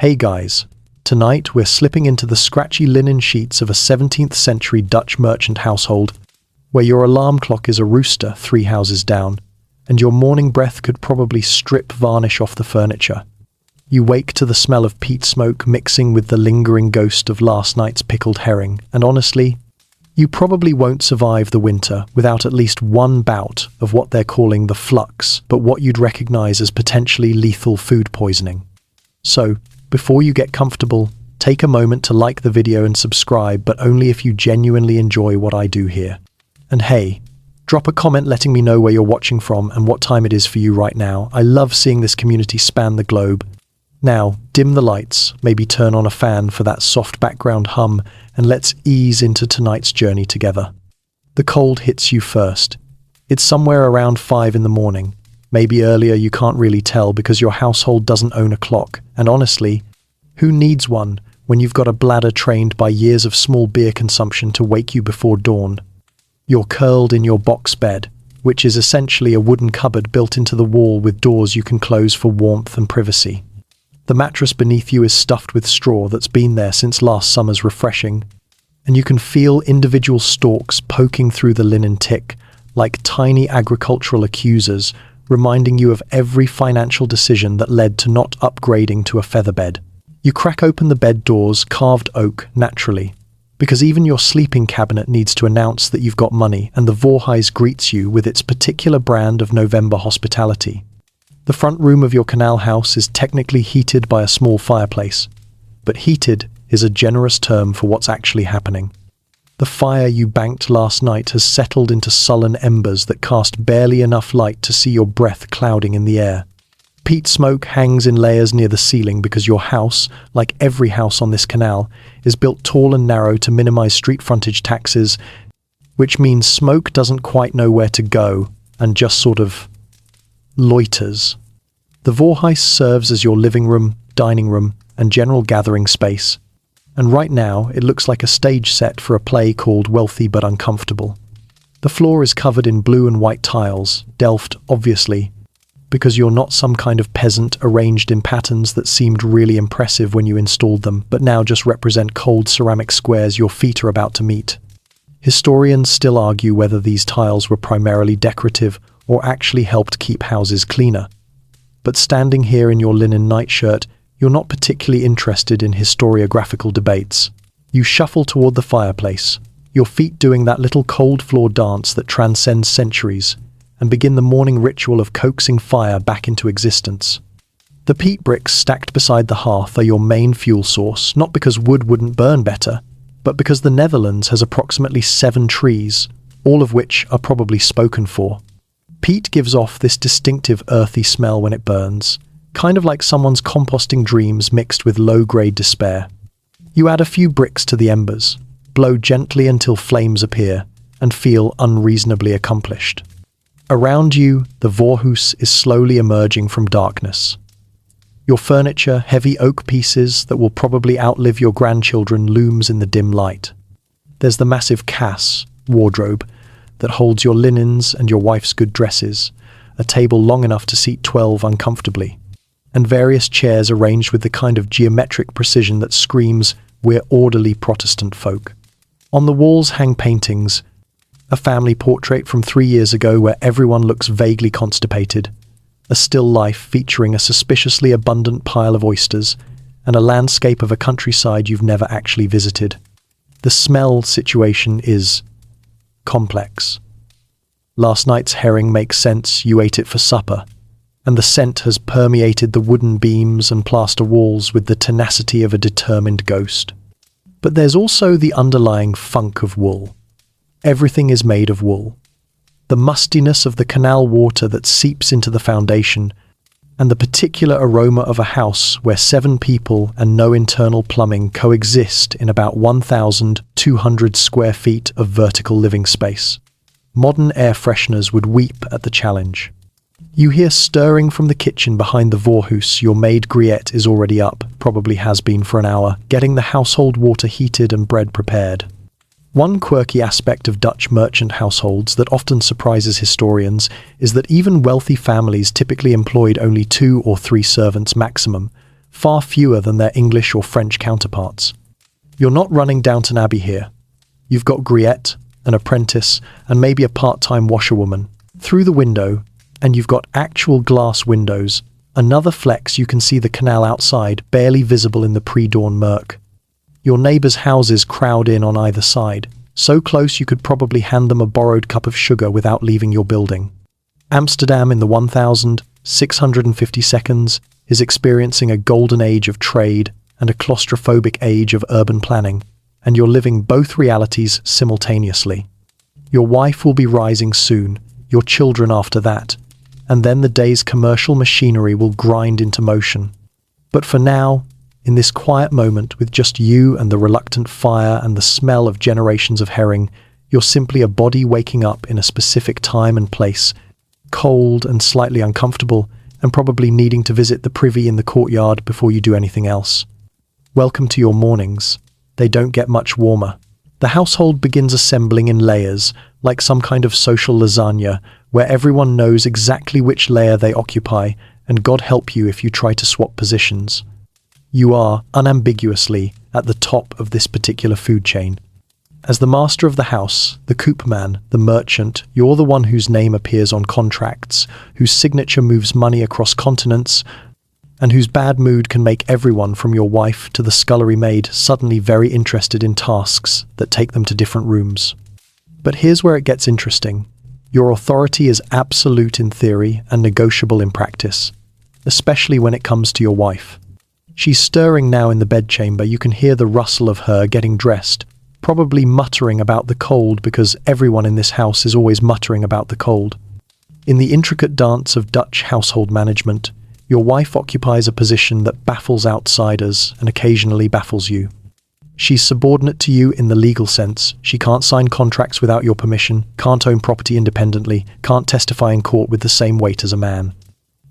Hey guys, tonight we're slipping into the scratchy linen sheets of a 17th century Dutch merchant household, where your alarm clock is a rooster 3 houses down, and your morning breath could probably strip varnish off the furniture. You wake to the smell of peat smoke mixing with the lingering ghost of last night's pickled herring, and honestly, you probably won't survive the winter without at least one bout of what they're calling the flux, but what you'd recognize as potentially lethal food poisoning. So, before you get comfortable, take a moment to like the video and subscribe, but only if you genuinely enjoy what I do here. And hey, drop a comment letting me know where you're watching from and what time it is for you right now. I love seeing this community span the globe. Now, dim the lights, maybe turn on a fan for that soft background hum, and let's ease into tonight's journey together. The cold hits you first. It's somewhere around 5 in the morning. Maybe earlier, you can't really tell because your household doesn't own a clock. And honestly, who needs one when you've got a bladder trained by years of small beer consumption to wake you before dawn? You're curled in your box bed, which is essentially a wooden cupboard built into the wall with doors you can close for warmth and privacy. The mattress beneath you is stuffed with straw that's been there since last summer's refreshing, and you can feel individual stalks poking through the linen tick like tiny agricultural accusers, reminding you of every financial decision that led to not upgrading to a featherbed. You crack open the bed doors, carved oak, naturally, because even your sleeping cabinet needs to announce that you've got money, and the Voorhuis greets you with its particular brand of November hospitality. The front room of your canal house is technically heated by a small fireplace, but heated is a generous term for what's actually happening. The fire you banked last night has settled into sullen embers that cast barely enough light to see your breath clouding in the air. Peat smoke hangs in layers near the ceiling because your house, like every house on this canal, is built tall and narrow to minimize street frontage taxes, which means smoke doesn't quite know where to go and just sort of loiters. The Voorhuis serves as your living room, dining room, and general gathering space. And right now, it looks like a stage set for a play called Wealthy But Uncomfortable. The floor is covered in blue and white tiles, Delft, obviously, because you're not some kind of peasant arranged in patterns that seemed really impressive when you installed them, but now just represent cold ceramic squares your feet are about to meet. Historians still argue whether these tiles were primarily decorative or actually helped keep houses cleaner. But standing here in your linen nightshirt, you're not particularly interested in historiographical debates. You shuffle toward the fireplace, your feet doing that little cold floor dance that transcends centuries, and begin the morning ritual of coaxing fire back into existence. The peat bricks stacked beside the hearth are your main fuel source, not because wood wouldn't burn better, but because the Netherlands has approximately 7 trees, all of which are probably spoken for. Peat gives off this distinctive earthy smell when it burns, kind of like someone's composting dreams mixed with low-grade despair. You add a few bricks to the embers, blow gently until flames appear, and feel unreasonably accomplished. Around you, the Voorhuis is slowly emerging from darkness. Your furniture, heavy oak pieces that will probably outlive your grandchildren, looms in the dim light. There's the massive kas, wardrobe, that holds your linens and your wife's good dresses, a table long enough to seat 12 uncomfortably, and various chairs arranged with the kind of geometric precision that screams, "We're orderly Protestant folk." On the walls hang paintings, a family portrait from 3 years ago where everyone looks vaguely constipated, a still life featuring a suspiciously abundant pile of oysters, and a landscape of a countryside you've never actually visited. The smell situation is complex. Last night's herring makes sense, you ate it for supper, and the scent has permeated the wooden beams and plaster walls with the tenacity of a determined ghost. But there's also the underlying funk of wool. Everything is made of wool. The mustiness of the canal water that seeps into the foundation, and the particular aroma of a house where 7 people and no internal plumbing coexist in about 1,200 square feet of vertical living space. Modern air fresheners would weep at the challenge. You hear stirring from the kitchen behind the Voorhuis. Your maid Griette is already up, probably has been for an hour, getting the household water heated and bread prepared. One quirky aspect of Dutch merchant households that often surprises historians is that even wealthy families typically employed only 2 or 3 servants maximum, far fewer than their English or French counterparts. You're not running Downton Abbey here. You've got Griette, an apprentice, and maybe a part-time washerwoman through the window, and you've got actual glass windows. Another flex, you can see the canal outside, barely visible in the pre-dawn murk. Your neighbours' houses crowd in on either side, so close you could probably hand them a borrowed cup of sugar without leaving your building. Amsterdam in the 1650 seconds is experiencing a golden age of trade and a claustrophobic age of urban planning, and you're living both realities simultaneously. Your wife will be rising soon, your children after that, and then the day's commercial machinery will grind into motion. But for now, in this quiet moment with just you and the reluctant fire and the smell of generations of herring, you're simply a body waking up in a specific time and place, cold and slightly uncomfortable, and probably needing to visit the privy in the courtyard before you do anything else. Welcome to your mornings. They don't get much warmer. The household begins assembling in layers, like some kind of social lasagna, where everyone knows exactly which layer they occupy, and God help you if you try to swap positions. You are, unambiguously, at the top of this particular food chain. As the master of the house, the coopman, the merchant, you're the one whose name appears on contracts, whose signature moves money across continents, and whose bad mood can make everyone from your wife to the scullery maid suddenly very interested in tasks that take them to different rooms. But here's where it gets interesting. Your authority is absolute in theory and negotiable in practice, especially when it comes to your wife. She's stirring now in the bedchamber. You can hear the rustle of her getting dressed, probably muttering about the cold because everyone in this house is always muttering about the cold. In the intricate dance of Dutch household management, your wife occupies a position that baffles outsiders and occasionally baffles you. She's subordinate to you in the legal sense. She can't sign contracts without your permission, can't own property independently, can't testify in court with the same weight as a man.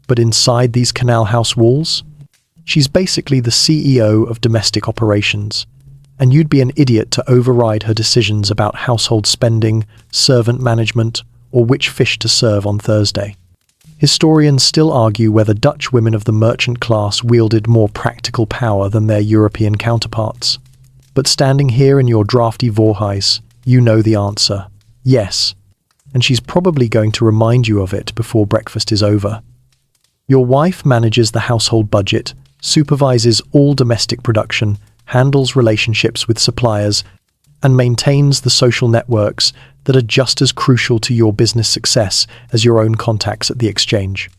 But inside these canal house walls, she's basically the CEO of domestic operations, and you'd be an idiot to override her decisions about household spending, servant management, or which fish to serve on Thursday. Historians still argue whether Dutch women of the merchant class wielded more practical power than their European counterparts. But standing here in your drafty voorhuis, you know the answer. Yes. And she's probably going to remind you of it before breakfast is over. Your wife manages the household budget, supervises all domestic production, handles relationships with suppliers, and maintains the social networks that are just as crucial to your business success as your own contacts at the exchange.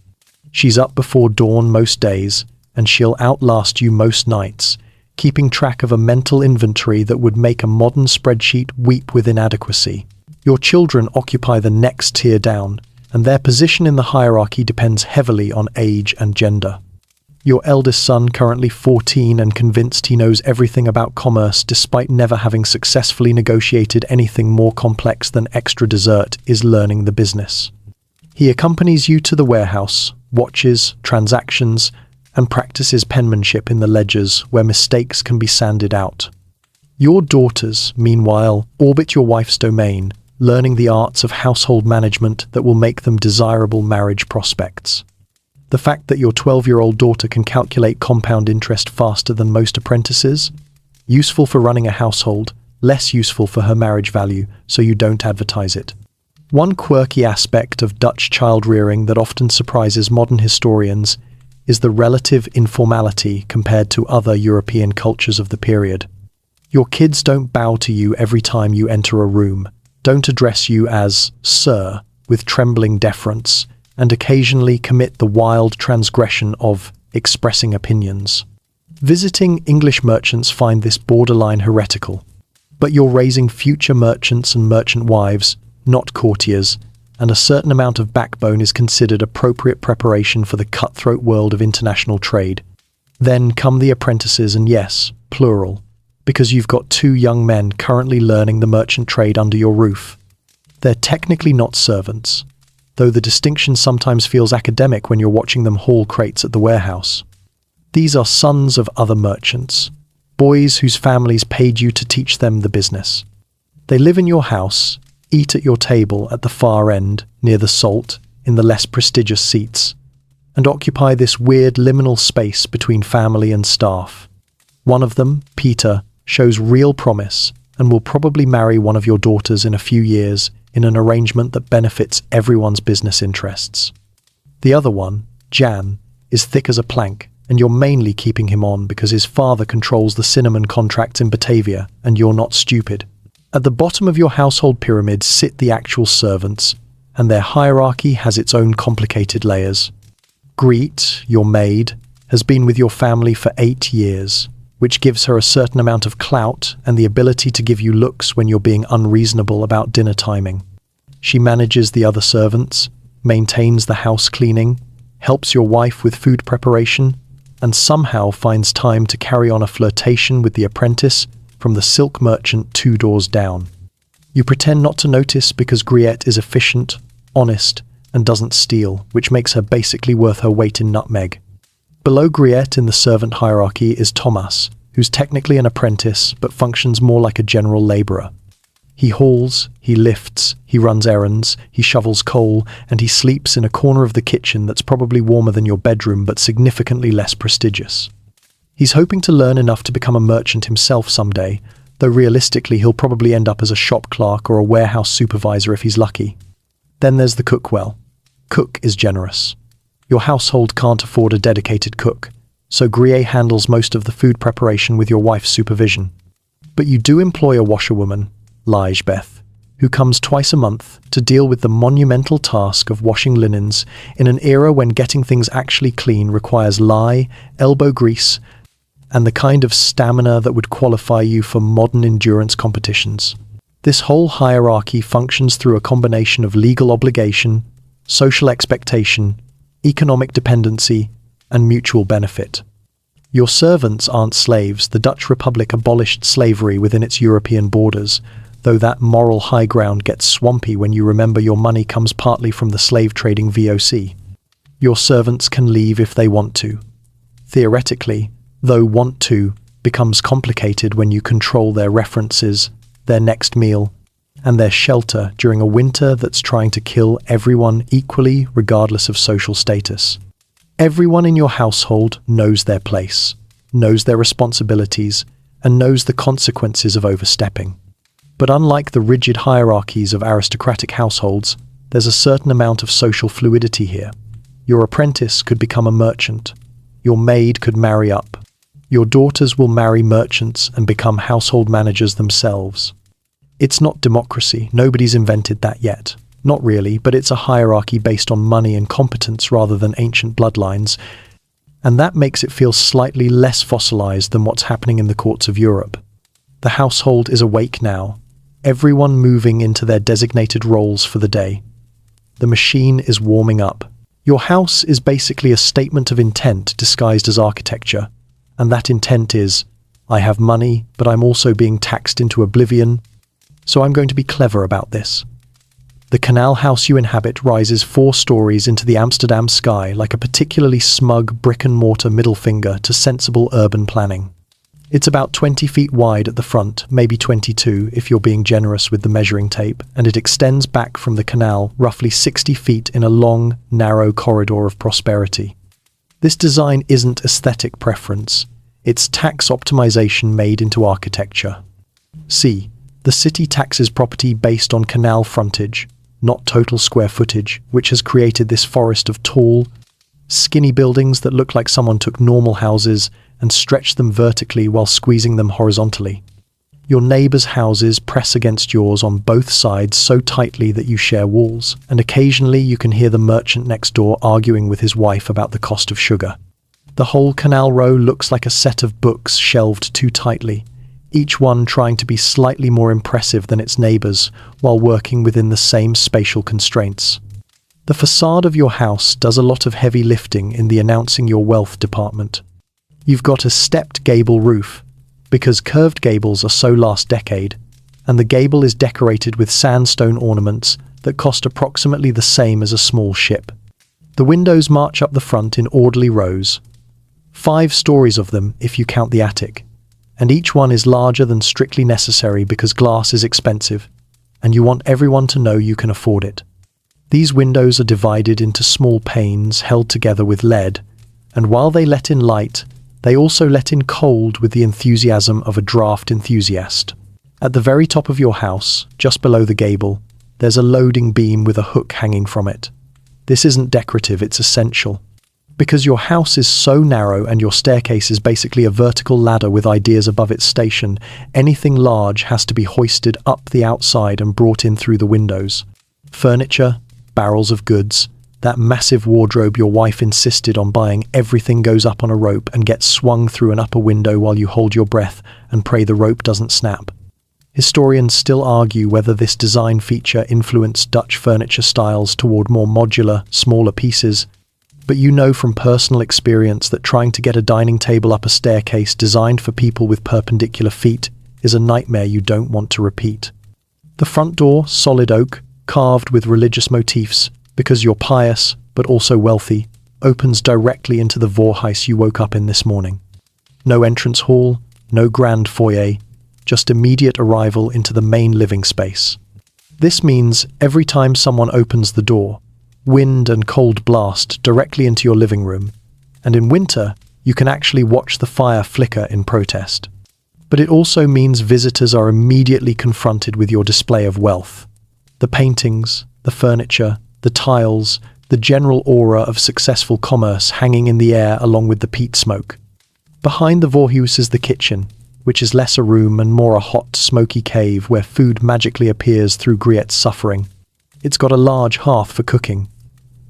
She's up before dawn most days, and she'll outlast you most nights, keeping track of a mental inventory that would make a modern spreadsheet weep with inadequacy. Your children occupy the next tier down, and their position in the hierarchy depends heavily on age and gender. Your eldest son, currently 14 and convinced he knows everything about commerce despite never having successfully negotiated anything more complex than extra dessert, is learning the business. He accompanies you to the warehouse, watches transactions, and practices penmanship in the ledgers where mistakes can be sanded out. Your daughters, meanwhile, orbit your wife's domain, learning the arts of household management that will make them desirable marriage prospects. The fact that your 12-year-old daughter can calculate compound interest faster than most apprentices? Useful for running a household, less useful for her marriage value, so you don't advertise it. One quirky aspect of Dutch child-rearing that often surprises modern historians is the relative informality compared to other European cultures of the period. Your kids don't bow to you every time you enter a room, don't address you as "sir" with trembling deference, and occasionally commit the wild transgression of expressing opinions. Visiting English merchants find this borderline heretical. But you're raising future merchants and merchant wives, not courtiers, and a certain amount of backbone is considered appropriate preparation for the cutthroat world of international trade. Then come the apprentices, and yes, plural, because you've got 2 young men currently learning the merchant trade under your roof. They're technically not servants, though the distinction sometimes feels academic when you're watching them haul crates at the warehouse. These are sons of other merchants, boys whose families paid you to teach them the business. They live in your house, eat at your table at the far end, near the salt, in the less prestigious seats, and occupy this weird liminal space between family and staff. One of them, Peter, shows real promise and will probably marry one of your daughters in a few years in an arrangement that benefits everyone's business interests. The other one, Jan, is thick as a plank, and you're mainly keeping him on because his father controls the cinnamon contracts in Batavia, and you're not stupid. At the bottom of your household pyramid sit the actual servants, and their hierarchy has its own complicated layers. Greet, your maid, has been with your family for 8 years, which gives her a certain amount of clout and the ability to give you looks when you're being unreasonable about dinner timing. She manages the other servants, maintains the house cleaning, helps your wife with food preparation, and somehow finds time to carry on a flirtation with the apprentice from the silk merchant 2 doors down. You pretend not to notice because Griette is efficient, honest, and doesn't steal, which makes her basically worth her weight in nutmeg. Below Griette in the servant hierarchy is Thomas, who's technically an apprentice but functions more like a general laborer. He hauls, he lifts, he runs errands, he shovels coal, and he sleeps in a corner of the kitchen that's probably warmer than your bedroom but significantly less prestigious. He's hoping to learn enough to become a merchant himself someday, though realistically he'll probably end up as a shop clerk or a warehouse supervisor if he's lucky. Then there's the cook. Well, Cook is generous. Your household can't afford a dedicated cook, so Griette handles most of the food preparation with your wife's supervision. But you do employ a washerwoman, Beth, who comes twice a month to deal with the monumental task of washing linens in an era when getting things actually clean requires lye, elbow grease, and the kind of stamina that would qualify you for modern endurance competitions. This whole hierarchy functions through a combination of legal obligation, social expectation, economic dependency, and mutual benefit. Your servants aren't slaves. The Dutch Republic abolished slavery within its European borders, though that moral high ground gets swampy when you remember your money comes partly from the slave-trading VOC. Your servants can leave if they want to. Theoretically, though want to becomes complicated when you control their references, their next meal, and their shelter during a winter that's trying to kill everyone equally regardless of social status. Everyone in your household knows their place, knows their responsibilities, and knows the consequences of overstepping. But unlike the rigid hierarchies of aristocratic households, there's a certain amount of social fluidity here. Your apprentice could become a merchant. Your maid could marry up. Your daughters will marry merchants and become household managers themselves. It's not democracy. Nobody's invented that yet. Not really, but it's a hierarchy based on money and competence rather than ancient bloodlines, and that makes it feel slightly less fossilized than what's happening in the courts of Europe. The household is awake now, everyone moving into their designated roles for the day. The machine is warming up. Your house is basically a statement of intent disguised as architecture, and that intent is, I have money, but I'm also being taxed into oblivion, so I'm going to be clever about this. The canal house you inhabit rises 4 stories into the Amsterdam sky like a particularly smug brick-and-mortar middle finger to sensible urban planning. It's about 20 feet wide at the front, maybe 22 if you're being generous with the measuring tape, and it extends back from the canal roughly 60 feet in a long, narrow corridor of prosperity. This design isn't aesthetic preference, it's tax optimization made into architecture. See, the city taxes property based on canal frontage, not total square footage, which has created this forest of tall, skinny buildings that look like someone took normal houses and stretched them vertically while squeezing them horizontally. Your neighbors' houses press against yours on both sides so tightly that you share walls, and occasionally you can hear the merchant next door arguing with his wife about the cost of sugar. The whole canal row looks like a set of books shelved too tightly, each one trying to be slightly more impressive than its neighbors while working within the same spatial constraints. The facade of your house does a lot of heavy lifting in the announcing your wealth department. You've got a stepped gable roof, because curved gables are so last decade, and the gable is decorated with sandstone ornaments that cost approximately the same as a small ship. The windows march up the front in orderly rows, 5 stories of them if you count the attic, and each one is larger than strictly necessary because glass is expensive, and you want everyone to know you can afford it. These windows are divided into small panes held together with lead, and while they let in light, they also let in cold with the enthusiasm of a draft enthusiast. At the very top of your house, just below the gable, there's a loading beam with a hook hanging from it. This isn't decorative, it's essential. Because your house is so narrow and your staircase is basically a vertical ladder with ideas above its station, anything large has to be hoisted up the outside and brought in through the windows. Furniture, barrels of goods, that massive wardrobe your wife insisted on buying, everything goes up on a rope and gets swung through an upper window while you hold your breath and pray the rope doesn't snap. Historians still argue whether this design feature influenced Dutch furniture styles toward more modular, smaller pieces, but you know from personal experience that trying to get a dining table up a staircase designed for people with perpendicular feet is a nightmare you don't want to repeat. The front door, solid oak, carved with religious motifs, because you're pious but also wealthy, opens directly into the Voorhuis you woke up in this morning. No entrance hall, no grand foyer, just immediate arrival into the main living space. This means every time someone opens the door, wind and cold blast directly into your living room, and in winter, you can actually watch the fire flicker in protest. But it also means visitors are immediately confronted with your display of wealth. The paintings, the furniture, the tiles, the general aura of successful commerce hanging in the air along with the peat smoke. Behind the Voorhuis is the kitchen, which is less a room and more a hot, smoky cave where food magically appears through Griet's suffering. It's got a large hearth for cooking,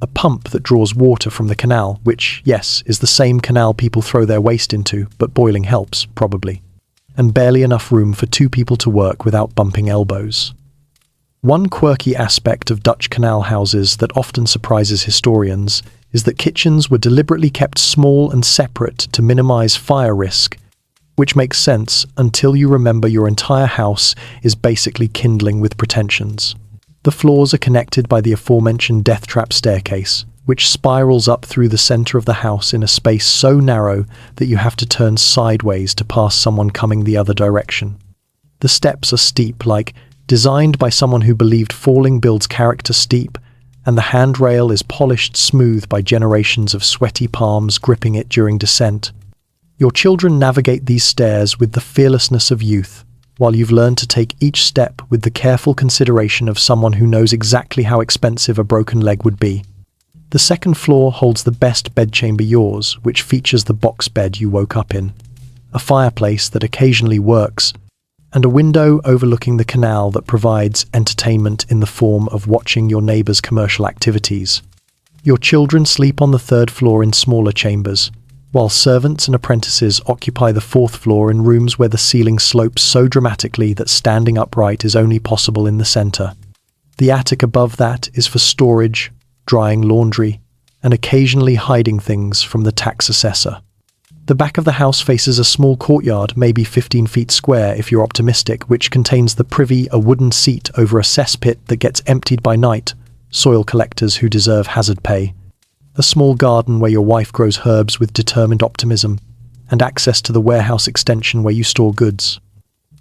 a pump that draws water from the canal, which, yes, is the same canal people throw their waste into, but boiling helps, probably, and barely enough room for two people to work without bumping elbows. One quirky aspect of Dutch canal houses that often surprises historians is that kitchens were deliberately kept small and separate to minimize fire risk, which makes sense until you remember your entire house is basically kindling with pretensions. The floors are connected by the aforementioned death trap staircase, which spirals up through the center of the house in a space so narrow that you have to turn sideways to pass someone coming the other direction. The steps are steep, like designed by someone who believed falling builds character steep, and the handrail is polished smooth by generations of sweaty palms gripping it during descent. Your children navigate these stairs with the fearlessness of youth, while you've learned to take each step with the careful consideration of someone who knows exactly how expensive a broken leg would be. The second floor holds the best bedchamber yours, which features the box bed you woke up in, a fireplace that occasionally works, and a window overlooking the canal that provides entertainment in the form of watching your neighbor's commercial activities. Your children sleep on the third floor in smaller chambers, while servants and apprentices occupy the fourth floor in rooms where the ceiling slopes so dramatically that standing upright is only possible in the center. The attic above that is for storage, drying laundry, and occasionally hiding things from the tax assessor. The back of the house faces a small courtyard, maybe 15 feet square if you're optimistic, which contains the privy, a wooden seat over a cesspit that gets emptied by night, soil collectors who deserve hazard pay, a small garden where your wife grows herbs with determined optimism, and access to the warehouse extension where you store goods.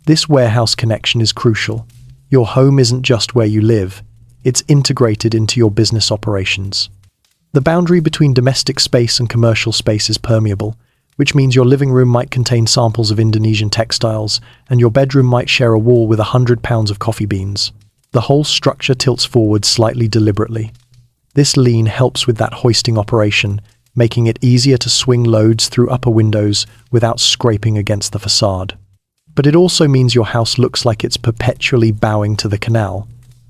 This warehouse connection is crucial. Your home isn't just where you live, it's integrated into your business operations. The boundary between domestic space and commercial space is permeable, which means your living room might contain samples of Indonesian textiles, and your bedroom might share a wall with 100 pounds of coffee beans. The whole structure tilts forward slightly deliberately. This lean helps with that hoisting operation, making it easier to swing loads through upper windows without scraping against the facade. But it also means your house looks like it's perpetually bowing to the canal,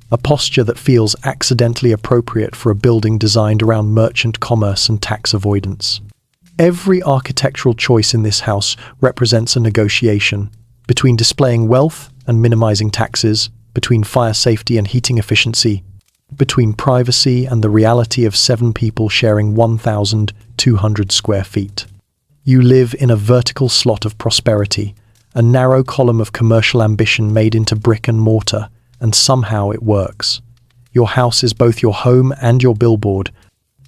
a posture that feels accidentally appropriate for a building designed around merchant commerce and tax avoidance. Every architectural choice in this house represents a negotiation between displaying wealth and minimizing taxes, between fire safety and heating efficiency, between privacy and the reality of 7 people sharing 1,200 square feet. You live in a vertical slot of prosperity, a narrow column of commercial ambition made into brick and mortar, and somehow it works. Your house is both your home and your billboard,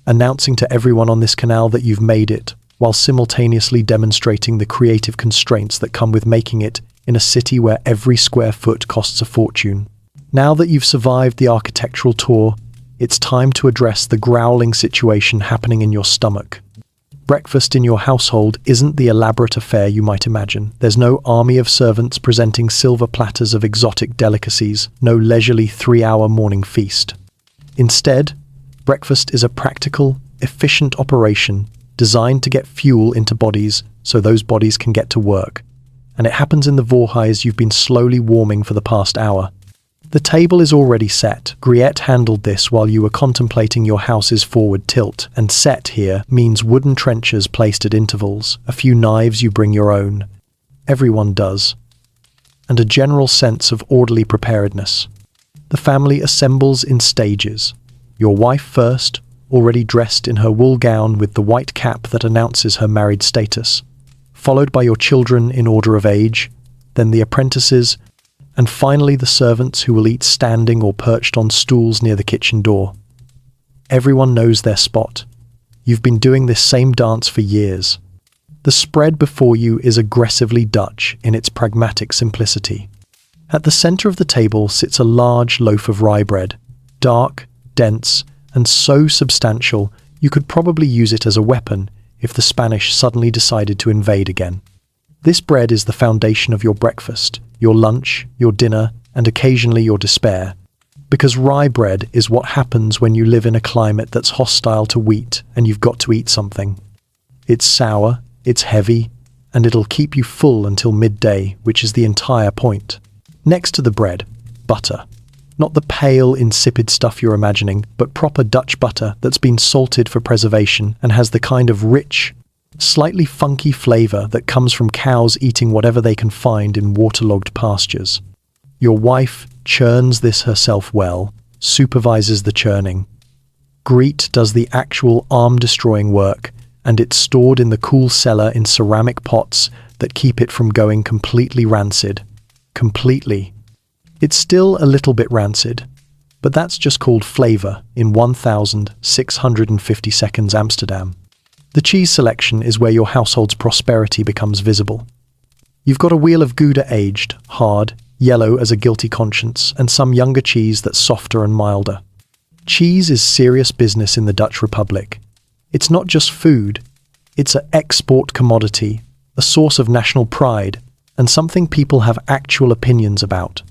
announcing to everyone on this canal that you've made it, while simultaneously demonstrating the creative constraints that come with making it in a city where every square foot costs a fortune. Now that you've survived the architectural tour, It's time to address the growling situation happening in your stomach. Breakfast in your household isn't the elaborate affair you might imagine. There's no army of servants presenting silver platters of exotic delicacies, no leisurely 3-hour morning feast. Instead, breakfast is a practical, efficient operation designed to get fuel into bodies so those bodies can get to work. And it happens in the Vorhais you've been slowly warming for the past hour. The table is already set. Griette handled this while you were contemplating your house's forward tilt, and set here means wooden trenchers placed at intervals, a few knives you bring your own. Everyone does. And a general sense of orderly preparedness. The family assembles in stages. Your wife first, already dressed in her wool gown with the white cap that announces her married status, followed by your children in order of age, then the apprentices, and finally the servants who will eat standing or perched on stools near the kitchen door. Everyone knows their spot. You've been doing this same dance for years. The spread before you is aggressively Dutch in its pragmatic simplicity. At the center of the table sits a large loaf of rye bread, dark, dense, and so substantial you could probably use it as a weapon if the Spanish suddenly decided to invade again. This bread is the foundation of your breakfast, your lunch, your dinner, and occasionally your despair. Because rye bread is what happens when you live in a climate that's hostile to wheat and you've got to eat something. It's sour, it's heavy, and it'll keep you full until midday, which is the entire point. Next to the bread, butter. Not the pale, insipid stuff you're imagining, but proper Dutch butter that's been salted for preservation and has the kind of rich, slightly funky flavor that comes from cows eating whatever they can find in waterlogged pastures. Your wife churns this herself well, supervises the churning. Griette does the actual arm-destroying work, and it's stored in the cool cellar in ceramic pots that keep it from going completely rancid. Completely. It's still a little bit rancid, but that's just called flavor in 1,650 seconds Amsterdam. The cheese selection is where your household's prosperity becomes visible. You've got a wheel of Gouda aged, hard, yellow as a guilty conscience, and some younger cheese that's softer and milder. Cheese is serious business in the Dutch Republic. It's not just food, it's an export commodity, a source of national pride, and something people have actual opinions about.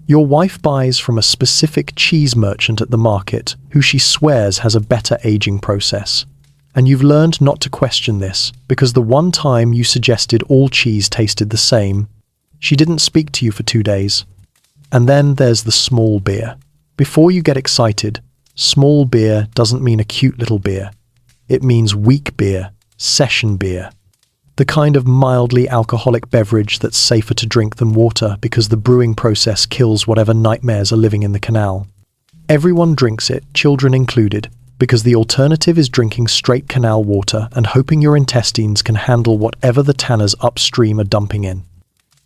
Your wife buys from a specific cheese merchant at the market who she swears has a better aging process. And you've learned not to question this, because the one time you suggested all cheese tasted the same, she didn't speak to you for 2 days. And then there's the small beer. Before you get excited, small beer doesn't mean a cute little beer. It means weak beer, session beer. The kind of mildly alcoholic beverage that's safer to drink than water because the brewing process kills whatever nightmares are living in the canal. Everyone drinks it, children included, because the alternative is drinking straight canal water and hoping your intestines can handle whatever the tanners upstream are dumping in.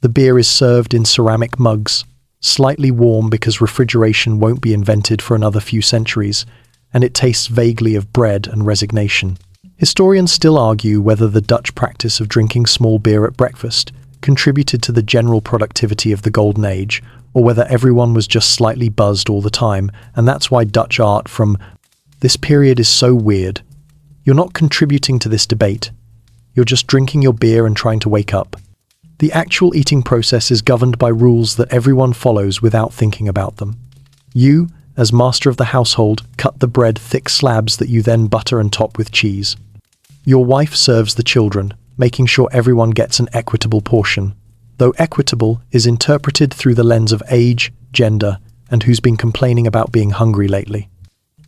The beer is served in ceramic mugs, slightly warm because refrigeration won't be invented for another few centuries, and it tastes vaguely of bread and resignation. Historians still argue whether the Dutch practice of drinking small beer at breakfast contributed to the general productivity of the Golden Age, or whether everyone was just slightly buzzed all the time, and that's why Dutch art from this period is so weird. You're not contributing to this debate. You're just drinking your beer and trying to wake up. The actual eating process is governed by rules that everyone follows without thinking about them. You, as master of the household, cut the bread thick slabs that you then butter and top with cheese. Your wife serves the children, making sure everyone gets an equitable portion, though equitable is interpreted through the lens of age, gender, and who's been complaining about being hungry lately.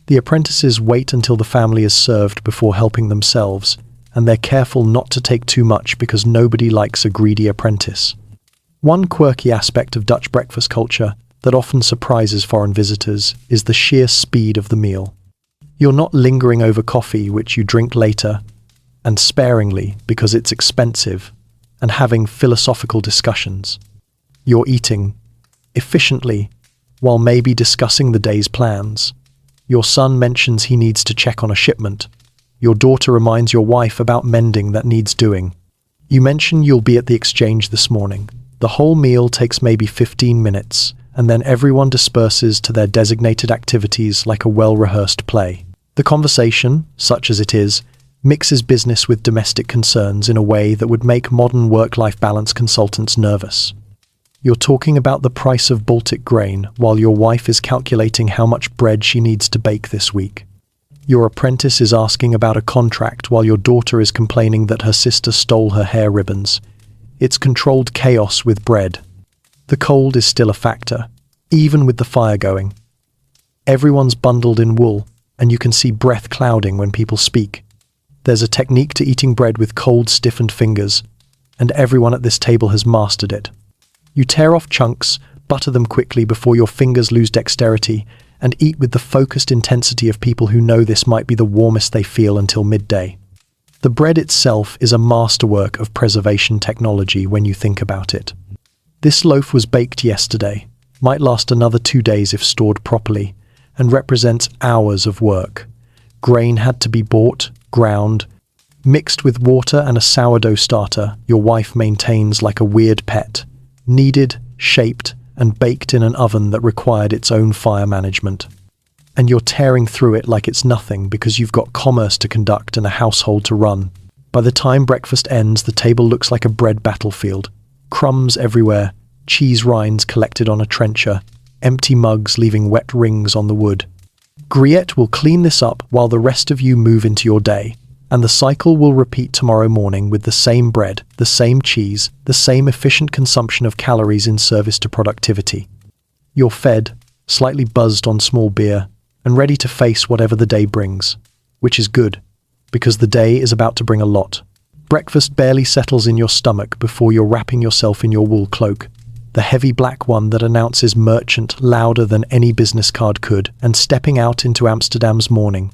The apprentices wait until the family is served before helping themselves, and they're careful not to take too much because nobody likes a greedy apprentice. One quirky aspect of Dutch breakfast culture that often surprises foreign visitors is the sheer speed of the meal. You're not lingering over coffee, which you drink later, and sparingly because it's expensive, and having philosophical discussions. You're eating efficiently while maybe discussing the day's plans. Your son mentions he needs to check on a shipment. Your daughter reminds your wife about mending that needs doing. You mention you'll be at the exchange this morning. The whole meal takes maybe 15 minutes, and then everyone disperses to their designated activities like a well-rehearsed play. The conversation, such as it is, mixes business with domestic concerns in a way that would make modern work-life balance consultants nervous. You're talking about the price of Baltic grain while your wife is calculating how much bread she needs to bake this week. Your apprentice is asking about a contract while your daughter is complaining that her sister stole her hair ribbons. It's controlled chaos with bread. The cold is still a factor, even with the fire going. Everyone's bundled in wool, and you can see breath clouding when people speak. There's a technique to eating bread with cold, stiffened fingers, and everyone at this table has mastered it. You tear off chunks, butter them quickly before your fingers lose dexterity, and eat with the focused intensity of people who know this might be the warmest they feel until midday. The bread itself is a masterwork of preservation technology when you think about it. This loaf was baked yesterday, might last another 2 days if stored properly, and represents hours of work. Grain had to be bought, ground, mixed with water and a sourdough starter your wife maintains like a weird pet, kneaded, shaped, and baked in an oven that required its own fire management. And you're tearing through it like it's nothing because you've got commerce to conduct and a household to run. By the time breakfast ends, the table looks like a bread battlefield. Crumbs everywhere, cheese rinds collected on a trencher, empty mugs leaving wet rings on the wood. Griette will clean this up while the rest of you move into your day, and the cycle will repeat tomorrow morning with the same bread, the same cheese, the same efficient consumption of calories in service to productivity. You're fed, slightly buzzed on small beer, and ready to face whatever the day brings, which is good, because the day is about to bring a lot. Breakfast barely settles in your stomach before you're wrapping yourself in your wool cloak, the heavy black one that announces merchant louder than any business card could, and stepping out into Amsterdam's morning.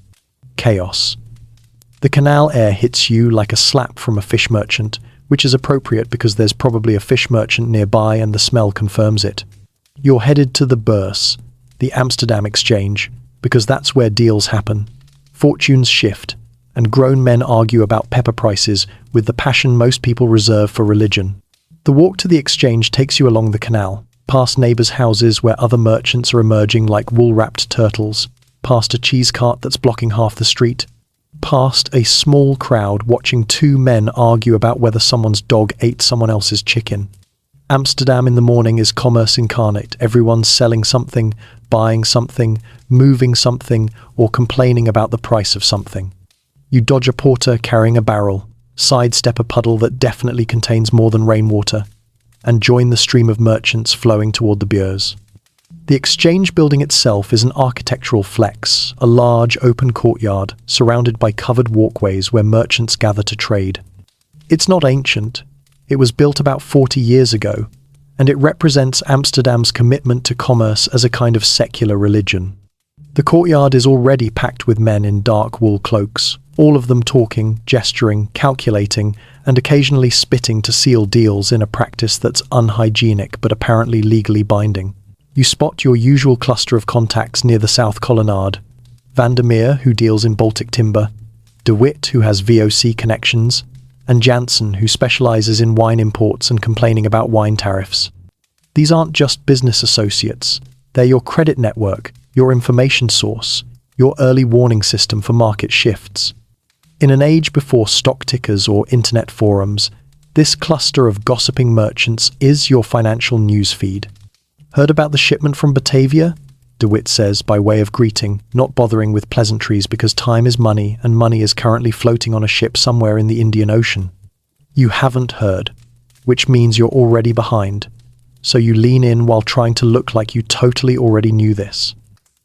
Chaos. The canal air hits you like a slap from a fish merchant, which is appropriate because there's probably a fish merchant nearby and the smell confirms it. You're headed to the Beurs, the Amsterdam Exchange, because that's where deals happen. Fortunes shift, and grown men argue about pepper prices with the passion most people reserve for religion. The walk to the exchange takes you along the canal, past neighbors' houses where other merchants are emerging like wool-wrapped turtles, past a cheese cart that's blocking half the street, past a small crowd watching 2 men argue about whether someone's dog ate someone else's chicken. Amsterdam in the morning is commerce incarnate. Everyone's selling something, buying something, moving something, or complaining about the price of something. You dodge a porter carrying a barrel, sidestep a puddle that definitely contains more than rainwater, and join the stream of merchants flowing toward the Beurs. The exchange building itself is an architectural flex, a large open courtyard surrounded by covered walkways where merchants gather to trade. It's not ancient. It was built about 40 years ago, and it represents Amsterdam's commitment to commerce as a kind of secular religion. The courtyard is already packed with men in dark wool cloaks, all of them talking, gesturing, calculating, and occasionally spitting to seal deals in a practice that's unhygienic but apparently legally binding. You spot your usual cluster of contacts near the South Colonnade. Vandermeer, who deals in Baltic timber, De Witt, who has VOC connections, and Janssen, who specializes in wine imports and complaining about wine tariffs. These aren't just business associates. They're your credit network, your information source, your early warning system for market shifts. In an age before stock tickers or internet forums, this cluster of gossiping merchants is your financial news feed. Heard about the shipment from Batavia? De Witt says by way of greeting, not bothering with pleasantries because time is money and money is currently floating on a ship somewhere in the Indian Ocean. You haven't heard, which means you're already behind, so you lean in while trying to look like you totally already knew this.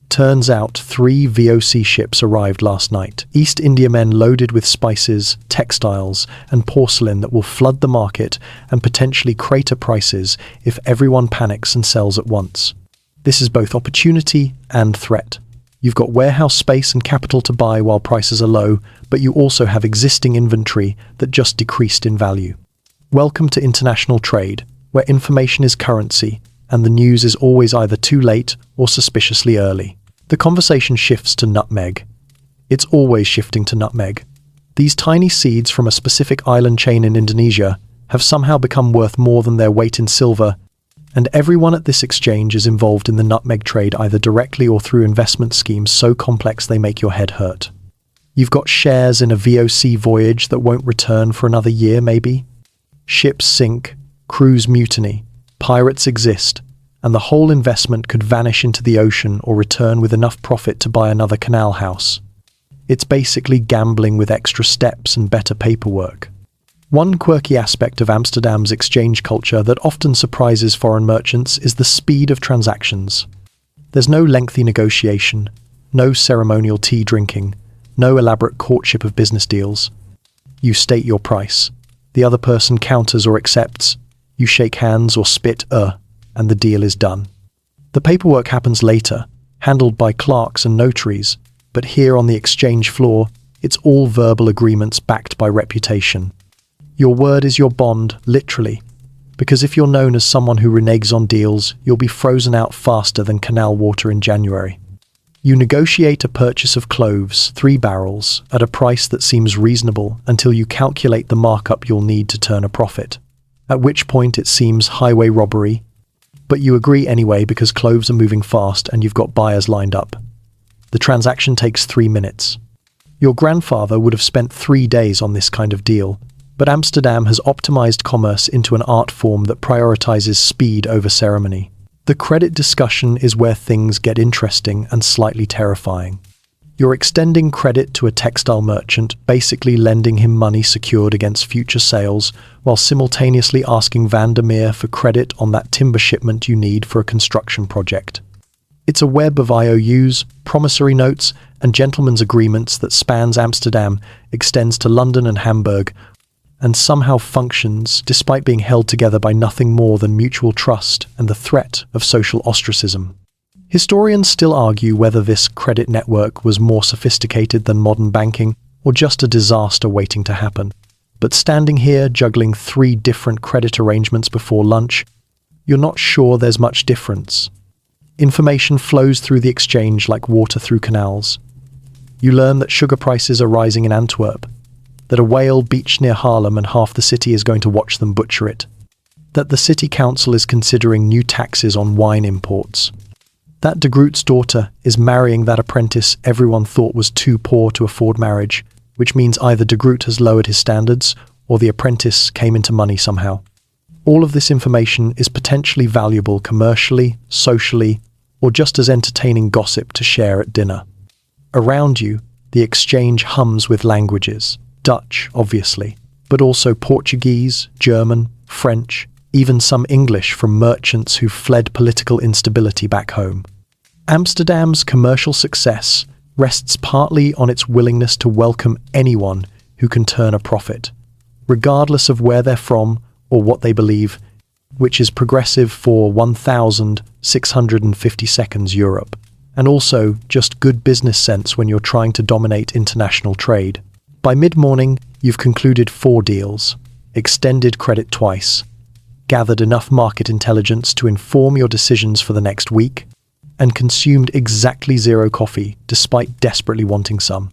Turns out 3 VOC ships arrived last night, East Indiamen loaded with spices, textiles, and porcelain that will flood the market and potentially crater prices if everyone panics and sells at once. This is both opportunity and threat. You've got warehouse space and capital to buy while prices are low, but you also have existing inventory that just decreased in value. Welcome to international trade, where information is currency, and the news is always either too late or suspiciously early. The conversation shifts to nutmeg. It's always shifting to nutmeg. These tiny seeds from a specific island chain in Indonesia have somehow become worth more than their weight in silver, And everyone at this exchange is involved in the nutmeg trade either directly or through investment schemes so complex they make your head hurt. You've got shares in a VOC voyage that won't return for another year, maybe? Ships sink, crews mutiny, pirates exist, and the whole investment could vanish into the ocean or return with enough profit to buy another canal house. It's basically gambling with extra steps and better paperwork. One quirky aspect of Amsterdam's exchange culture that often surprises foreign merchants is the speed of transactions. There's no lengthy negotiation, no ceremonial tea drinking, no elaborate courtship of business deals. You state your price. The other person counters or accepts. You shake hands or spit, and the deal is done. The paperwork happens later, handled by clerks and notaries, but here on the exchange floor, it's all verbal agreements backed by reputation. Your word is your bond, literally, because if you're known as someone who reneges on deals, you'll be frozen out faster than canal water in January. You negotiate a purchase of cloves, 3 barrels, at a price that seems reasonable until you calculate the markup you'll need to turn a profit, at which point it seems highway robbery, but you agree anyway because cloves are moving fast and you've got buyers lined up. The transaction takes 3 minutes. Your grandfather would have spent 3 days on this kind of deal, but Amsterdam has optimized commerce into an art form that prioritizes speed over ceremony. The credit discussion is where things get interesting and slightly terrifying. You're extending credit to a textile merchant, basically lending him money secured against future sales, while simultaneously asking Vandermeer for credit on that timber shipment you need for a construction project. It's a web of IOUs, promissory notes, and gentlemen's agreements that spans Amsterdam, extends to London and Hamburg, and somehow functions despite being held together by nothing more than mutual trust and the threat of social ostracism. Historians still argue whether this credit network was more sophisticated than modern banking or just a disaster waiting to happen. But standing here juggling 3 different credit arrangements before lunch, you're not sure there's much difference. Information flows through the exchange like water through canals. You learn that sugar prices are rising in Antwerp, that a whale beached near Haarlem and half the city is going to watch them butcher it, that the city council is considering new taxes on wine imports, that de Groot's daughter is marrying that apprentice everyone thought was too poor to afford marriage, which means either de Groot has lowered his standards or the apprentice came into money somehow. All of this information is potentially valuable commercially, socially, or just as entertaining gossip to share at dinner. Around you, the exchange hums with languages. Dutch, obviously, but also Portuguese, German, French, even some English from merchants who fled political instability back home. Amsterdam's commercial success rests partly on its willingness to welcome anyone who can turn a profit, regardless of where they're from or what they believe, which is progressive for 1,650 seconds Europe, and also just good business sense when you're trying to dominate international trade. By mid-morning, you've concluded 4 deals, extended credit twice, gathered enough market intelligence to inform your decisions for the next week, and consumed exactly 0 coffee, despite desperately wanting some.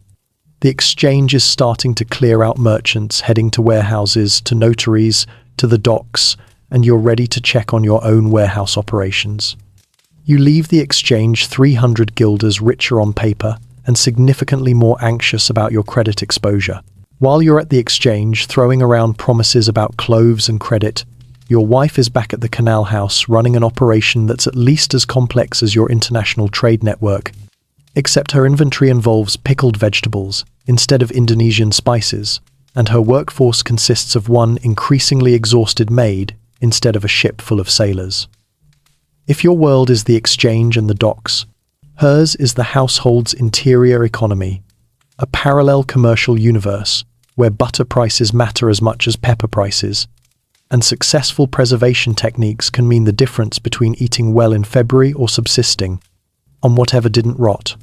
The exchange is starting to clear out merchants heading to warehouses, to notaries, to the docks, and you're ready to check on your own warehouse operations. You leave the exchange 300 guilders richer on paper, and significantly more anxious about your credit exposure. While you're at the exchange throwing around promises about cloves and credit, your wife is back at the canal house running an operation that's at least as complex as your international trade network, except her inventory involves pickled vegetables instead of Indonesian spices, and her workforce consists of one increasingly exhausted maid instead of a ship full of sailors. If your world is the exchange and the docks, hers is the household's interior economy, a parallel commercial universe where butter prices matter as much as pepper prices, and successful preservation techniques can mean the difference between eating well in February or subsisting on whatever didn't rot.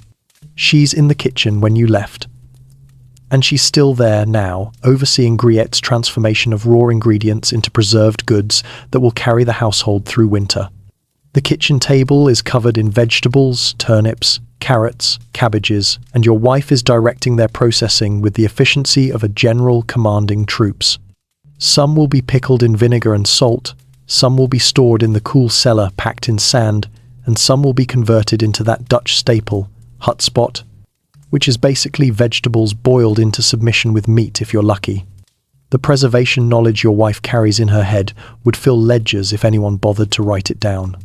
She's in the kitchen when you left, and she's still there now, overseeing Griette's transformation of raw ingredients into preserved goods that will carry the household through winter. The kitchen table is covered in vegetables, turnips, carrots, cabbages, and your wife is directing their processing with the efficiency of a general commanding troops. Some will be pickled in vinegar and salt, Some will be stored in the cool cellar packed in sand, and some will be converted into that Dutch staple, hutspot, which is basically vegetables boiled into submission with meat if you're lucky. The preservation knowledge your wife carries in her head would fill ledgers if anyone bothered to write it down.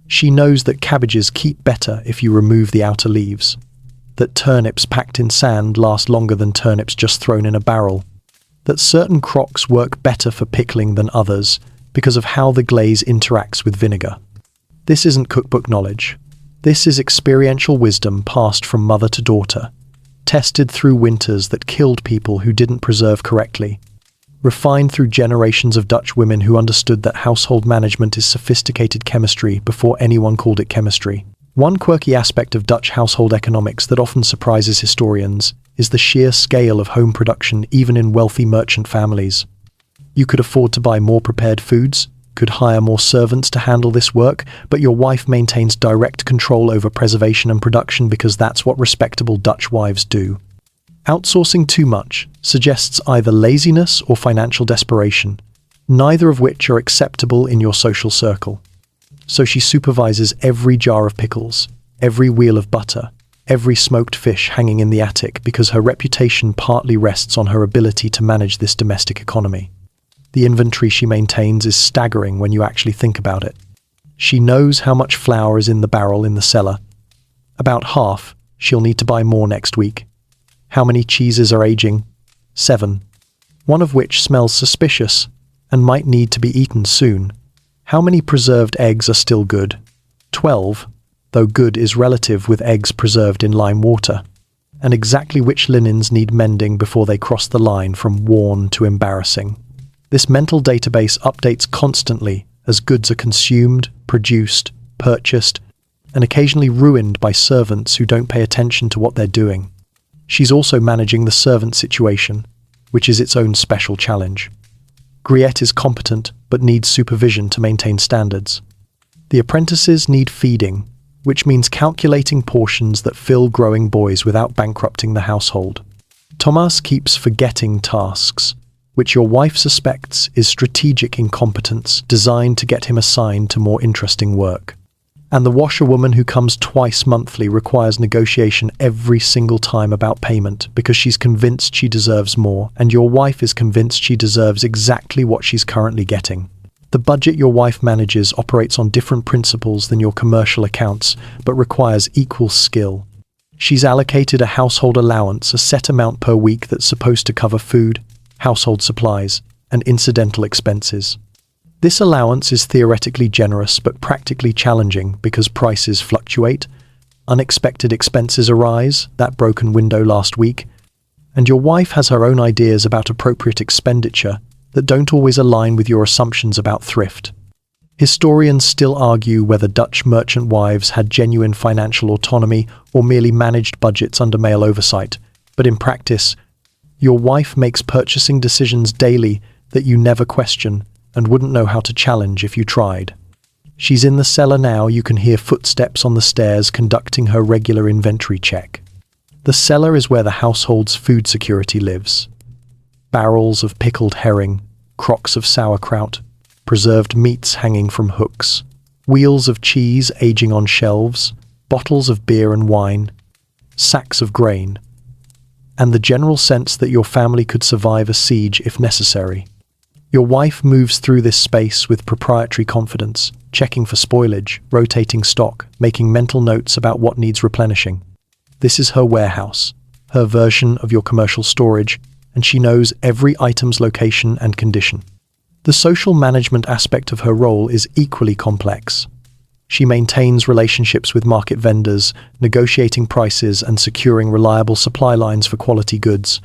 She knows that cabbages keep better if you remove the outer leaves, that turnips packed in sand last longer than turnips just thrown in a barrel, that certain crocks work better for pickling than others because of how the glaze interacts with vinegar. This isn't cookbook knowledge. This is experiential wisdom passed from mother to daughter, tested through winters that killed people who didn't preserve correctly, refined through generations of Dutch women who understood that household management is sophisticated chemistry before anyone called it chemistry. One quirky aspect of Dutch household economics that often surprises historians is the sheer scale of home production even in wealthy merchant families. You could afford to buy more prepared foods, could hire more servants to handle this work, but your wife maintains direct control over preservation and production because that's what respectable Dutch wives do. Outsourcing too much suggests either laziness or financial desperation, neither of which are acceptable in your social circle. So she supervises every jar of pickles, every wheel of butter, every smoked fish hanging in the attic because her reputation partly rests on her ability to manage this domestic economy. The inventory she maintains is staggering when you actually think about it. She knows how much flour is in the barrel in the cellar. About half. She'll need to buy more next week. How many cheeses are aging? 7. One of which smells suspicious and might need to be eaten soon. How many preserved eggs are still good? 12, though good is relative with eggs preserved in lime water. And exactly which linens need mending before they cross the line from worn to embarrassing. This mental database updates constantly as goods are consumed, produced, purchased, and occasionally ruined by servants who don't pay attention to what they're doing. She's also managing the servant situation, which is its own special challenge. Griette is competent, but needs supervision to maintain standards. The apprentices need feeding, which means calculating portions that fill growing boys without bankrupting the household. Thomas keeps forgetting tasks, which your wife suspects is strategic incompetence designed to get him assigned to more interesting work. And the washerwoman who comes twice monthly requires negotiation every single time about payment because she's convinced she deserves more, and your wife is convinced she deserves exactly what she's currently getting. The budget your wife manages operates on different principles than your commercial accounts, but requires equal skill. She's allocated a household allowance, a set amount per week that's supposed to cover food, household supplies, and incidental expenses. This allowance is theoretically generous but practically challenging because prices fluctuate, unexpected expenses arise, that broken window last week, and your wife has her own ideas about appropriate expenditure that don't always align with your assumptions about thrift. Historians still argue whether Dutch merchant wives had genuine financial autonomy or merely managed budgets under male oversight, but in practice, your wife makes purchasing decisions daily that you never question and wouldn't know how to challenge if you tried. She's in the cellar now. You can hear footsteps on the stairs conducting her regular inventory check. The cellar is where the household's food security lives. Barrels of pickled herring, crocks of sauerkraut, preserved meats hanging from hooks, wheels of cheese aging on shelves, bottles of beer and wine, sacks of grain, and the general sense that your family could survive a siege if necessary. Your wife moves through this space with proprietary confidence, checking for spoilage, rotating stock, making mental notes about what needs replenishing. This is her warehouse, her version of your commercial storage, and she knows every item's location and condition. The social management aspect of her role is equally complex. She maintains relationships with market vendors, negotiating prices and securing reliable supply lines for quality goods.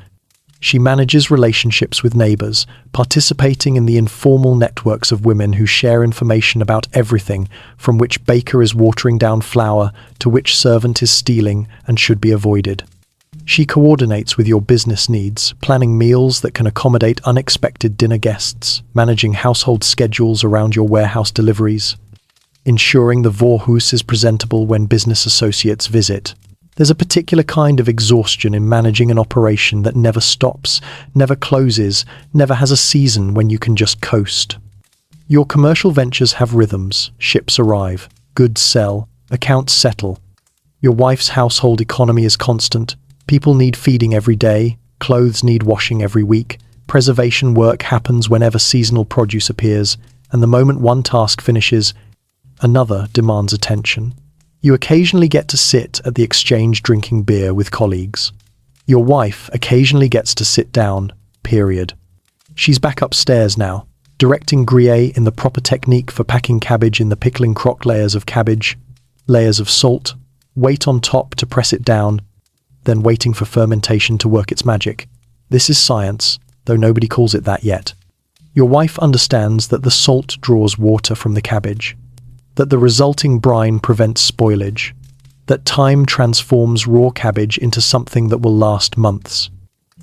She manages relationships with neighbors, participating in the informal networks of women who share information about everything from which baker is watering down flour to which servant is stealing and should be avoided. She coordinates with your business needs, planning meals that can accommodate unexpected dinner guests, managing household schedules around your warehouse deliveries, ensuring the voorhuis is presentable when business associates visit. There's a particular kind of exhaustion in managing an operation that never stops, never closes, never has a season when you can just coast. Your commercial ventures have rhythms, ships arrive, goods sell, accounts settle. Your wife's household economy is constant, people need feeding every day, clothes need washing every week, preservation work happens whenever seasonal produce appears, and the moment one task finishes, another demands attention. You occasionally get to sit at the exchange drinking beer with colleagues. Your wife occasionally gets to sit down, period. She's back upstairs now, directing Gruyere in the proper technique for packing cabbage in the pickling crock layers of cabbage, layers of salt, weight on top to press it down, then waiting for fermentation to work its magic. This is science, though nobody calls it that yet. Your wife understands that the salt draws water from the cabbage, that the resulting brine prevents spoilage, that time transforms raw cabbage into something that will last months.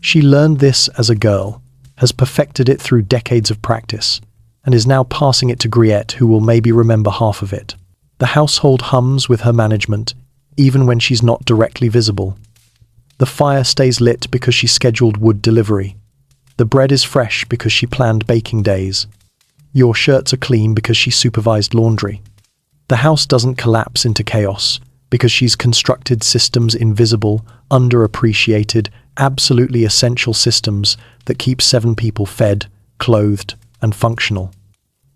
She learned this as a girl, has perfected it through decades of practice, and is now passing it to Griette, who will maybe remember half of it. The household hums with her management, even when she's not directly visible. The fire stays lit because she scheduled wood delivery. The bread is fresh because she planned baking days. Your shirts are clean because she supervised laundry. The house doesn't collapse into chaos because she's constructed systems invisible, underappreciated, absolutely essential systems that keep 7 people fed, clothed, and functional.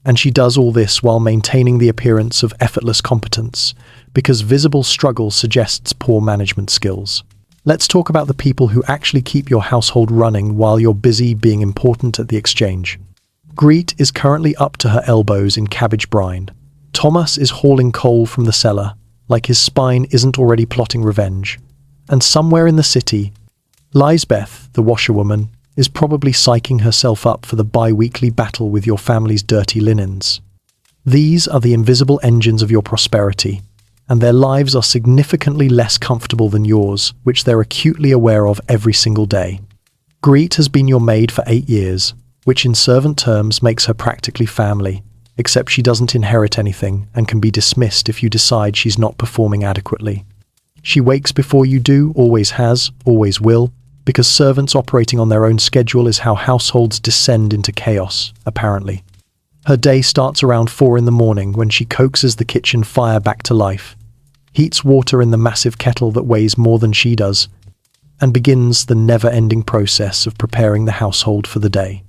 And she does all this while maintaining the appearance of effortless competence, because visible struggle suggests poor management skills. Let's talk about the people who actually keep your household running while you're busy being important at the exchange. Griette is currently up to her elbows in cabbage brine. Thomas is hauling coal from the cellar, like his spine isn't already plotting revenge. And somewhere in the city, Lisbeth, the washerwoman, is probably psyching herself up for the bi-weekly battle with your family's dirty linens. These are the invisible engines of your prosperity, and their lives are significantly less comfortable than yours, which they're acutely aware of every single day. Griette has been your maid for 8 years, which in servant terms makes her practically family, except she doesn't inherit anything and can be dismissed if you decide she's not performing adequately. She wakes before you do, always has, always will, because servants operating on their own schedule is how households descend into chaos, apparently. Her day starts around 4 in the morning when she coaxes the kitchen fire back to life, heats water in the massive kettle that weighs more than she does, and begins the never-ending process of preparing the household for the day.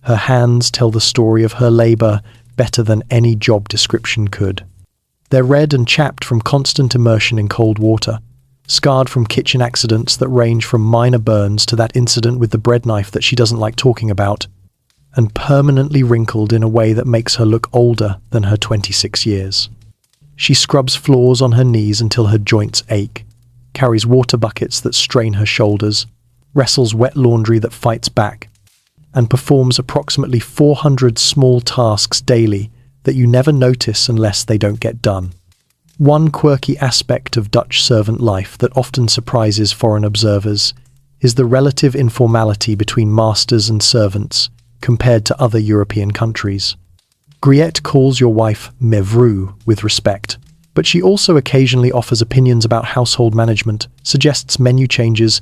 Her hands tell the story of her labor better than any job description could. They're red and chapped from constant immersion in cold water, scarred from kitchen accidents that range from minor burns to that incident with the bread knife that she doesn't like talking about, and permanently wrinkled in a way that makes her look older than her 26 years. She scrubs floors on her knees until her joints ache, carries water buckets that strain her shoulders, wrestles wet laundry that fights back, and performs approximately 400 small tasks daily that you never notice unless they don't get done. One quirky aspect of Dutch servant life that often surprises foreign observers is the relative informality between masters and servants compared to other European countries. Griette calls your wife Mevrouw with respect, but she also occasionally offers opinions about household management, suggests menu changes,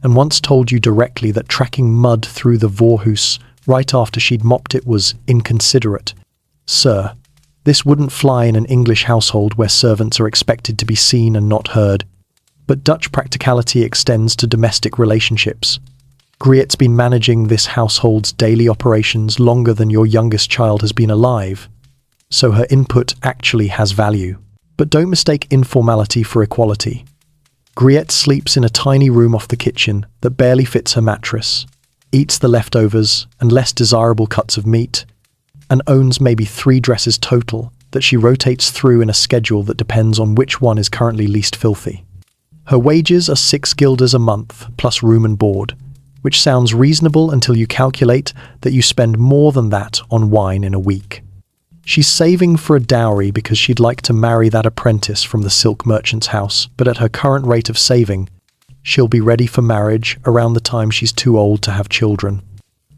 and once told you directly that tracking mud through the voorhuis right after she'd mopped it was inconsiderate. Sir, this wouldn't fly in an English household where servants are expected to be seen and not heard, but Dutch practicality extends to domestic relationships. Griette's been managing this household's daily operations longer than your youngest child has been alive, so her input actually has value. But don't mistake informality for equality. Griette sleeps in a tiny room off the kitchen that barely fits her mattress, eats the leftovers and less desirable cuts of meat, and owns maybe 3 dresses total that she rotates through in a schedule that depends on which one is currently least filthy. Her wages are 6 guilders a month, plus room and board, which sounds reasonable until you calculate that you spend more than that on wine in a week. She's saving for a dowry because she'd like to marry that apprentice from the silk merchant's house, but at her current rate of saving, she'll be ready for marriage around the time she's too old to have children.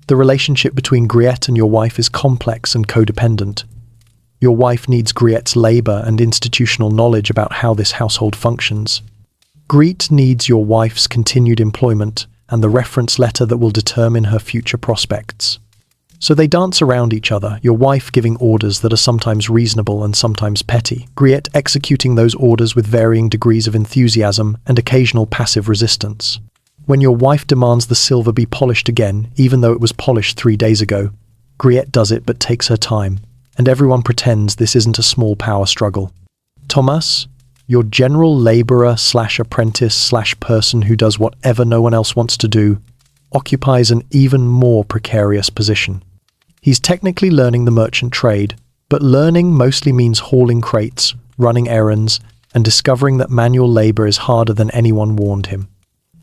The relationship between Griette and your wife is complex and codependent. Your wife needs Griette's labor and institutional knowledge about how this household functions. Griette needs your wife's continued employment and the reference letter that will determine her future prospects. So they dance around each other, your wife giving orders that are sometimes reasonable and sometimes petty, Griette executing those orders with varying degrees of enthusiasm and occasional passive resistance. When your wife demands the silver be polished again, even though it was polished 3 days ago, Griette does it but takes her time, and everyone pretends this isn't a small power struggle. Thomas, your general laborer/apprentice/person who does whatever no one else wants to do, occupies an even more precarious position. He's technically learning the merchant trade, but learning mostly means hauling crates, running errands, and discovering that manual labor is harder than anyone warned him.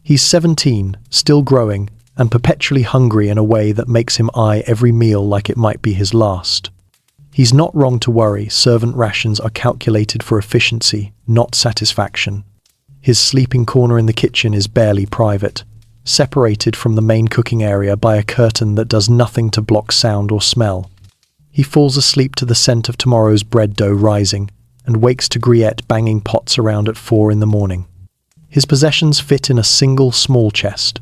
He's 17, still growing, and perpetually hungry in a way that makes him eye every meal like it might be his last. He's not wrong to worry. Servant rations are calculated for efficiency, not satisfaction. His sleeping corner in the kitchen is barely private, separated from the main cooking area by a curtain that does nothing to block sound or smell. He falls asleep to the scent of tomorrow's bread dough rising, and wakes to Griette banging pots around at 4 in the morning. His possessions fit in a single small chest.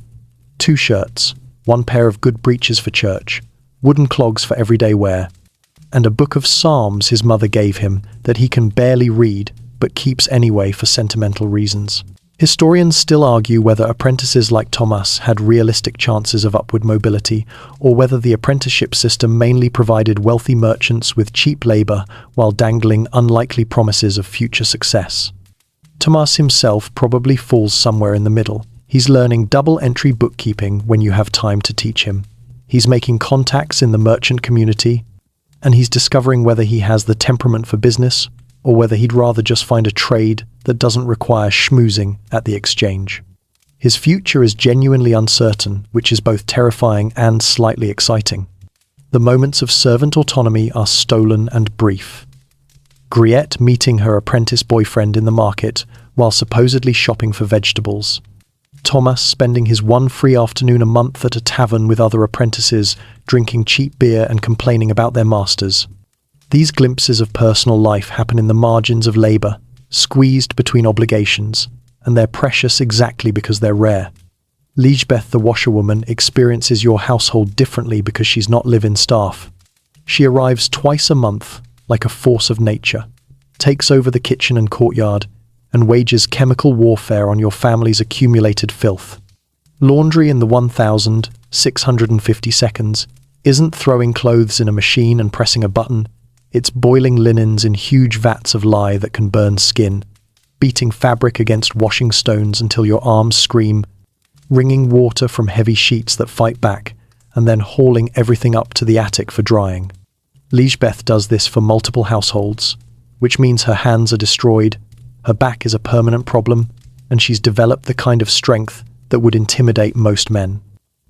2 shirts, 1 pair of good breeches for church, wooden clogs for everyday wear, and a book of psalms his mother gave him that he can barely read but keeps anyway for sentimental reasons. Historians still argue whether apprentices like Thomas had realistic chances of upward mobility, or whether the apprenticeship system mainly provided wealthy merchants with cheap labor while dangling unlikely promises of future success. Thomas himself probably falls somewhere in the middle. He's learning double-entry bookkeeping when you have time to teach him. He's making contacts in the merchant community, and he's discovering whether he has the temperament for business, or whether he'd rather just find a trade that doesn't require schmoozing at the exchange. His future is genuinely uncertain, which is both terrifying and slightly exciting. The moments of servant autonomy are stolen and brief. Griette meeting her apprentice boyfriend in the market while supposedly shopping for vegetables. Thomas spending his 1 free afternoon a month at a tavern with other apprentices, drinking cheap beer and complaining about their masters. These glimpses of personal life happen in the margins of labor, squeezed between obligations, and they're precious exactly because they're rare. Liesbeth the washerwoman experiences your household differently because she's not live-in staff. She arrives twice a month, like a force of nature, takes over the kitchen and courtyard, and wages chemical warfare on your family's accumulated filth. Laundry in the 1,650 seconds isn't throwing clothes in a machine and pressing a button. It's boiling linens in huge vats of lye that can burn skin, beating fabric against washing stones until your arms scream, wringing water from heavy sheets that fight back, and then hauling everything up to the attic for drying. Liesbeth does this for multiple households, which means her hands are destroyed, her back is a permanent problem, and she's developed the kind of strength that would intimidate most men.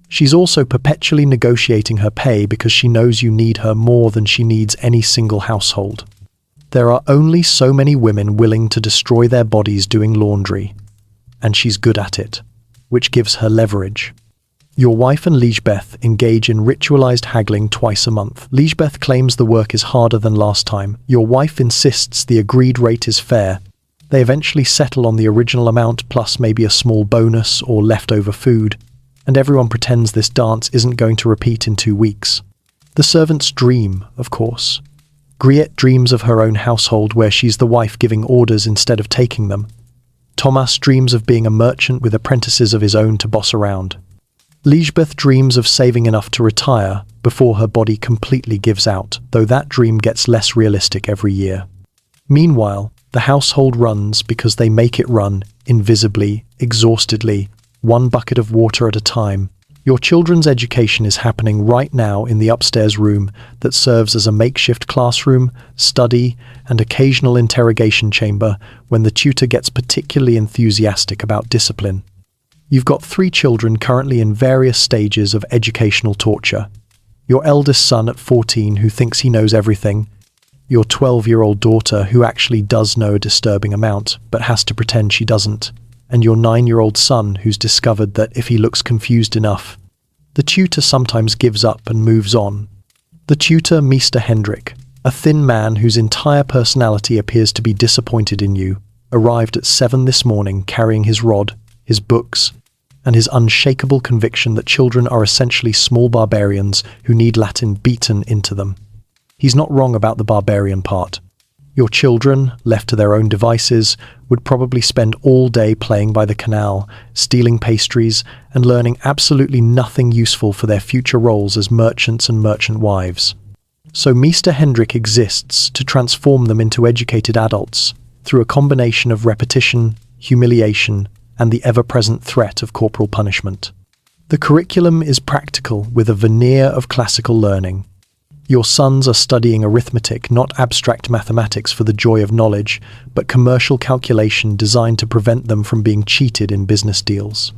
She's also perpetually negotiating her pay because she knows you need her more than she needs any single household. There are only so many women willing to destroy their bodies doing laundry, and she's good at it, which gives her leverage. Your wife and Liesbeth engage in ritualized haggling twice a month. Liesbeth claims the work is harder than last time. Your wife insists the agreed rate is fair. They eventually settle on the original amount plus maybe a small bonus or leftover food, and everyone pretends this dance isn't going to repeat in 2 weeks. The servants dream, of course. Griette dreams of her own household where she's the wife giving orders instead of taking them. Thomas dreams of being a merchant with apprentices of his own to boss around. Liesbeth dreams of saving enough to retire before her body completely gives out, though that dream gets less realistic every year. Meanwhile, the household runs because they make it run, invisibly, exhaustedly, 1 bucket of water at a time. Your children's education is happening right now in the upstairs room that serves as a makeshift classroom, study, and occasional interrogation chamber when the tutor gets particularly enthusiastic about discipline. You've got 3 children currently in various stages of educational torture. Your eldest son at 14 who thinks he knows everything, your 12-year-old daughter who actually does know a disturbing amount but has to pretend she doesn't, and your 9-year-old son who's discovered that if he looks confused enough, the tutor sometimes gives up and moves on. The tutor, Mr. Hendrik, a thin man whose entire personality appears to be disappointed in you, arrived at 7 this morning carrying his rod, his books, and his unshakable conviction that children are essentially small barbarians who need Latin beaten into them. He's not wrong about the barbarian part. Your children, left to their own devices, would probably spend all day playing by the canal, stealing pastries, and learning absolutely nothing useful for their future roles as merchants and merchant wives. So Mr. Hendrik exists to transform them into educated adults through a combination of repetition, humiliation, and the ever-present threat of corporal punishment. The curriculum is practical with a veneer of classical learning. Your sons are studying arithmetic, not abstract mathematics for the joy of knowledge, but commercial calculation designed to prevent them from being cheated in business deals.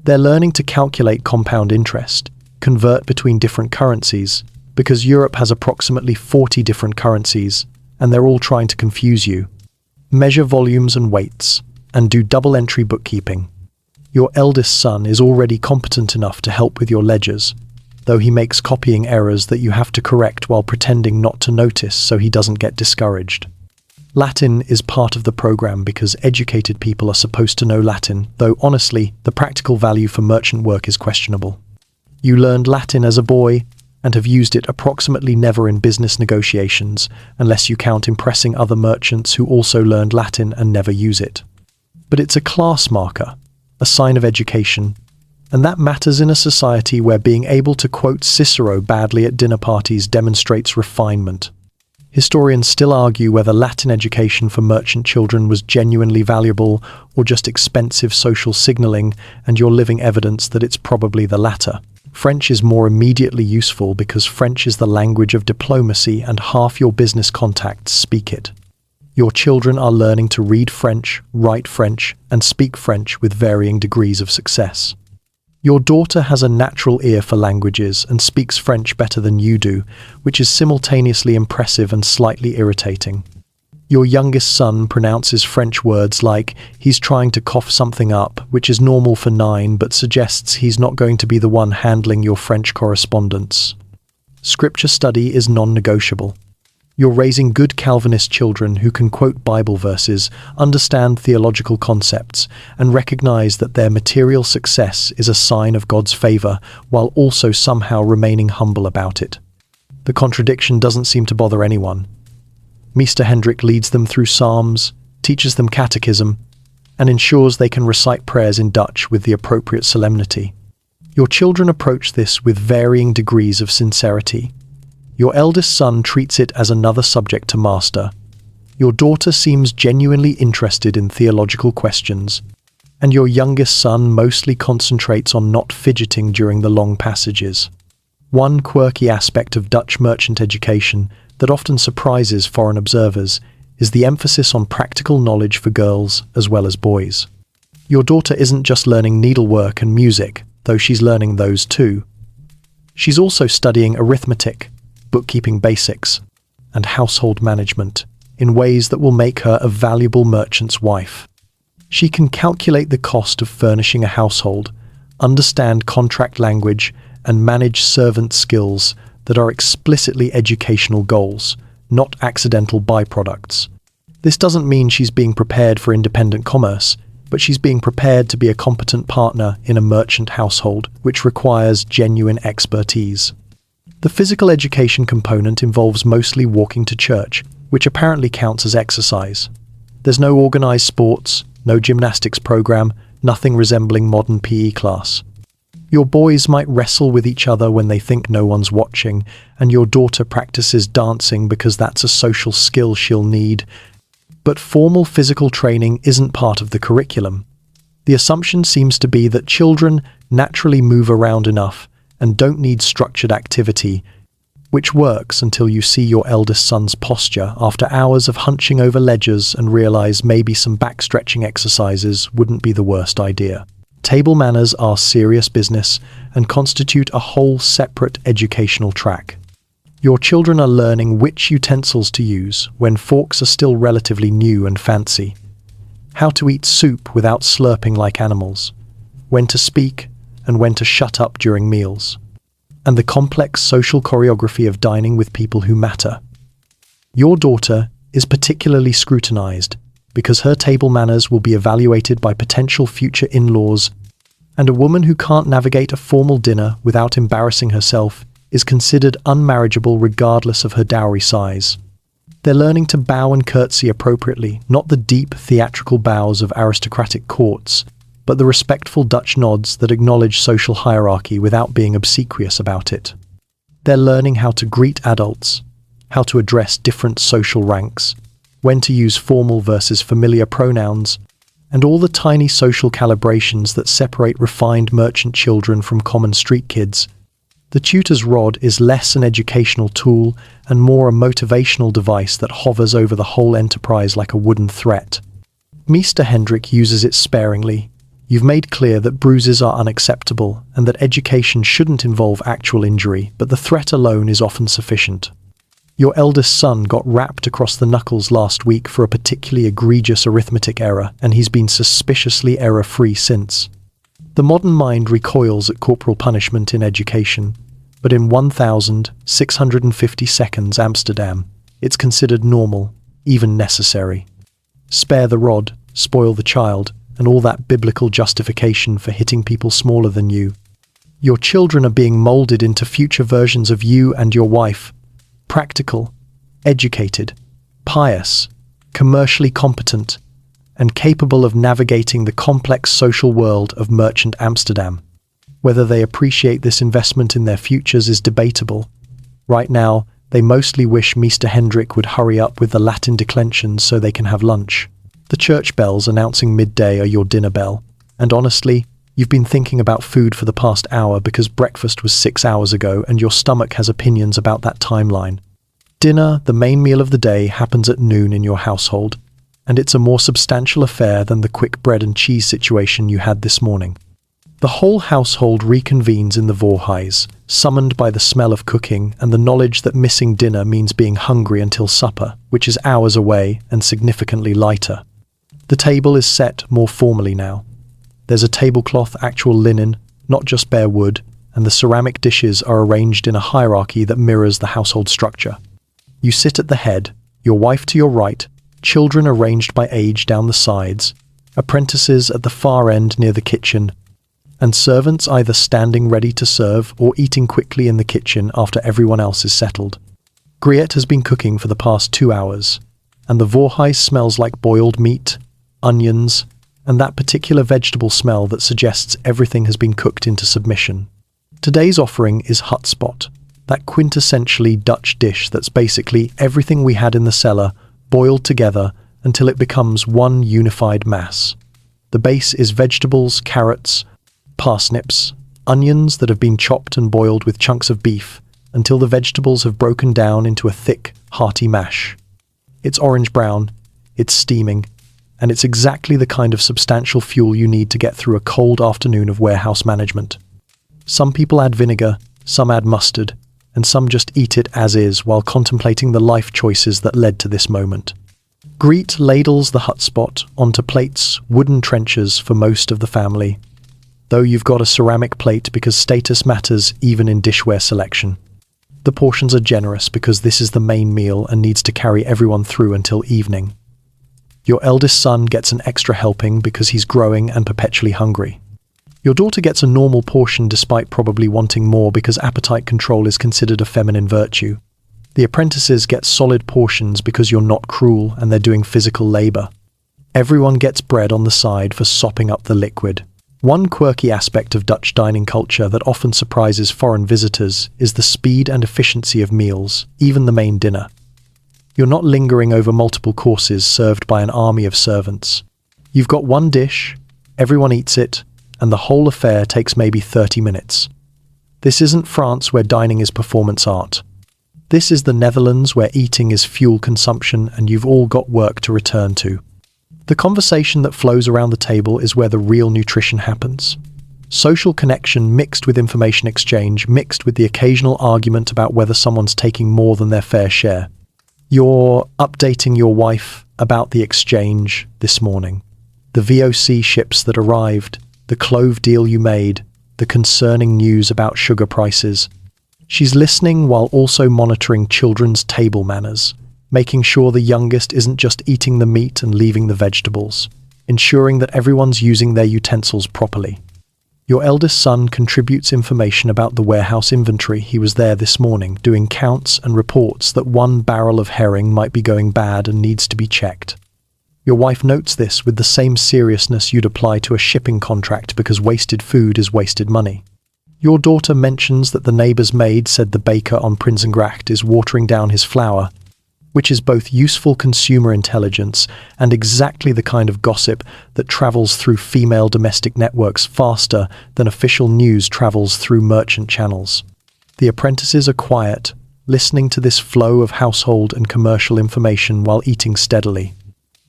They're learning to calculate compound interest, convert between different currencies, because Europe has approximately 40 different currencies, and they're all trying to confuse you. Measure volumes and weights, and do double-entry bookkeeping. Your eldest son is already competent enough to help with your ledgers, though he makes copying errors that you have to correct while pretending not to notice so he doesn't get discouraged. Latin is part of the program because educated people are supposed to know Latin, though honestly, the practical value for merchant work is questionable. You learned Latin as a boy and have used it approximately never in business negotiations, unless you count impressing other merchants who also learned Latin and never use it. But it's a class marker, a sign of education, and that matters in a society where being able to quote Cicero badly at dinner parties demonstrates refinement. Historians still argue whether Latin education for merchant children was genuinely valuable or just expensive social signaling, and you're living evidence that it's probably the latter. French is more immediately useful because French is the language of diplomacy and half your business contacts speak it. Your children are learning to read French, write French, and speak French with varying degrees of success. Your daughter has a natural ear for languages and speaks French better than you do, which is simultaneously impressive and slightly irritating. Your youngest son pronounces French words like he's trying to cough something up, which is normal for 9 but suggests he's not going to be the one handling your French correspondence. Scripture study is non-negotiable. You're raising good Calvinist children who can quote Bible verses, understand theological concepts, and recognize that their material success is a sign of God's favor, while also somehow remaining humble about it. The contradiction doesn't seem to bother anyone. Mr. Hendrik leads them through Psalms, teaches them catechism, and ensures they can recite prayers in Dutch with the appropriate solemnity. Your children approach this with varying degrees of sincerity. Your eldest son treats it as another subject to master. Your daughter seems genuinely interested in theological questions, and your youngest son mostly concentrates on not fidgeting during the long passages. One quirky aspect of Dutch merchant education that often surprises foreign observers is the emphasis on practical knowledge for girls as well as boys. Your daughter isn't just learning needlework and music, though she's learning those too. She's also studying arithmetic, bookkeeping basics, and household management in ways that will make her a valuable merchant's wife. She can calculate the cost of furnishing a household, understand contract language, and manage servant skills that are explicitly educational goals, not accidental byproducts. This doesn't mean she's being prepared for independent commerce, but she's being prepared to be a competent partner in a merchant household, which requires genuine expertise. The physical education component involves mostly walking to church, which apparently counts as exercise. There's no organized sports, no gymnastics program, nothing resembling modern PE class. Your boys might wrestle with each other when they think no one's watching, and your daughter practices dancing because that's a social skill she'll need. But formal physical training isn't part of the curriculum. The assumption seems to be that children naturally move around enough and don't need structured activity, which works until you see your eldest son's posture after hours of hunching over ledgers and realize maybe some back-stretching exercises wouldn't be the worst idea. Table manners are serious business and constitute a whole separate educational track. Your children are learning which utensils to use when forks are still relatively new and fancy, how to eat soup without slurping like animals, when to speak and when to shut up during meals, and the complex social choreography of dining with people who matter. Your daughter is particularly scrutinized because her table manners will be evaluated by potential future in-laws And a woman who can't navigate a formal dinner without embarrassing herself is considered unmarriageable regardless of her dowry size. They're learning to bow and curtsy appropriately, not the deep theatrical bows of aristocratic courts, but the respectful Dutch nods that acknowledge social hierarchy without being obsequious about it. They're learning how to greet adults, how to address different social ranks, when to use formal versus familiar pronouns, and all the tiny social calibrations that separate refined merchant children from common street kids. The tutor's rod is less an educational tool and more a motivational device that hovers over the whole enterprise like a wooden threat. Mr. Hendrik uses it sparingly. You've made clear that bruises are unacceptable and that education shouldn't involve actual injury, but the threat alone is often sufficient. Your eldest son got rapped across the knuckles last week for a particularly egregious arithmetic error, and he's been suspiciously error-free since. The modern mind recoils at corporal punishment in education, but in 1,650 seconds Amsterdam, it's considered normal, even necessary. Spare the rod, spoil the child, and all that biblical justification for hitting people smaller than you. Your children are being molded into future versions of you and your wife. Practical, educated, pious, commercially competent, and capable of navigating the complex social world of merchant Amsterdam. Whether they appreciate this investment in their futures is debatable. Right now, they mostly wish Mr. Hendrik would hurry up with the Latin declensions so they can have lunch. The church bells announcing midday are your dinner bell, and honestly, you've been thinking about food for the past hour because breakfast was 6 hours ago and your stomach has opinions about that timeline. Dinner, the main meal of the day, happens at noon in your household, and it's a more substantial affair than the quick bread and cheese situation you had this morning. The whole household reconvenes in the Voorhuis, summoned by the smell of cooking and the knowledge that missing dinner means being hungry until supper, which is hours away and significantly lighter. The table is set more formally now. There's a tablecloth, actual linen, not just bare wood, and the ceramic dishes are arranged in a hierarchy that mirrors the household structure. You sit at the head, your wife to your right, children arranged by age down the sides, apprentices at the far end near the kitchen, and servants either standing ready to serve or eating quickly in the kitchen after everyone else is settled. Griette has been cooking for the past 2 hours, and the Voorhuis smells like boiled meat, onions, and that particular vegetable smell that suggests everything has been cooked into submission. Today's offering is hutspot, that quintessentially Dutch dish that's basically everything we had in the cellar boiled together until it becomes one unified mass. The base is vegetables, carrots, parsnips, onions that have been chopped and boiled with chunks of beef until the vegetables have broken down into a thick, hearty mash. It's orange-brown, it's steaming, and it's exactly the kind of substantial fuel you need to get through a cold afternoon of warehouse management. Some people add vinegar, some add mustard, and some just eat it as is while contemplating the life choices that led to this moment. Griette ladles the hutspot onto plates, wooden trenchers for most of the family, though you've got a ceramic plate because status matters even in dishware selection. The portions are generous because this is the main meal and needs to carry everyone through until evening. Your eldest son gets an extra helping because he's growing and perpetually hungry. Your daughter gets a normal portion despite probably wanting more because appetite control is considered a feminine virtue. The apprentices get solid portions because you're not cruel and they're doing physical labor. Everyone gets bread on the side for sopping up the liquid. One quirky aspect of Dutch dining culture that often surprises foreign visitors is the speed and efficiency of meals, even the main dinner. You're not lingering over multiple courses served by an army of servants. You've got one dish, everyone eats it, and the whole affair takes maybe 30 minutes. This isn't France where dining is performance art. This is the Netherlands where eating is fuel consumption and you've all got work to return to. The conversation that flows around the table is where the real nutrition happens. Social connection mixed with information exchange, mixed with the occasional argument about whether someone's taking more than their fair share. You're updating your wife about the exchange this morning. The VOC ships that arrived, the clove deal you made, the concerning news about sugar prices. She's listening while also monitoring children's table manners, making sure the youngest isn't just eating the meat and leaving the vegetables, ensuring that everyone's using their utensils properly. Your eldest son contributes information about the warehouse inventory. He was there this morning, doing counts and reports that one barrel of herring might be going bad and needs to be checked. Your wife notes this with the same seriousness you'd apply to a shipping contract because wasted food is wasted money. Your daughter mentions that the neighbour's maid said the baker on Prinsengracht is watering down his flour, which is both useful consumer intelligence and exactly the kind of gossip that travels through female domestic networks faster than official news travels through merchant channels. The apprentices are quiet, listening to this flow of household and commercial information while eating steadily.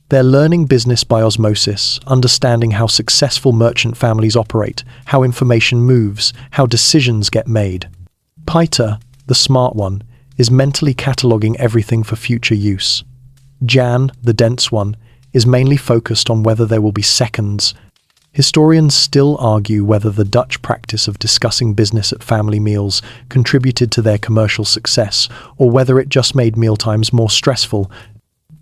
They're learning business by osmosis, understanding how successful merchant families operate, how information moves, how decisions get made. Peter, the smart one, is mentally cataloguing everything for future use. Jan, the dense one, is mainly focused on whether there will be seconds. Historians still argue whether the Dutch practice of discussing business at family meals contributed to their commercial success, or whether it just made mealtimes more stressful.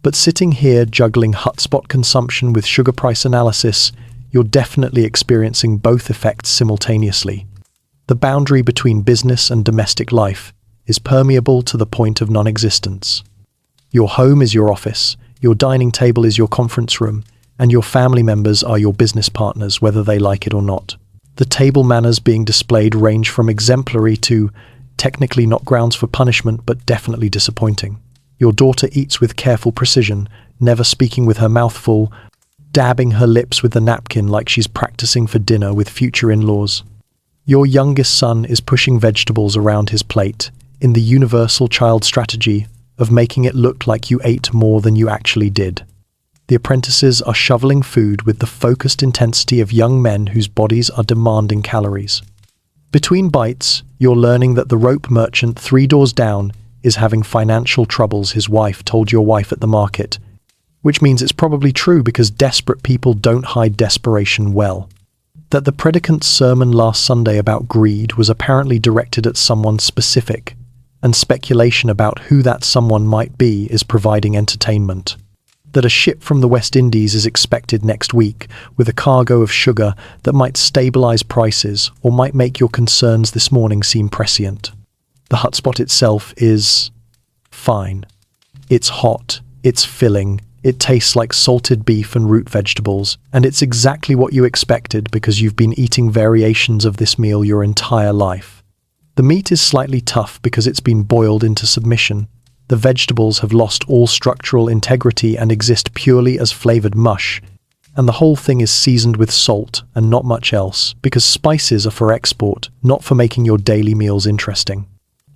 But sitting here juggling hotspot consumption with sugar price analysis, you're definitely experiencing both effects simultaneously. The boundary between business and domestic life is permeable to the point of non-existence. Your home is your office, your dining table is your conference room, and your family members are your business partners, whether they like it or not. The table manners being displayed range from exemplary to technically not grounds for punishment, but definitely disappointing. Your daughter eats with careful precision, never speaking with her mouth full, dabbing her lips with the napkin like she's practicing for dinner with future in-laws. Your youngest son is pushing vegetables around his plate, in the universal child strategy of making it look like you ate more than you actually did. The apprentices are shoveling food with the focused intensity of young men whose bodies are demanding calories. Between bites, you're learning that the rope merchant 3 doors down is having financial troubles, his wife told your wife at the market, which means it's probably true because desperate people don't hide desperation well. That the predicant's sermon last Sunday about greed was apparently directed at someone specific, and speculation about who that someone might be is providing entertainment. That a ship from the West Indies is expected next week with a cargo of sugar that might stabilize prices or might make your concerns this morning seem prescient. The hotspot itself is fine. It's hot, it's filling, it tastes like salted beef and root vegetables, and it's exactly what you expected because you've been eating variations of this meal your entire life. The meat is slightly tough because it's been boiled into submission. The vegetables have lost all structural integrity and exist purely as flavored mush, and the whole thing is seasoned with salt and not much else because spices are for export, not for making your daily meals interesting.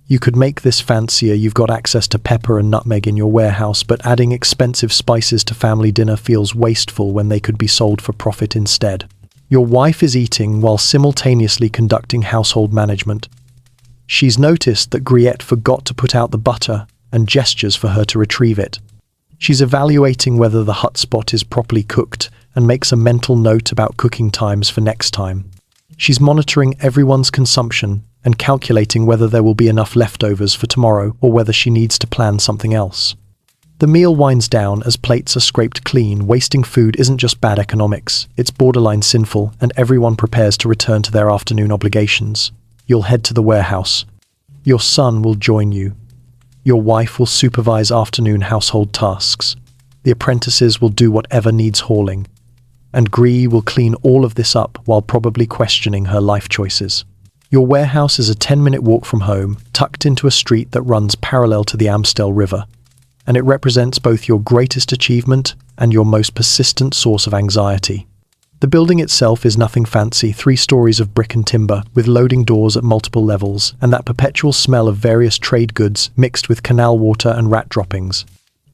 You could make this fancier, you've got access to pepper and nutmeg in your warehouse, but adding expensive spices to family dinner feels wasteful when they could be sold for profit instead. Your wife is eating while simultaneously conducting household management. She's noticed that Griette forgot to put out the butter and gestures for her to retrieve it. She's evaluating whether the hotspot is properly cooked and makes a mental note about cooking times for next time. She's monitoring everyone's consumption and calculating whether there will be enough leftovers for tomorrow or whether she needs to plan something else. The meal winds down as plates are scraped clean. Wasting food isn't just bad economics, it's borderline sinful, and everyone prepares to return to their afternoon obligations. You'll head to the warehouse. Your son will join you. Your wife will supervise afternoon household tasks. The apprentices will do whatever needs hauling. And Gree will clean all of this up while probably questioning her life choices. Your warehouse is a 10-minute walk from home, tucked into a street that runs parallel to the Amstel River, and it represents both your greatest achievement and your most persistent source of anxiety. The building itself is nothing fancy, 3 stories of brick and timber, with loading doors at multiple levels, and that perpetual smell of various trade goods mixed with canal water and rat droppings.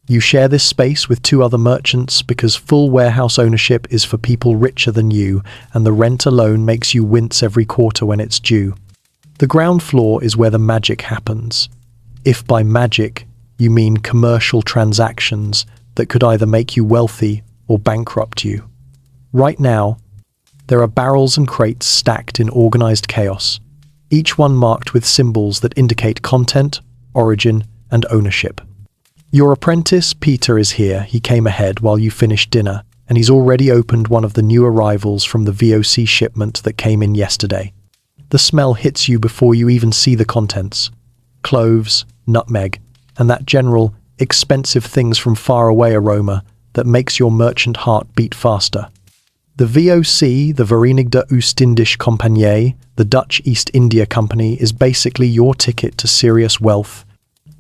You share this space with 2 other merchants because full warehouse ownership is for people richer than you, and the rent alone makes you wince every quarter when it's due. The ground floor is where the magic happens. If by magic you mean commercial transactions that could either make you wealthy or bankrupt you. Right now, there are barrels and crates stacked in organized chaos, each one marked with symbols that indicate content, origin, and ownership. Your apprentice, Peter, is here. He came ahead while you finished dinner, and he's already opened one of the new arrivals from the VOC shipment that came in yesterday. The smell hits you before you even see the contents. Cloves, nutmeg, and that general, expensive things from far away aroma that makes your merchant heart beat faster. The VOC, the Verenigde Oostindische Compagnie, the Dutch East India Company, is basically your ticket to serious wealth,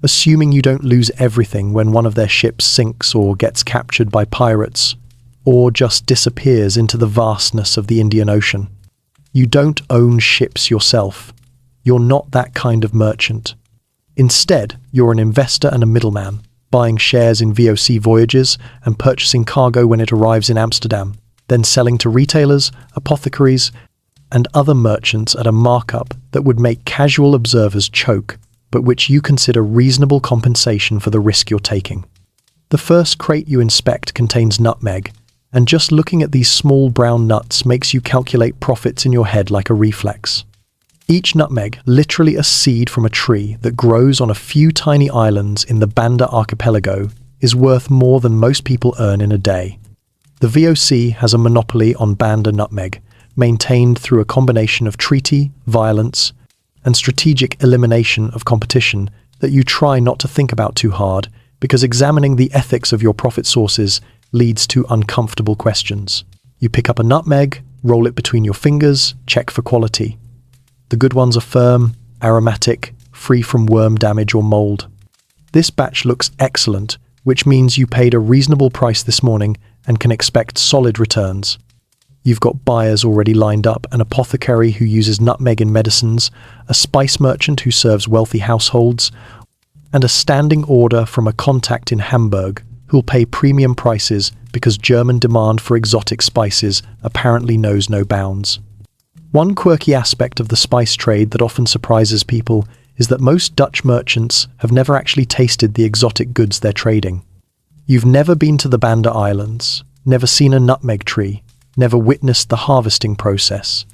assuming you don't lose everything when one of their ships sinks or gets captured by pirates, or just disappears into the vastness of the Indian Ocean. You don't own ships yourself. You're not that kind of merchant. Instead, you're an investor and a middleman, buying shares in VOC voyages and purchasing cargo when it arrives in Amsterdam, then selling to retailers, apothecaries, and other merchants at a markup that would make casual observers choke, but which you consider reasonable compensation for the risk you're taking. The first crate you inspect contains nutmeg, and just looking at these small brown nuts makes you calculate profits in your head like a reflex. Each nutmeg, literally a seed from a tree that grows on a few tiny islands in the Banda archipelago, is worth more than most people earn in a day. The VOC has a monopoly on Banda nutmeg, maintained through a combination of treaty, violence, and strategic elimination of competition that you try not to think about too hard, because examining the ethics of your profit sources leads to uncomfortable questions. You pick up a nutmeg, roll it between your fingers, check for quality. The good ones are firm, aromatic, free from worm damage or mold. This batch looks excellent, which means you paid a reasonable price this morning and can expect solid returns. You've got buyers already lined up, an apothecary who uses nutmeg in medicines, a spice merchant who serves wealthy households, and a standing order from a contact in Hamburg who'll pay premium prices because German demand for exotic spices apparently knows no bounds. One quirky aspect of the spice trade that often surprises people is that most Dutch merchants have never actually tasted the exotic goods they're trading. You've never been to the Banda Islands, never seen a nutmeg tree, never witnessed the harvesting process.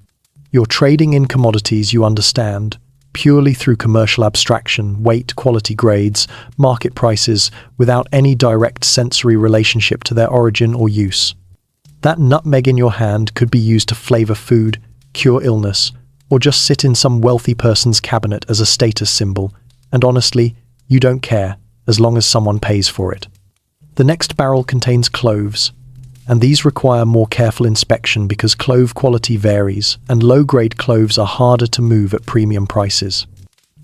You're trading in commodities you understand, purely through commercial abstraction, weight, quality grades, market prices, without any direct sensory relationship to their origin or use. That nutmeg in your hand could be used to flavor food, cure illness, or just sit in some wealthy person's cabinet as a status symbol, and honestly, you don't care, as long as someone pays for it. The next barrel contains cloves, and these require more careful inspection because clove quality varies, and low-grade cloves are harder to move at premium prices.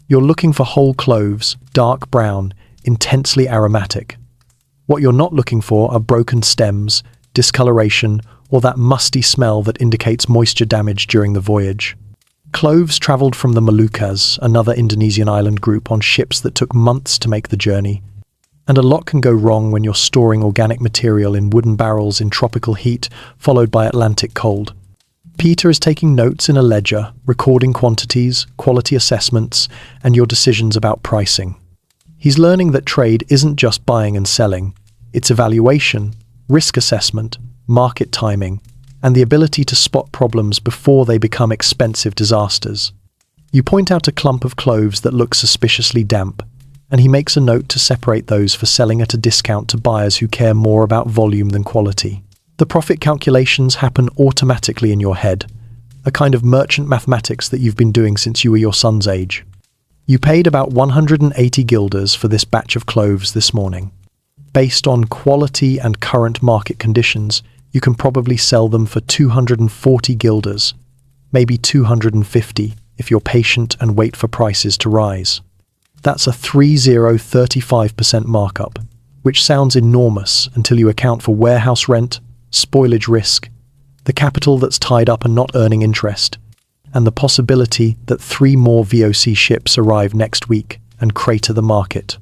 You're looking for whole cloves, dark brown, intensely aromatic. What you're not looking for are broken stems, discoloration, or that musty smell that indicates moisture damage during the voyage. Cloves traveled from the Moluccas, another Indonesian island group, on ships that took months to make the journey. And a lot can go wrong when you're storing organic material in wooden barrels in tropical heat, followed by Atlantic cold. Peter is taking notes in a ledger, recording quantities, quality assessments, and your decisions about pricing. He's learning that trade isn't just buying and selling, it's evaluation, risk assessment, market timing, and the ability to spot problems before they become expensive disasters. You point out a clump of cloves that looks suspiciously damp, and he makes a note to separate those for selling at a discount to buyers who care more about volume than quality. The profit calculations happen automatically in your head, a kind of merchant mathematics that you've been doing since you were your son's age. You paid about 180 guilders for this batch of cloves this morning. Based on quality and current market conditions, you can probably sell them for 240 guilders, maybe 250 if you're patient and wait for prices to rise. That's a 35% markup, which sounds enormous until you account for warehouse rent, spoilage risk, the capital that's tied up and not earning interest, and the possibility that 3 more VOC ships arrive next week and crater the market.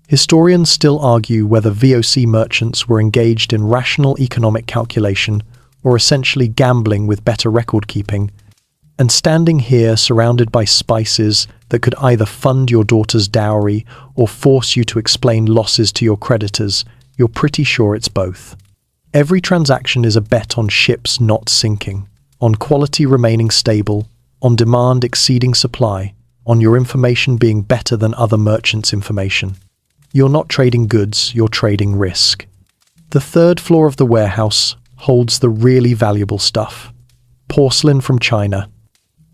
Historians still argue whether VOC merchants were engaged in rational economic calculation or essentially gambling with better record-keeping, and standing here surrounded by spices that could either fund your daughter's dowry or force you to explain losses to your creditors, you're pretty sure it's both. Every transaction is a bet on ships not sinking, on quality remaining stable, on demand exceeding supply, on your information being better than other merchants' information. You're not trading goods, you're trading risk. The third floor of the warehouse, holds the really valuable stuff. Porcelain from China.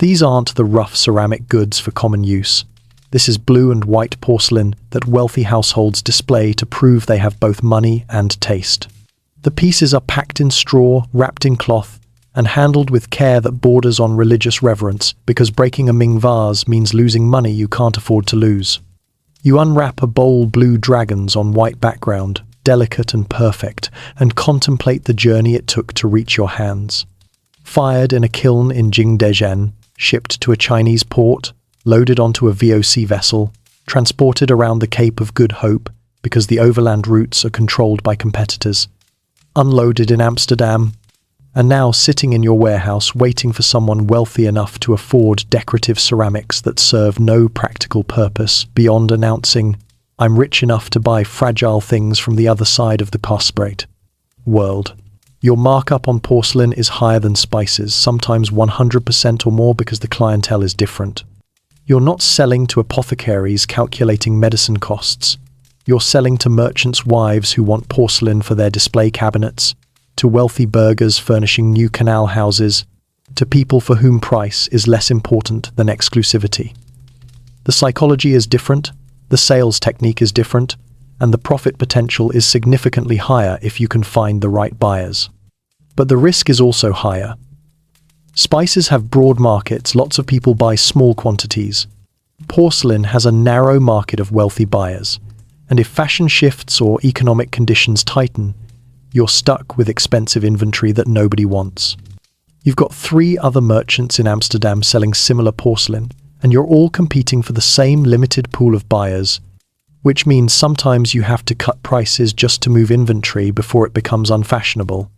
These aren't the rough ceramic goods for common use. This is blue and white porcelain that wealthy households display to prove they have both money and taste. The pieces are packed in straw, wrapped in cloth, and handled with care that borders on religious reverence, because breaking a Ming vase means losing money you can't afford to lose. You unwrap a bowl blue dragons on white background, delicate and perfect, and contemplate the journey it took to reach your hands. Fired in a kiln in Jingdezhen, shipped to a Chinese port, loaded onto a VOC vessel, transported around the Cape of Good Hope because the overland routes are controlled by competitors, unloaded in Amsterdam, and now sitting in your warehouse waiting for someone wealthy enough to afford decorative ceramics that serve no practical purpose beyond announcing, "I'm rich enough to buy fragile things from the other side of the prosperous world." Your markup on porcelain is higher than spices, sometimes 100% or more because the clientele is different. You're not selling to apothecaries calculating medicine costs. You're selling to merchants' wives who want porcelain for their display cabinets, to wealthy burghers furnishing new canal houses, to people for whom price is less important than exclusivity. The psychology is different, the sales technique is different, and the profit potential is significantly higher if you can find the right buyers. But the risk is also higher. Spices have broad markets, lots of people buy small quantities. Porcelain has a narrow market of wealthy buyers, and if fashion shifts or economic conditions tighten, you're stuck with expensive inventory that nobody wants. You've got 3 other merchants in Amsterdam selling similar porcelain, and you're all competing for the same limited pool of buyers, which means sometimes you have to cut prices just to move inventory before it becomes unfashionable.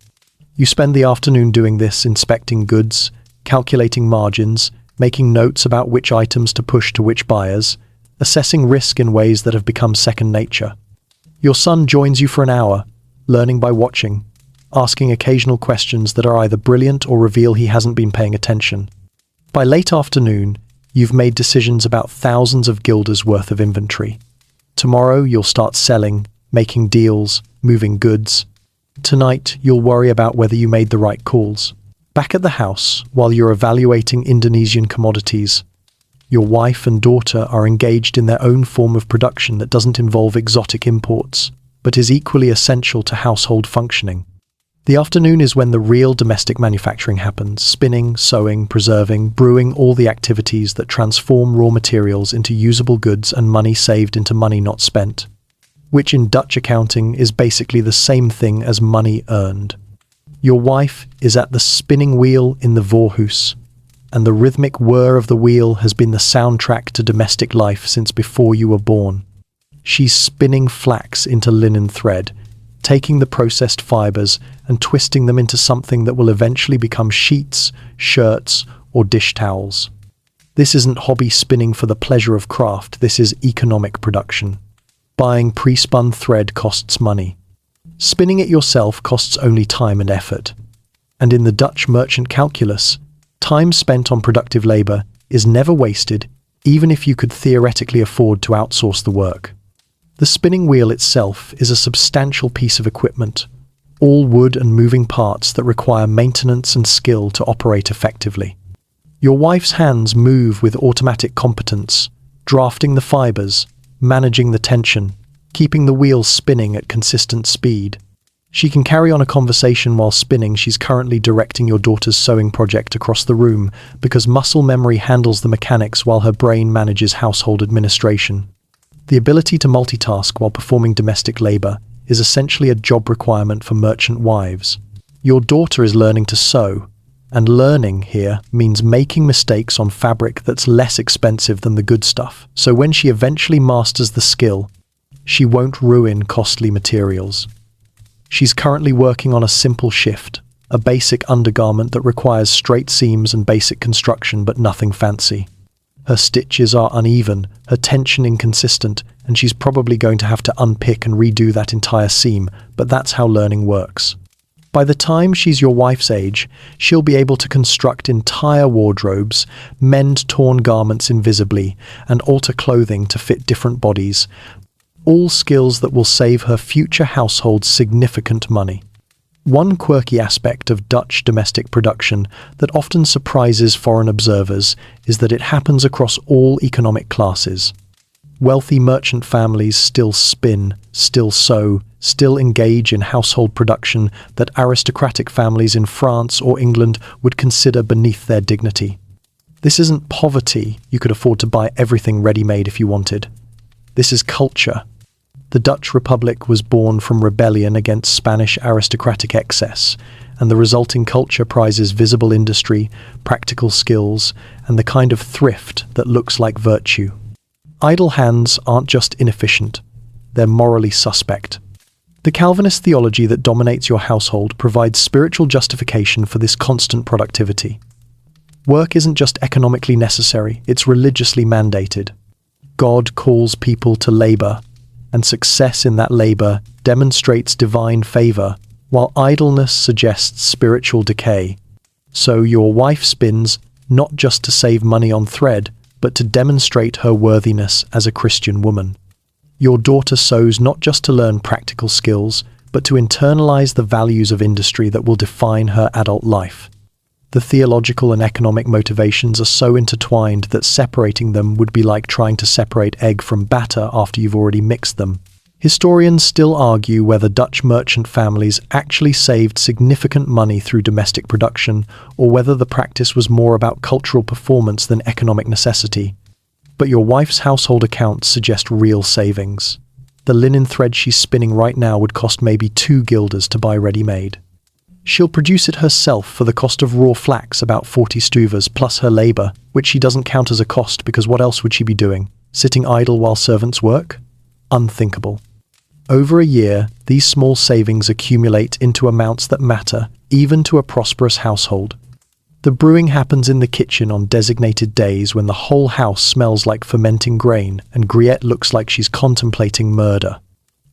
You spend the afternoon doing this, inspecting goods, calculating margins, making notes about which items to push to which buyers, assessing risk in ways that have become second nature. Your son joins you for an hour, learning by watching, asking occasional questions that are either brilliant or reveal he hasn't been paying attention. By late afternoon, you've made decisions about thousands of guilders worth of inventory. Tomorrow you'll start selling, making deals, moving goods. Tonight you'll worry about whether you made the right calls. Back at the house, while you're evaluating Indonesian commodities, your wife and daughter are engaged in their own form of production that doesn't involve exotic imports, but is equally essential to household functioning. The afternoon is when the real domestic manufacturing happens, spinning, sewing, preserving, brewing, all the activities that transform raw materials into usable goods and money saved into money not spent, which in Dutch accounting is basically the same thing as money earned. Your wife is at the spinning wheel in the voorhuis, and the rhythmic whir of the wheel has been the soundtrack to domestic life since before you were born. She's spinning flax into linen thread, taking the processed fibers and twisting them into something that will eventually become sheets, shirts, or dish towels. This isn't hobby spinning for the pleasure of craft, this is economic production. Buying pre-spun thread costs money. Spinning it yourself costs only time and effort. And in the Dutch merchant calculus, time spent on productive labor is never wasted, even if you could theoretically afford to outsource the work. The spinning wheel itself is a substantial piece of equipment, all wood and moving parts that require maintenance and skill to operate effectively. Your wife's hands move with automatic competence, drafting the fibers, managing the tension, keeping the wheel spinning at consistent speed. She can carry on a conversation while spinning. She's currently directing your daughter's sewing project across the room because muscle memory handles the mechanics while her brain manages household administration. The ability to multitask while performing domestic labor is essentially a job requirement for merchant wives. Your daughter is learning to sew, and learning here means making mistakes on fabric that's less expensive than the good stuff. So when she eventually masters the skill, she won't ruin costly materials. She's currently working on a simple shift, a basic undergarment that requires straight seams and basic construction but nothing fancy. Her stitches are uneven, her tension inconsistent, and she's probably going to have to unpick and redo that entire seam, but that's how learning works. By the time she's your wife's age, she'll be able to construct entire wardrobes, mend torn garments invisibly, and alter clothing to fit different bodies, all skills that will save her future household significant money. One quirky aspect of Dutch domestic production that often surprises foreign observers is that it happens across all economic classes. Wealthy merchant families still spin, still sew, still engage in household production that aristocratic families in France or England would consider beneath their dignity. This isn't poverty. You could afford to buy everything ready-made if you wanted. This is culture. The Dutch Republic was born from rebellion against Spanish aristocratic excess, and the resulting culture prizes visible industry, practical skills, and the kind of thrift that looks like virtue. Idle hands aren't just inefficient, they're morally suspect. The Calvinist theology that dominates your household provides spiritual justification for this constant productivity. Work isn't just economically necessary, it's religiously mandated. God calls people to labor, and success in that labor demonstrates divine favor, while idleness suggests spiritual decay. So your wife spins not just to save money on thread, but to demonstrate her worthiness as a Christian woman. Your daughter sews not just to learn practical skills, but to internalize the values of industry that will define her adult life. The theological and economic motivations are so intertwined that separating them would be like trying to separate egg from batter after you've already mixed them. Historians still argue whether Dutch merchant families actually saved significant money through domestic production, or whether the practice was more about cultural performance than economic necessity. But your wife's household accounts suggest real savings. The linen thread she's spinning right now would cost maybe 2 guilders to buy ready-made. She'll produce it herself for the cost of raw flax, about 40 stuvers, plus her labor, which she doesn't count as a cost because what else would she be doing? Sitting idle while servants work? Unthinkable. Over a year, these small savings accumulate into amounts that matter, even to a prosperous household. The brewing happens in the kitchen on designated days when the whole house smells like fermenting grain and Griette looks like she's contemplating murder.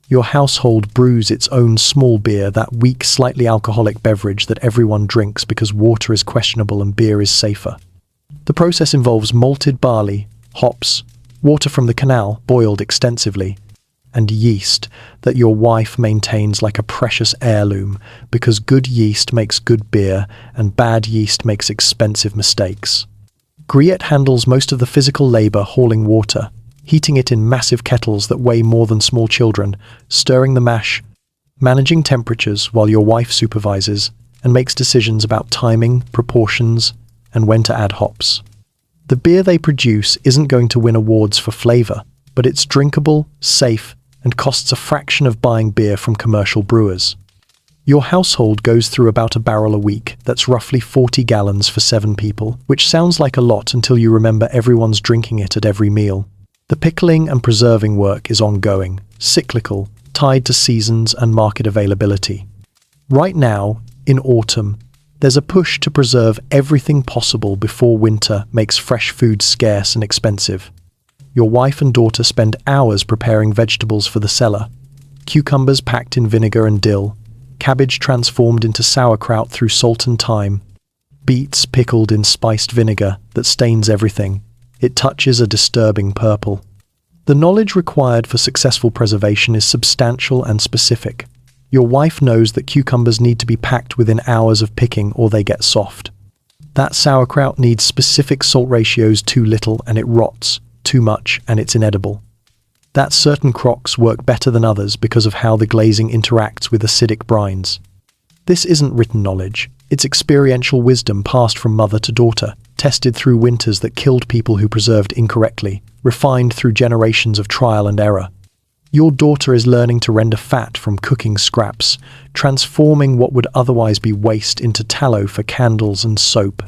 Your household brews its own small beer, that weak, slightly alcoholic beverage that everyone drinks because water is questionable and beer is safer. The process involves malted barley, hops, water from the canal, boiled extensively, and yeast that your wife maintains like a precious heirloom, because good yeast makes good beer and bad yeast makes expensive mistakes. Griette handles most of the physical labor hauling water, heating it in massive kettles that weigh more than small children, stirring the mash, managing temperatures while your wife supervises and makes decisions about timing, proportions, and when to add hops. The beer they produce isn't going to win awards for flavor, but it's drinkable, safe, and costs a fraction of buying beer from commercial brewers. Your household goes through about a barrel a week. That's roughly 40 gallons for 7 people, which sounds like a lot until you remember everyone's drinking it at every meal. The pickling and preserving work is ongoing, cyclical, tied to seasons and market availability. Right now, in autumn, there's a push to preserve everything possible before winter makes fresh food scarce and expensive. Your wife and daughter spend hours preparing vegetables for the cellar. Cucumbers packed in vinegar and dill, cabbage transformed into sauerkraut through salt and thyme, beets pickled in spiced vinegar that stains everything. It touches a disturbing purple. The knowledge required for successful preservation is substantial and specific. Your wife knows that cucumbers need to be packed within hours of picking or they get soft. That sauerkraut needs specific salt ratios, too little and it rots. Too much and it's inedible. That certain crocks work better than others because of how the glazing interacts with acidic brines. This isn't written knowledge, it's experiential wisdom passed from mother to daughter, tested through winters that killed people who preserved incorrectly, refined through generations of trial and error. Your daughter is learning to render fat from cooking scraps, transforming what would otherwise be waste into tallow for candles and soap.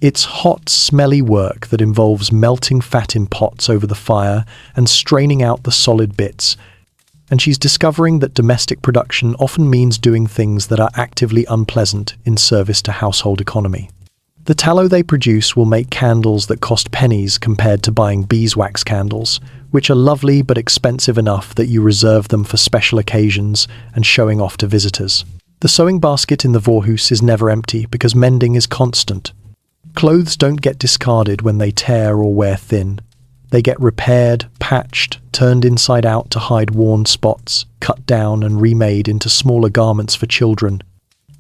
It's hot, smelly work that involves melting fat in pots over the fire and straining out the solid bits. And she's discovering that domestic production often means doing things that are actively unpleasant in service to household economy. The tallow they produce will make candles that cost pennies compared to buying beeswax candles, which are lovely but expensive enough that you reserve them for special occasions and showing off to visitors. The sewing basket in the voorhoes is never empty because mending is constant. Clothes don't get discarded when they tear or wear thin. They get repaired, patched, turned inside out to hide worn spots, cut down and remade into smaller garments for children.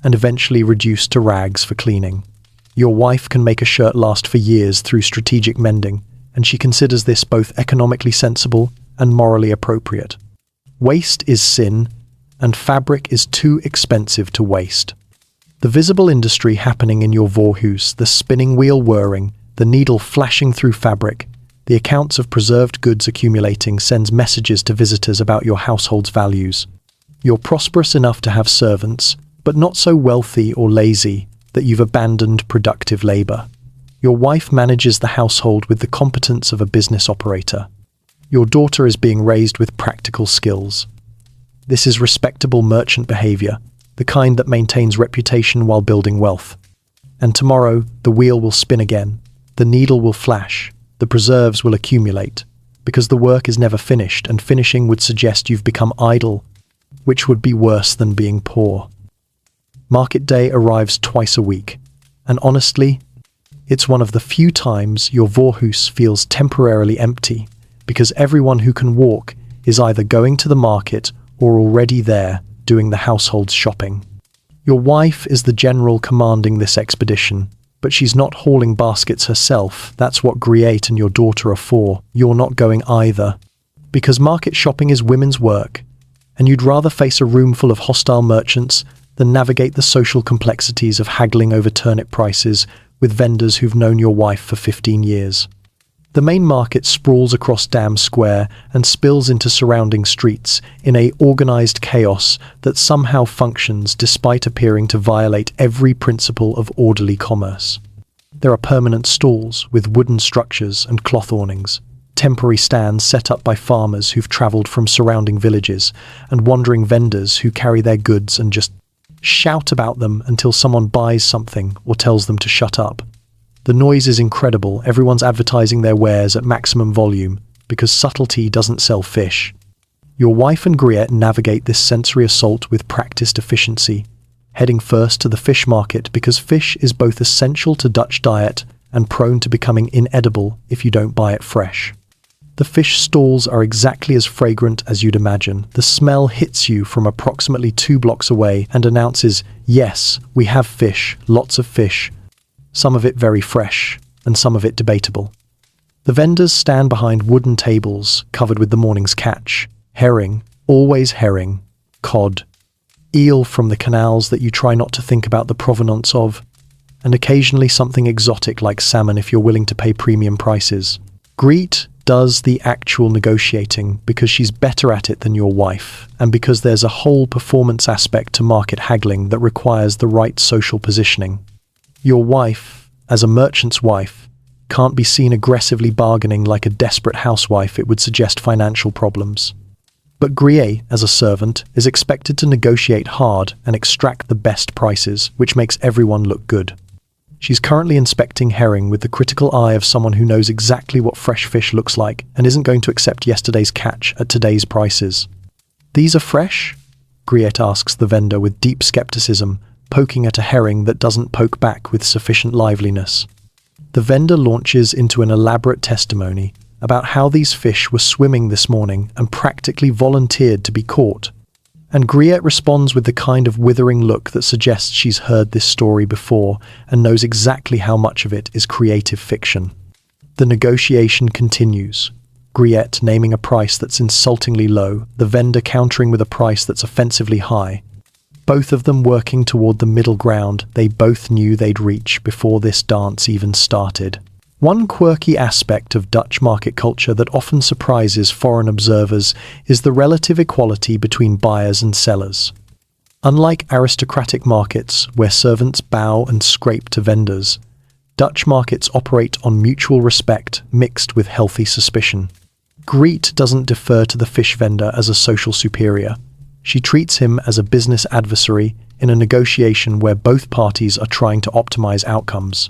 and eventually reduced to rags for cleaning. Your wife can make a shirt last for years through strategic mending, and she considers this both economically sensible and morally appropriate. Waste is sin, and fabric is too expensive to waste. The visible industry happening in your voorhuis, the spinning wheel whirring, the needle flashing through fabric, the accounts of preserved goods accumulating sends messages to visitors about your household's values. You're prosperous enough to have servants, but not so wealthy or lazy that you've abandoned productive labor. Your wife manages the household with the competence of a business operator. Your daughter is being raised with practical skills. This is respectable merchant behavior, the kind that maintains reputation while building wealth. And tomorrow, the wheel will spin again, the needle will flash, the preserves will accumulate, because the work is never finished, and finishing would suggest you've become idle, which would be worse than being poor. Market day arrives twice a week, and honestly, it's one of the few times your voorhuis feels temporarily empty, because everyone who can walk is either going to the market or already there doing the household's shopping. Your wife is the general commanding this expedition, but she's not hauling baskets herself. That's what Griette and your daughter are for. You're not going either, because market shopping is women's work, and you'd rather face a room full of hostile merchants than navigate the social complexities of haggling over turnip prices with vendors who've known your wife for 15 years. The main market sprawls across Dam Square and spills into surrounding streets in a organized chaos that somehow functions despite appearing to violate every principle of orderly commerce. There are permanent stalls with wooden structures and cloth awnings, temporary stands set up by farmers who've traveled from surrounding villages, and wandering vendors who carry their goods and just shout about them until someone buys something or tells them to shut up. The noise is incredible. Everyone's advertising their wares at maximum volume because subtlety doesn't sell fish. Your wife and Griette navigate this sensory assault with practiced efficiency, heading first to the fish market because fish is both essential to Dutch diet and prone to becoming inedible if you don't buy it fresh. The fish stalls are exactly as fragrant as you'd imagine. The smell hits you from approximately 2 blocks away and announces, yes, we have fish, lots of fish. Some of it very fresh, and some of it debatable. The vendors stand behind wooden tables covered with the morning's catch. Herring, always herring, cod, eel from the canals that you try not to think about the provenance of, and occasionally something exotic like salmon if you're willing to pay premium prices. Griette does the actual negotiating because she's better at it than your wife, and because there's a whole performance aspect to market haggling that requires the right social positioning. Your wife, as a merchant's wife, can't be seen aggressively bargaining like a desperate housewife. It would suggest financial problems. But Griette, as a servant, is expected to negotiate hard and extract the best prices, which makes everyone look good. She's currently inspecting herring with the critical eye of someone who knows exactly what fresh fish looks like and isn't going to accept yesterday's catch at today's prices. "These are fresh?" Griette asks the vendor with deep skepticism, poking at a herring that doesn't poke back with sufficient liveliness. The vendor launches into an elaborate testimony about how these fish were swimming this morning and practically volunteered to be caught. And Griette responds with the kind of withering look that suggests she's heard this story before and knows exactly how much of it is creative fiction. The negotiation continues. Griette naming a price that's insultingly low, the vendor countering with a price that's offensively high. Both of them working toward the middle ground they both knew they'd reach before this dance even started. One quirky aspect of Dutch market culture that often surprises foreign observers is the relative equality between buyers and sellers. Unlike aristocratic markets, where servants bow and scrape to vendors, Dutch markets operate on mutual respect mixed with healthy suspicion. Griette doesn't defer to the fish vendor as a social superior. She treats him as a business adversary in a negotiation where both parties are trying to optimize outcomes.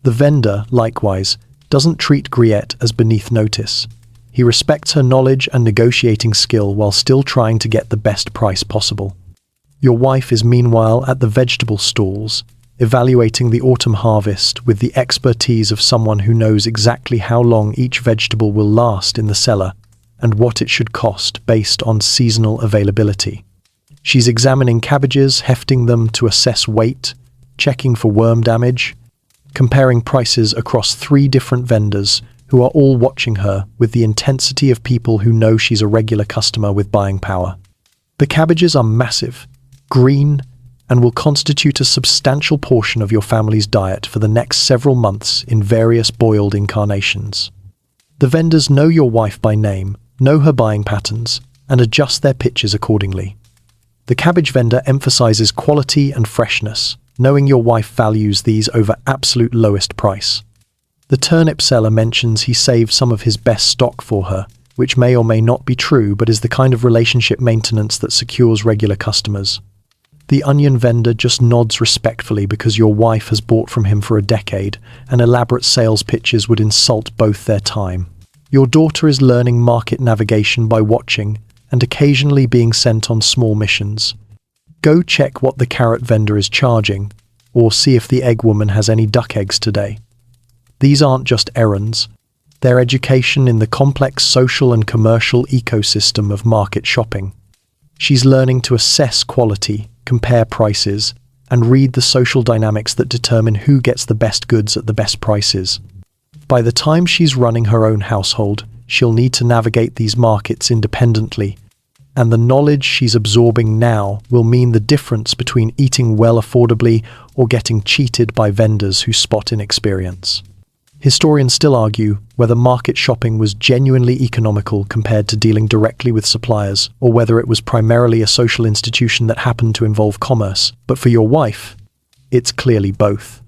The vendor, likewise, doesn't treat Griette as beneath notice. He respects her knowledge and negotiating skill while still trying to get the best price possible. Your wife is meanwhile at the vegetable stalls, evaluating the autumn harvest with the expertise of someone who knows exactly how long each vegetable will last in the cellar and what it should cost based on seasonal availability. She's examining cabbages, hefting them to assess weight, checking for worm damage, comparing prices across 3 different vendors who are all watching her with the intensity of people who know she's a regular customer with buying power. The cabbages are massive, green, and will constitute a substantial portion of your family's diet for the next several months in various boiled incarnations. The vendors know your wife by name, know her buying patterns, and adjust their pitches accordingly. The cabbage vendor emphasizes quality and freshness, knowing your wife values these over absolute lowest price. The turnip seller mentions he saved some of his best stock for her, which may or may not be true but is the kind of relationship maintenance that secures regular customers. The onion vendor just nods respectfully because your wife has bought from him for a decade, and elaborate sales pitches would insult both their time. Your daughter is learning market navigation by watching and occasionally being sent on small missions. Go check what the carrot vendor is charging, or see if the egg woman has any duck eggs today. These aren't just errands. They're education in the complex social and commercial ecosystem of market shopping. She's learning to assess quality, compare prices, and read the social dynamics that determine who gets the best goods at the best prices. By the time she's running her own household, she'll need to navigate these markets independently, and the knowledge she's absorbing now will mean the difference between eating well affordably or getting cheated by vendors who spot inexperience. Historians still argue whether market shopping was genuinely economical compared to dealing directly with suppliers, or whether it was primarily a social institution that happened to involve commerce. But for your wife, it's clearly both.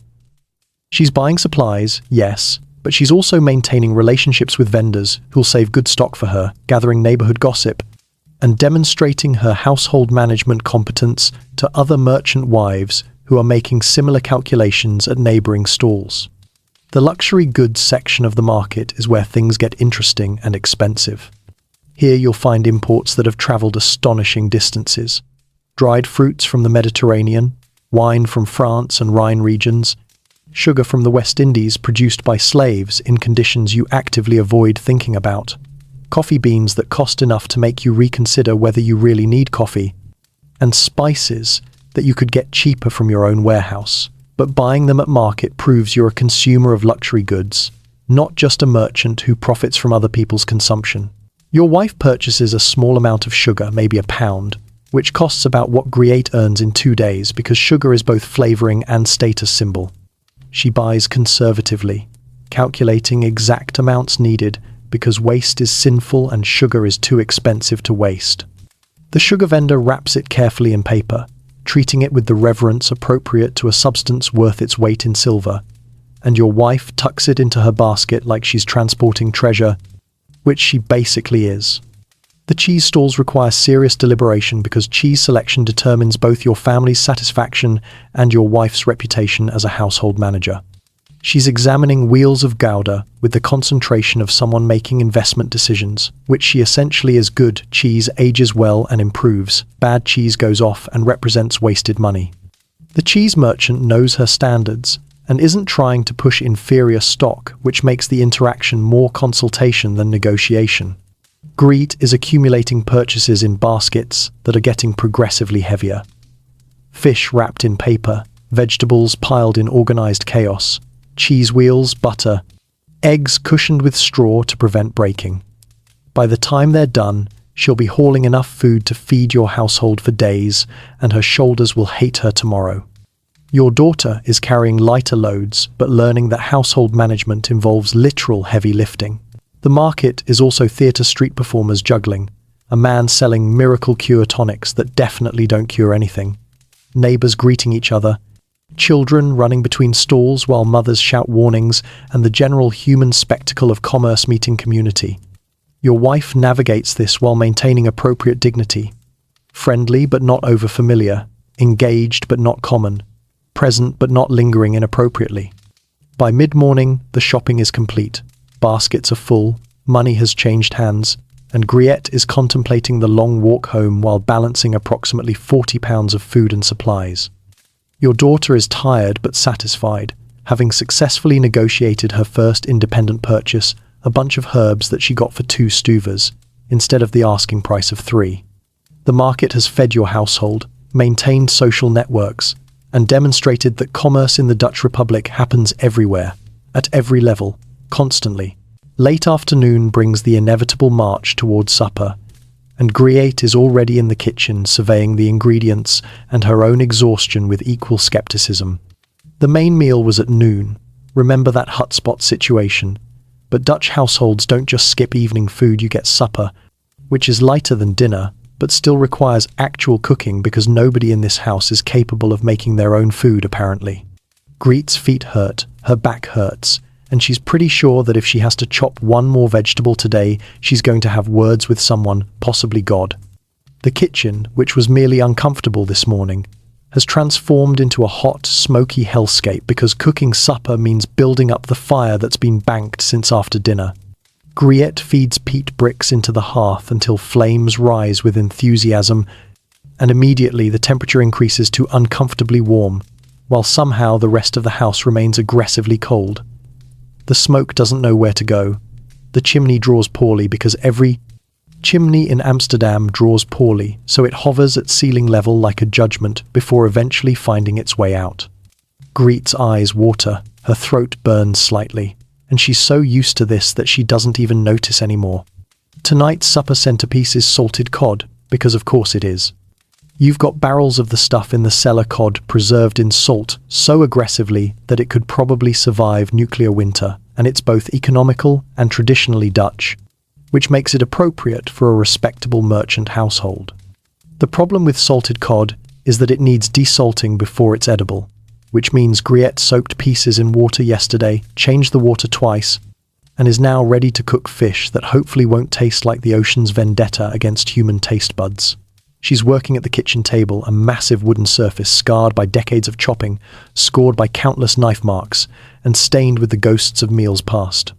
She's buying supplies, yes, but she's also maintaining relationships with vendors who'll save good stock for her, gathering neighborhood gossip, and demonstrating her household management competence to other merchant wives who are making similar calculations at neighboring stalls. The luxury goods section of the market is where things get interesting and expensive. Here you'll find imports that have traveled astonishing distances. Dried fruits from the Mediterranean, wine from France and Rhine regions, sugar from the West Indies produced by slaves in conditions you actively avoid thinking about, coffee beans that cost enough to make you reconsider whether you really need coffee, and spices that you could get cheaper from your own warehouse. But buying them at market proves you're a consumer of luxury goods, not just a merchant who profits from other people's consumption. Your wife purchases a small amount of sugar, maybe a pound, which costs about what Griette earns in 2 days because sugar is both flavoring and status symbol. She buys conservatively, calculating exact amounts needed because waste is sinful and sugar is too expensive to waste. The sugar vendor wraps it carefully in paper, treating it with the reverence appropriate to a substance worth its weight in silver, and your wife tucks it into her basket like she's transporting treasure, which she basically is. The cheese stalls require serious deliberation because cheese selection determines both your family's satisfaction and your wife's reputation as a household manager. She's examining wheels of Gouda with the concentration of someone making investment decisions, which she essentially is. Good cheese ages well and improves, bad cheese goes off and represents wasted money. The cheese merchant knows her standards and isn't trying to push inferior stock, which makes the interaction more consultation than negotiation. Griette is accumulating purchases in baskets that are getting progressively heavier. Fish wrapped in paper, vegetables piled in organized chaos, cheese wheels, butter, eggs cushioned with straw to prevent breaking. By the time they're done, she'll be hauling enough food to feed your household for days, and her shoulders will hate her tomorrow. Your daughter is carrying lighter loads, but learning that household management involves literal heavy lifting. The market is also theatre street performers juggling, a man selling miracle cure tonics that definitely don't cure anything, neighbors greeting each other, children running between stalls while mothers shout warnings, and the general human spectacle of commerce meeting community. Your wife navigates this while maintaining appropriate dignity. Friendly but not overfamiliar, engaged but not common, present but not lingering inappropriately. By mid-morning, the shopping is complete. Baskets are full, money has changed hands, and Griette is contemplating the long walk home while balancing approximately 40 pounds of food and supplies. Your daughter is tired but satisfied, having successfully negotiated her first independent purchase, a bunch of herbs that she got for 2 stuvers, instead of the asking price of 3. The market has fed your household, maintained social networks, and demonstrated that commerce in the Dutch Republic happens everywhere, at every level, constantly. Late afternoon brings the inevitable march towards supper, and Griette is already in the kitchen surveying the ingredients and her own exhaustion with equal skepticism. The main meal was at noon. Remember that hotspot situation. But Dutch households don't just skip evening food, you get supper, which is lighter than dinner, but still requires actual cooking because nobody in this house is capable of making their own food, apparently. Griette's feet hurt, her back hurts, and she's pretty sure that if she has to chop one more vegetable today, she's going to have words with someone, possibly God. The kitchen, which was merely uncomfortable this morning, has transformed into a hot, smoky hellscape because cooking supper means building up the fire that's been banked since after dinner. Griette feeds peat bricks into the hearth until flames rise with enthusiasm, and immediately the temperature increases to uncomfortably warm, while somehow the rest of the house remains aggressively cold. The smoke doesn't know where to go. The chimney draws poorly because every chimney in Amsterdam draws poorly, so it hovers at ceiling level like a judgment before eventually finding its way out. Griette's eyes water, her throat burns slightly, and she's so used to this that she doesn't even notice anymore. Tonight's supper centerpiece is salted cod, because of course it is. You've got barrels of the stuff in the cellar cod preserved in salt so aggressively that it could probably survive nuclear winter, and it's both economical and traditionally Dutch, which makes it appropriate for a respectable merchant household. The problem with salted cod is that it needs desalting before it's edible, which means Griette soaked pieces in water yesterday, changed the water twice, and is now ready to cook fish that hopefully won't taste like the ocean's vendetta against human taste buds. She's working at the kitchen table, a massive wooden surface scarred by decades of chopping, scored by countless knife marks, and stained with the ghosts of meals past.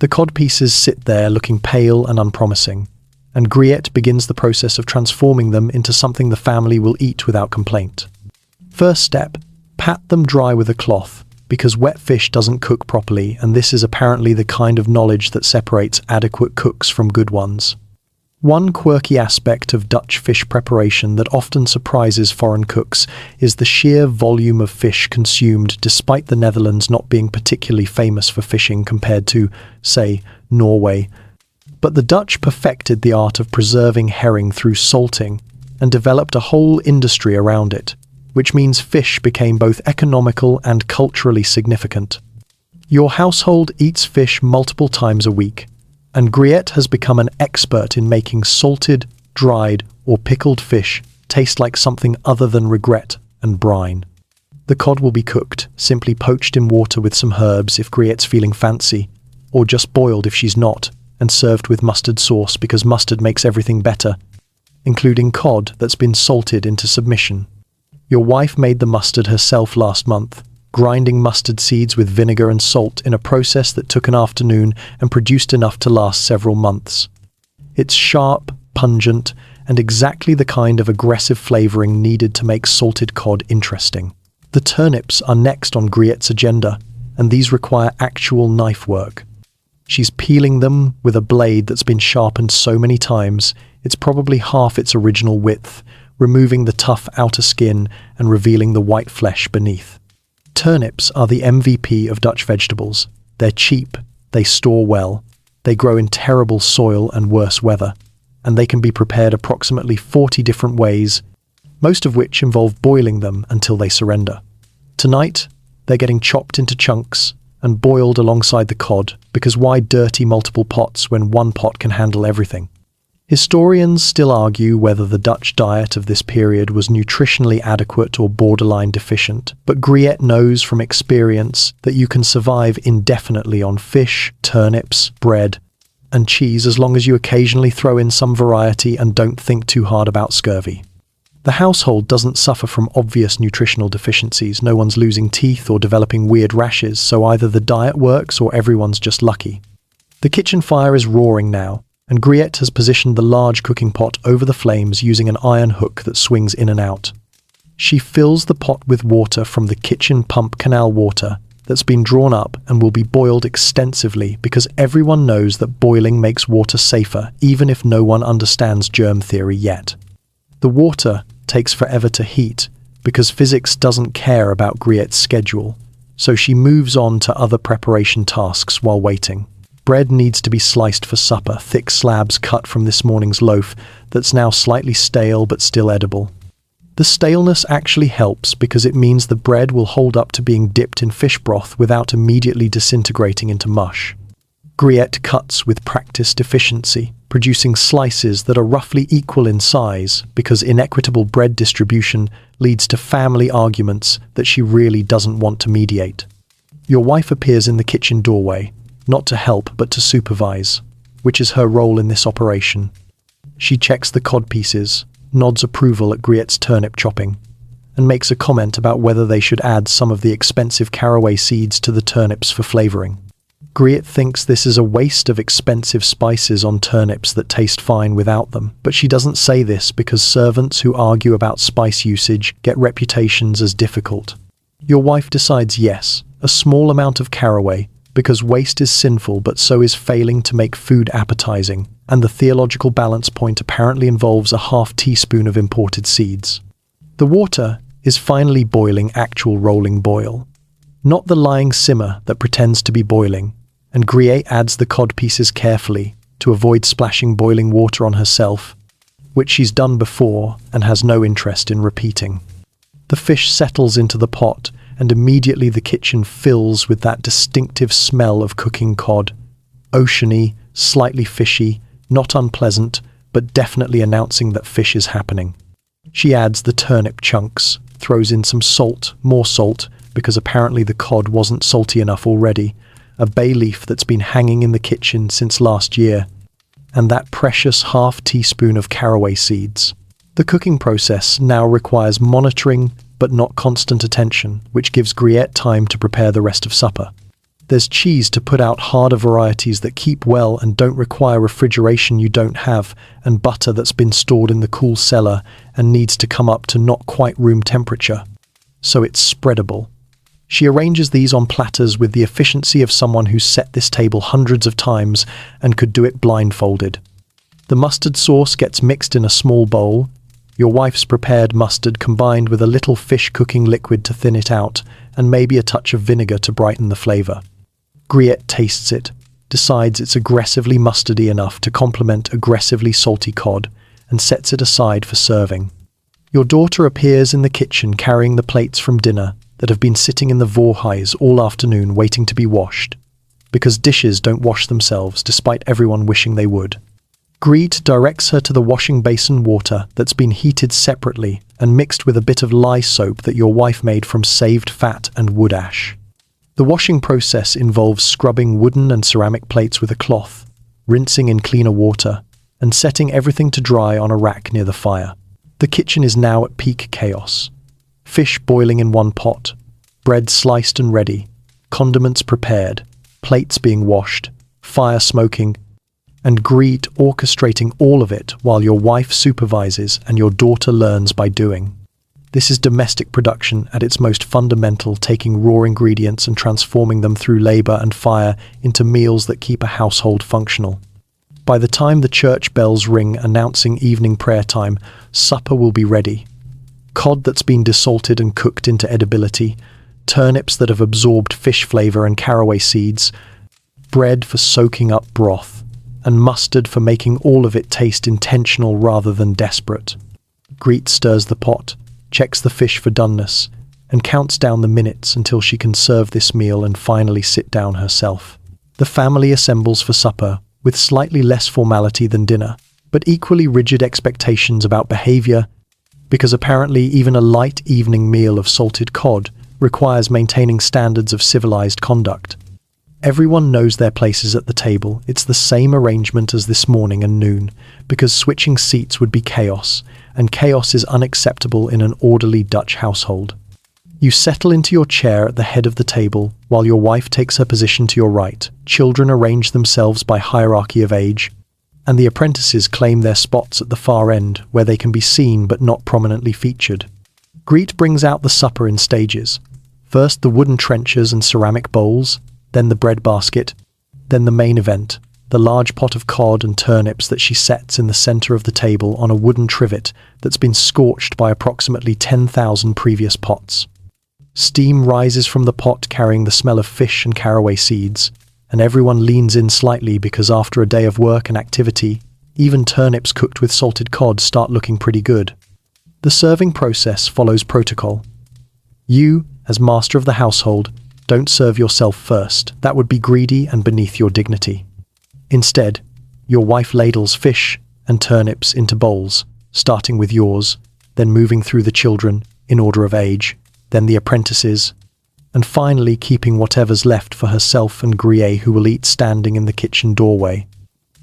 The cod pieces sit there looking pale and unpromising, and Griette begins the process of transforming them into something the family will eat without complaint. First step, pat them dry with a cloth, because wet fish doesn't cook properly, and this is apparently the kind of knowledge that separates adequate cooks from good ones. One quirky aspect of Dutch fish preparation that often surprises foreign cooks is the sheer volume of fish consumed, despite the Netherlands not being particularly famous for fishing compared to, say, Norway. But the Dutch perfected the art of preserving herring through salting and developed a whole industry around it, which means fish became both economical and culturally significant. Your household eats fish multiple times a week, and Griette has become an expert in making salted, dried, or pickled fish taste like something other than regret and brine. The cod will be cooked, simply poached in water with some herbs if Griette's feeling fancy, or just boiled if she's not, and served with mustard sauce because mustard makes everything better, including cod that's been salted into submission. Your wife made the mustard herself last month, grinding mustard seeds with vinegar and salt in a process that took an afternoon and produced enough to last several months. It's sharp, pungent, and exactly the kind of aggressive flavoring needed to make salted cod interesting. The turnips are next on Griette's agenda, and these require actual knife work. She's peeling them with a blade that's been sharpened so many times, it's probably half its original width, removing the tough outer skin and revealing the white flesh beneath. Turnips are the MVP of Dutch vegetables. They're cheap, they store well, they grow in terrible soil and worse weather, and they can be prepared approximately 40 different ways, most of which involve boiling them until they surrender. Tonight, they're getting chopped into chunks and boiled alongside the cod, because why dirty multiple pots when one pot can handle everything? Historians still argue whether the Dutch diet of this period was nutritionally adequate or borderline deficient, but Griette knows from experience that you can survive indefinitely on fish, turnips, bread, and cheese as long as you occasionally throw in some variety and don't think too hard about scurvy. The household doesn't suffer from obvious nutritional deficiencies, no one's losing teeth or developing weird rashes, so either the diet works or everyone's just lucky. The kitchen fire is roaring now, and Griette has positioned the large cooking pot over the flames using an iron hook that swings in and out. She fills the pot with water from the kitchen pump canal water that's been drawn up and will be boiled extensively because everyone knows that boiling makes water safer, even if no one understands germ theory yet. The water takes forever to heat because physics doesn't care about Griette's schedule, so she moves on to other preparation tasks while waiting. Bread needs to be sliced for supper, thick slabs cut from this morning's loaf that's now slightly stale but still edible. The staleness actually helps because it means the bread will hold up to being dipped in fish broth without immediately disintegrating into mush. Griette cuts with practiced efficiency, producing slices that are roughly equal in size because inequitable bread distribution leads to family arguments that she really doesn't want to mediate. Your wife appears in the kitchen doorway, not to help but to supervise, which is her role in this operation. She checks the cod pieces, nods approval at Griette's turnip chopping, and makes a comment about whether they should add some of the expensive caraway seeds to the turnips for flavoring. Griette thinks this is a waste of expensive spices on turnips that taste fine without them, but she doesn't say this because servants who argue about spice usage get reputations as difficult. Your wife decides yes, a small amount of caraway, because waste is sinful but so is failing to make food appetizing, and the theological balance point apparently involves a half teaspoon of imported seeds. The water is finally boiling actual rolling boil, not the lying simmer that pretends to be boiling, and Griette adds the cod pieces carefully to avoid splashing boiling water on herself, which she's done before and has no interest in repeating. The fish settles into the pot, and immediately the kitchen fills with that distinctive smell of cooking cod. Oceany, slightly fishy, not unpleasant, but definitely announcing that fish is happening. She adds the turnip chunks, throws in some salt, more salt, because apparently the cod wasn't salty enough already, a bay leaf that's been hanging in the kitchen since last year, and that precious half teaspoon of caraway seeds. The cooking process now requires monitoring but not constant attention, which gives Griette time to prepare the rest of supper. There's cheese to put out harder varieties that keep well and don't require refrigeration you don't have, and butter that's been stored in the cool cellar and needs to come up to not quite room temperature, so it's spreadable. She arranges these on platters with the efficiency of someone who's set this table hundreds of times and could do it blindfolded. The mustard sauce gets mixed in a small bowl, your wife's prepared mustard combined with a little fish cooking liquid to thin it out, and maybe a touch of vinegar to brighten the flavor. Griette tastes it, decides it's aggressively mustardy enough to complement aggressively salty cod, and sets it aside for serving. Your daughter appears in the kitchen carrying the plates from dinner that have been sitting in the voorhuis all afternoon waiting to be washed, because dishes don't wash themselves despite everyone wishing they would. Griette directs her to the washing basin water that's been heated separately and mixed with a bit of lye soap that your wife made from saved fat and wood ash. The washing process involves scrubbing wooden and ceramic plates with a cloth, rinsing in cleaner water, and setting everything to dry on a rack near the fire. The kitchen is now at peak chaos. Fish boiling in one pot, bread sliced and ready, condiments prepared, plates being washed, fire smoking, and Griette orchestrating all of it while your wife supervises and your daughter learns by doing. This is domestic production at its most fundamental, taking raw ingredients and transforming them through labor and fire into meals that keep a household functional. By the time the church bells ring announcing evening prayer time, supper will be ready. Cod that's been desalted and cooked into edibility, turnips that have absorbed fish flavor and caraway seeds, bread for soaking up broth, and mustard for making all of it taste intentional rather than desperate. Griette stirs the pot, checks the fish for doneness, and counts down the minutes until she can serve this meal and finally sit down herself. The family assembles for supper with slightly less formality than dinner, but equally rigid expectations about behavior, because apparently even a light evening meal of salted cod requires maintaining standards of civilized conduct. Everyone knows their places at the table. It's the same arrangement as this morning and noon, because switching seats would be chaos, and chaos is unacceptable in an orderly Dutch household. You settle into your chair at the head of the table, while your wife takes her position to your right. Children arrange themselves by hierarchy of age, and the apprentices claim their spots at the far end, where they can be seen but not prominently featured. Griette brings out the supper in stages. First the wooden trenchers and ceramic bowls, then the bread basket, then the main event, the large pot of cod and turnips that she sets in the center of the table on a wooden trivet that's been scorched by approximately 10,000 previous pots. Steam rises from the pot carrying the smell of fish and caraway seeds, and everyone leans in slightly because after a day of work and activity, even turnips cooked with salted cod start looking pretty good. The serving process follows protocol. You, as master of the household, don't serve yourself first. That would be greedy and beneath your dignity. Instead, your wife ladles fish and turnips into bowls, starting with yours, then moving through the children in order of age, then the apprentices, and finally keeping whatever's left for herself and Grier, who will eat standing in the kitchen doorway.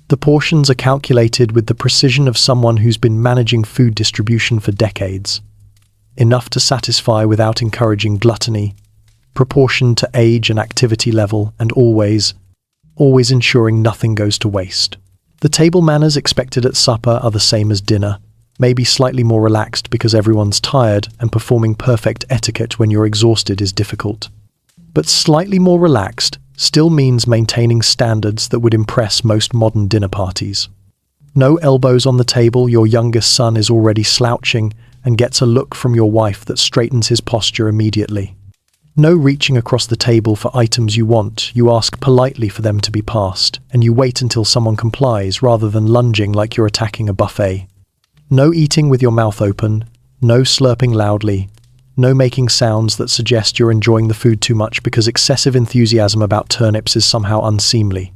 The portions are calculated with the precision of someone who's been managing food distribution for decades. Enough to satisfy without encouraging gluttony, proportioned to age and activity level, and always ensuring nothing goes to waste. The table manners expected at supper are the same as dinner, maybe slightly more relaxed because everyone's tired and performing perfect etiquette when you're exhausted is difficult. But slightly more relaxed still means maintaining standards that would impress most modern dinner parties. No elbows on the table, your youngest son is already slouching and gets a look from your wife that straightens his posture immediately. No reaching across the table for items you want, you ask politely for them to be passed, and you wait until someone complies rather than lunging like you're attacking a buffet. No eating with your mouth open, no slurping loudly, no making sounds that suggest you're enjoying the food too much because excessive enthusiasm about turnips is somehow unseemly.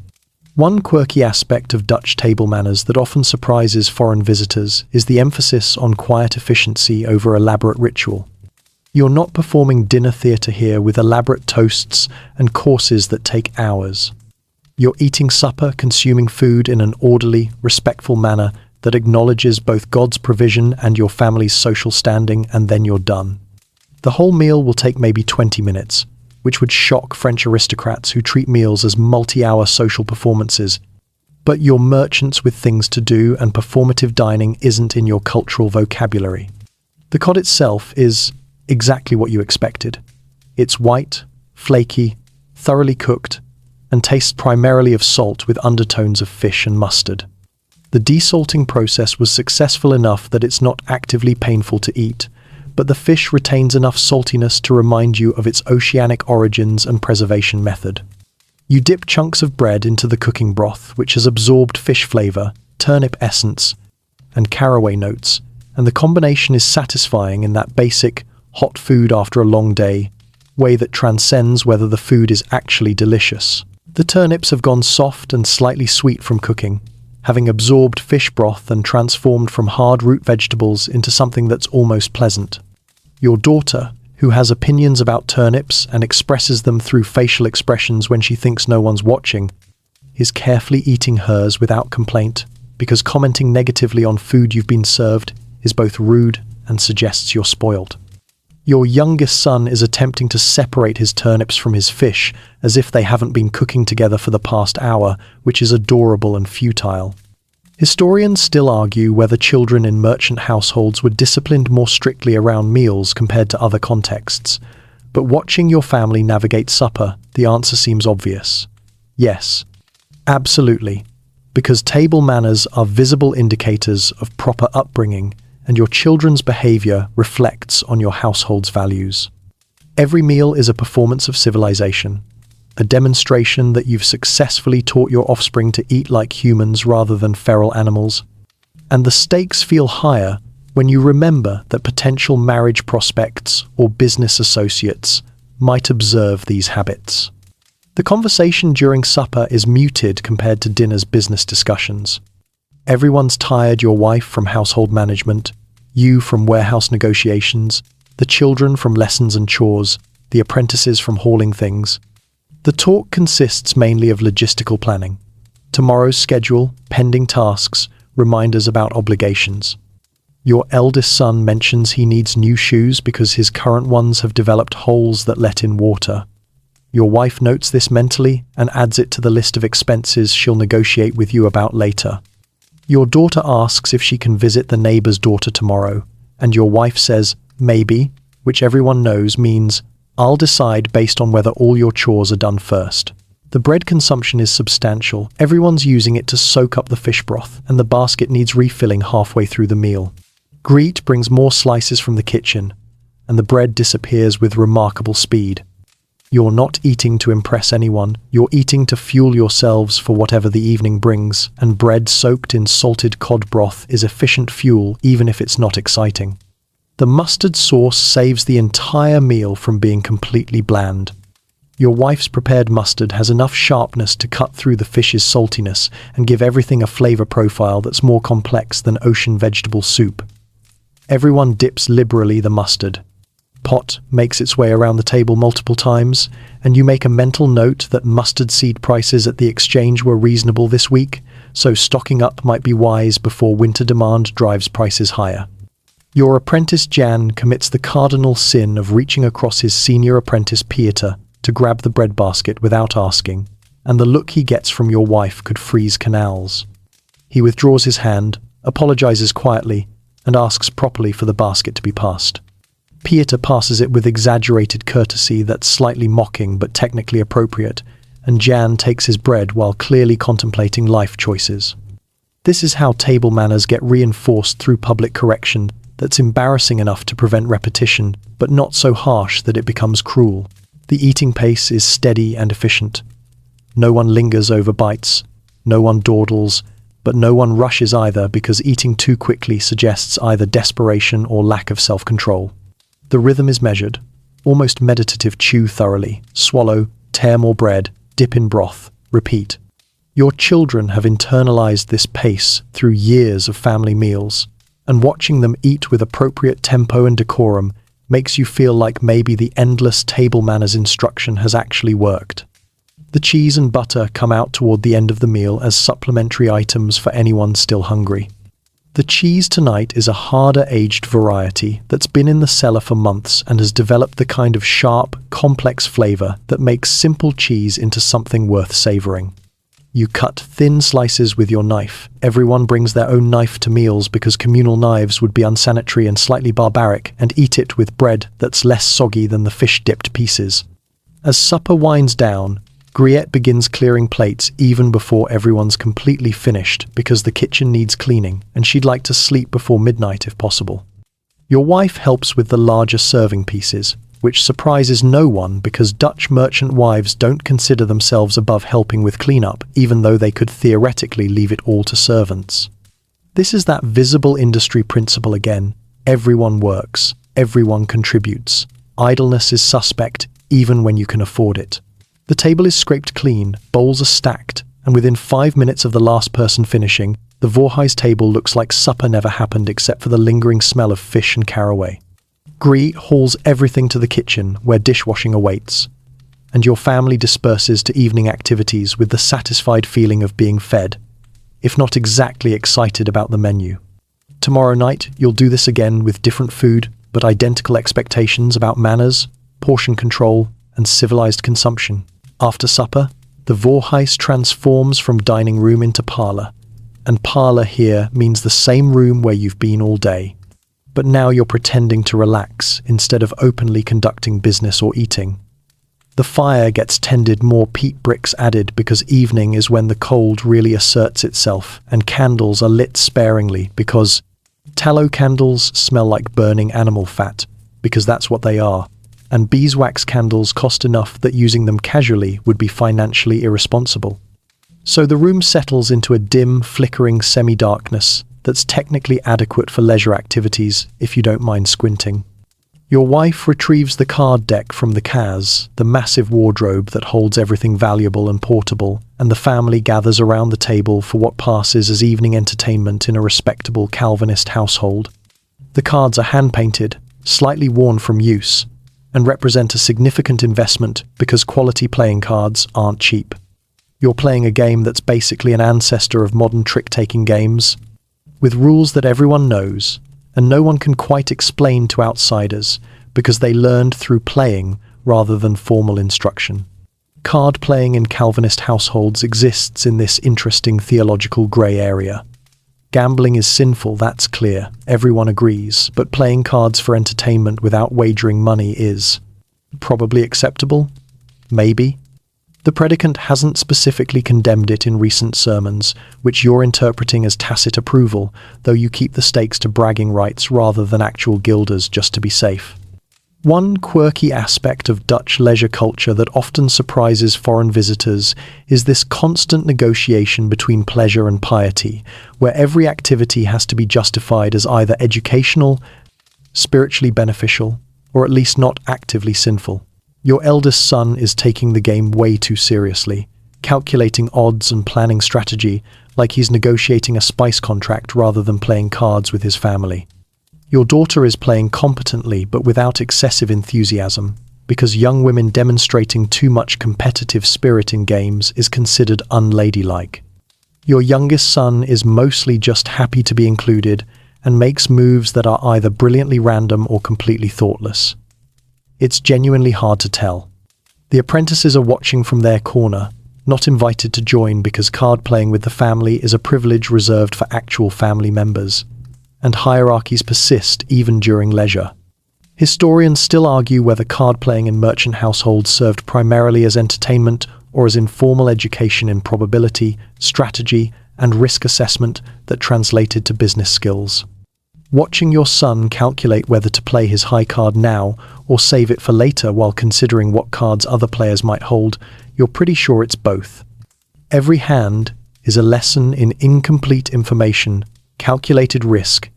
One quirky aspect of Dutch table manners that often surprises foreign visitors is the emphasis on quiet efficiency over elaborate ritual. You're not performing dinner theatre here with elaborate toasts and courses that take hours. You're eating supper, consuming food in an orderly, respectful manner that acknowledges both God's provision and your family's social standing, and then you're done. The whole meal will take maybe 20 minutes, which would shock French aristocrats who treat meals as multi-hour social performances. But you're merchants with things to do, and performative dining isn't in your cultural vocabulary. The cod itself is exactly what you expected. It's white, flaky, thoroughly cooked, and tastes primarily of salt with undertones of fish and mustard. The desalting process was successful enough that it's not actively painful to eat, but the fish retains enough saltiness to remind you of its oceanic origins and preservation method. You dip chunks of bread into the cooking broth, which has absorbed fish flavor, turnip essence, and caraway notes, and the combination is satisfying in that basic, hot food after a long day way that transcends whether the food is actually delicious. The turnips have gone soft and slightly sweet from cooking, having absorbed fish broth and transformed from hard root vegetables into something that's almost pleasant. Your daughter, who has opinions about turnips and expresses them through facial expressions when she thinks no one's watching, is carefully eating hers without complaint, because commenting negatively on food you've been served is both rude and suggests you're spoiled. Your youngest son is attempting to separate his turnips from his fish as if they haven't been cooking together for the past hour, which is adorable and futile. Historians still argue whether children in merchant households were disciplined more strictly around meals compared to other contexts, but watching your family navigate supper, the answer seems obvious. Yes, absolutely, because table manners are visible indicators of proper upbringing, and your children's behavior reflects on your household's values. Every meal is a performance of civilization, a demonstration that you've successfully taught your offspring to eat like humans rather than feral animals. And the stakes feel higher when you remember that potential marriage prospects or business associates might observe these habits. The conversation during supper is muted compared to dinner's business discussions. Everyone's tired, your wife from household management, you from warehouse negotiations, the children from lessons and chores, the apprentices from hauling things. The talk consists mainly of logistical planning, tomorrow's schedule, pending tasks, reminders about obligations. Your eldest son mentions he needs new shoes because his current ones have developed holes that let in water. Your wife notes this mentally and adds it to the list of expenses she'll negotiate with you about later. Your daughter asks if she can visit the neighbor's daughter tomorrow, and your wife says, maybe, which everyone knows means, I'll decide based on whether all your chores are done first. The bread consumption is substantial. Everyone's using it to soak up the fish broth, and the basket needs refilling halfway through the meal. Greet brings more slices from the kitchen, and the bread disappears with remarkable speed. You're not eating to impress anyone, you're eating to fuel yourselves for whatever the evening brings, and bread soaked in salted cod broth is efficient fuel even if it's not exciting. The mustard sauce saves the entire meal from being completely bland. Your wife's prepared mustard has enough sharpness to cut through the fish's saltiness and give everything a flavor profile that's more complex than ocean vegetable soup. Everyone dips liberally the mustard. Pot makes its way around the table multiple times, and you make a mental note that mustard seed prices at the exchange were reasonable this week, so stocking up might be wise before winter demand drives prices higher. Your apprentice Jan commits the cardinal sin of reaching across his senior apprentice Pieter to grab the bread basket without asking, and the look he gets from your wife could freeze canals. He withdraws his hand, apologizes quietly, and asks properly for the basket to be passed. Pieter passes it with exaggerated courtesy that's slightly mocking but technically appropriate, and Jan takes his bread while clearly contemplating life choices. This is how table manners get reinforced through public correction that's embarrassing enough to prevent repetition, but not so harsh that it becomes cruel. The eating pace is steady and efficient. No one lingers over bites, no one dawdles, but no one rushes either because eating too quickly suggests either desperation or lack of self-control. The rhythm is measured, almost meditative. Chew thoroughly, swallow, tear more bread, dip in broth, repeat. Your children have internalized this pace through years of family meals, and watching them eat with appropriate tempo and decorum makes you feel like maybe the endless table manners instruction has actually worked. The cheese and butter come out toward the end of the meal as supplementary items for anyone still hungry. The cheese tonight is a harder-aged variety that's been in the cellar for months and has developed the kind of sharp, complex flavor that makes simple cheese into something worth savoring. You cut thin slices with your knife. Everyone brings their own knife to meals because communal knives would be unsanitary and slightly barbaric, and eat it with bread that's less soggy than the fish-dipped pieces. As supper winds down, Griette begins clearing plates even before everyone's completely finished because the kitchen needs cleaning and she'd like to sleep before midnight if possible. Your wife helps with the larger serving pieces, which surprises no one because Dutch merchant wives don't consider themselves above helping with cleanup, even though they could theoretically leave it all to servants. This is that visible industry principle again. Everyone works, everyone contributes. Idleness is suspect, even when you can afford it. The table is scraped clean, bowls are stacked, and within 5 minutes of the last person finishing, the Voorhuis table looks like supper never happened except for the lingering smell of fish and caraway. Grie hauls everything to the kitchen where dishwashing awaits, and your family disperses to evening activities with the satisfied feeling of being fed, if not exactly excited about the menu. Tomorrow night, you'll do this again with different food, but identical expectations about manners, portion control, and civilized consumption. After supper, the Voorhuis transforms from dining room into parlor, and parlor here means the same room where you've been all day. But now you're pretending to relax instead of openly conducting business or eating. The fire gets tended, more peat bricks added because evening is when the cold really asserts itself, and candles are lit sparingly because tallow candles smell like burning animal fat, because that's what they are, and beeswax candles cost enough that using them casually would be financially irresponsible. So the room settles into a dim, flickering semi-darkness that's technically adequate for leisure activities if you don't mind squinting. Your wife retrieves the card deck from the Kaz, the massive wardrobe that holds everything valuable and portable, and the family gathers around the table for what passes as evening entertainment in a respectable Calvinist household. The cards are hand-painted, slightly worn from use, and represent a significant investment because quality playing cards aren't cheap. You're playing a game that's basically an ancestor of modern trick-taking games, with rules that everyone knows, and no one can quite explain to outsiders because they learned through playing rather than formal instruction. Card playing in Calvinist households exists in this interesting theological grey area. Gambling is sinful, that's clear, everyone agrees, but playing cards for entertainment without wagering money is probably acceptable? Maybe? The predicant hasn't specifically condemned it in recent sermons, which you're interpreting as tacit approval, though you keep the stakes to bragging rights rather than actual guilders just to be safe. One quirky aspect of Dutch leisure culture that often surprises foreign visitors is this constant negotiation between pleasure and piety, where every activity has to be justified as either educational, spiritually beneficial, or at least not actively sinful. Your eldest son is taking the game way too seriously, calculating odds and planning strategy like he's negotiating a spice contract rather than playing cards with his family. Your daughter is playing competently but without excessive enthusiasm, because young women demonstrating too much competitive spirit in games is considered unladylike. Your youngest son is mostly just happy to be included and makes moves that are either brilliantly random or completely thoughtless. It's genuinely hard to tell. The apprentices are watching from their corner, not invited to join because card playing with the family is a privilege reserved for actual family members, and hierarchies persist even during leisure. Historians still argue whether card playing in merchant households served primarily as entertainment or as informal education in probability, strategy, and risk assessment that translated to business skills. Watching your son calculate whether to play his high card now or save it for later while considering what cards other players might hold, you're pretty sure it's both. Every hand is a lesson in incomplete information, calculated risk,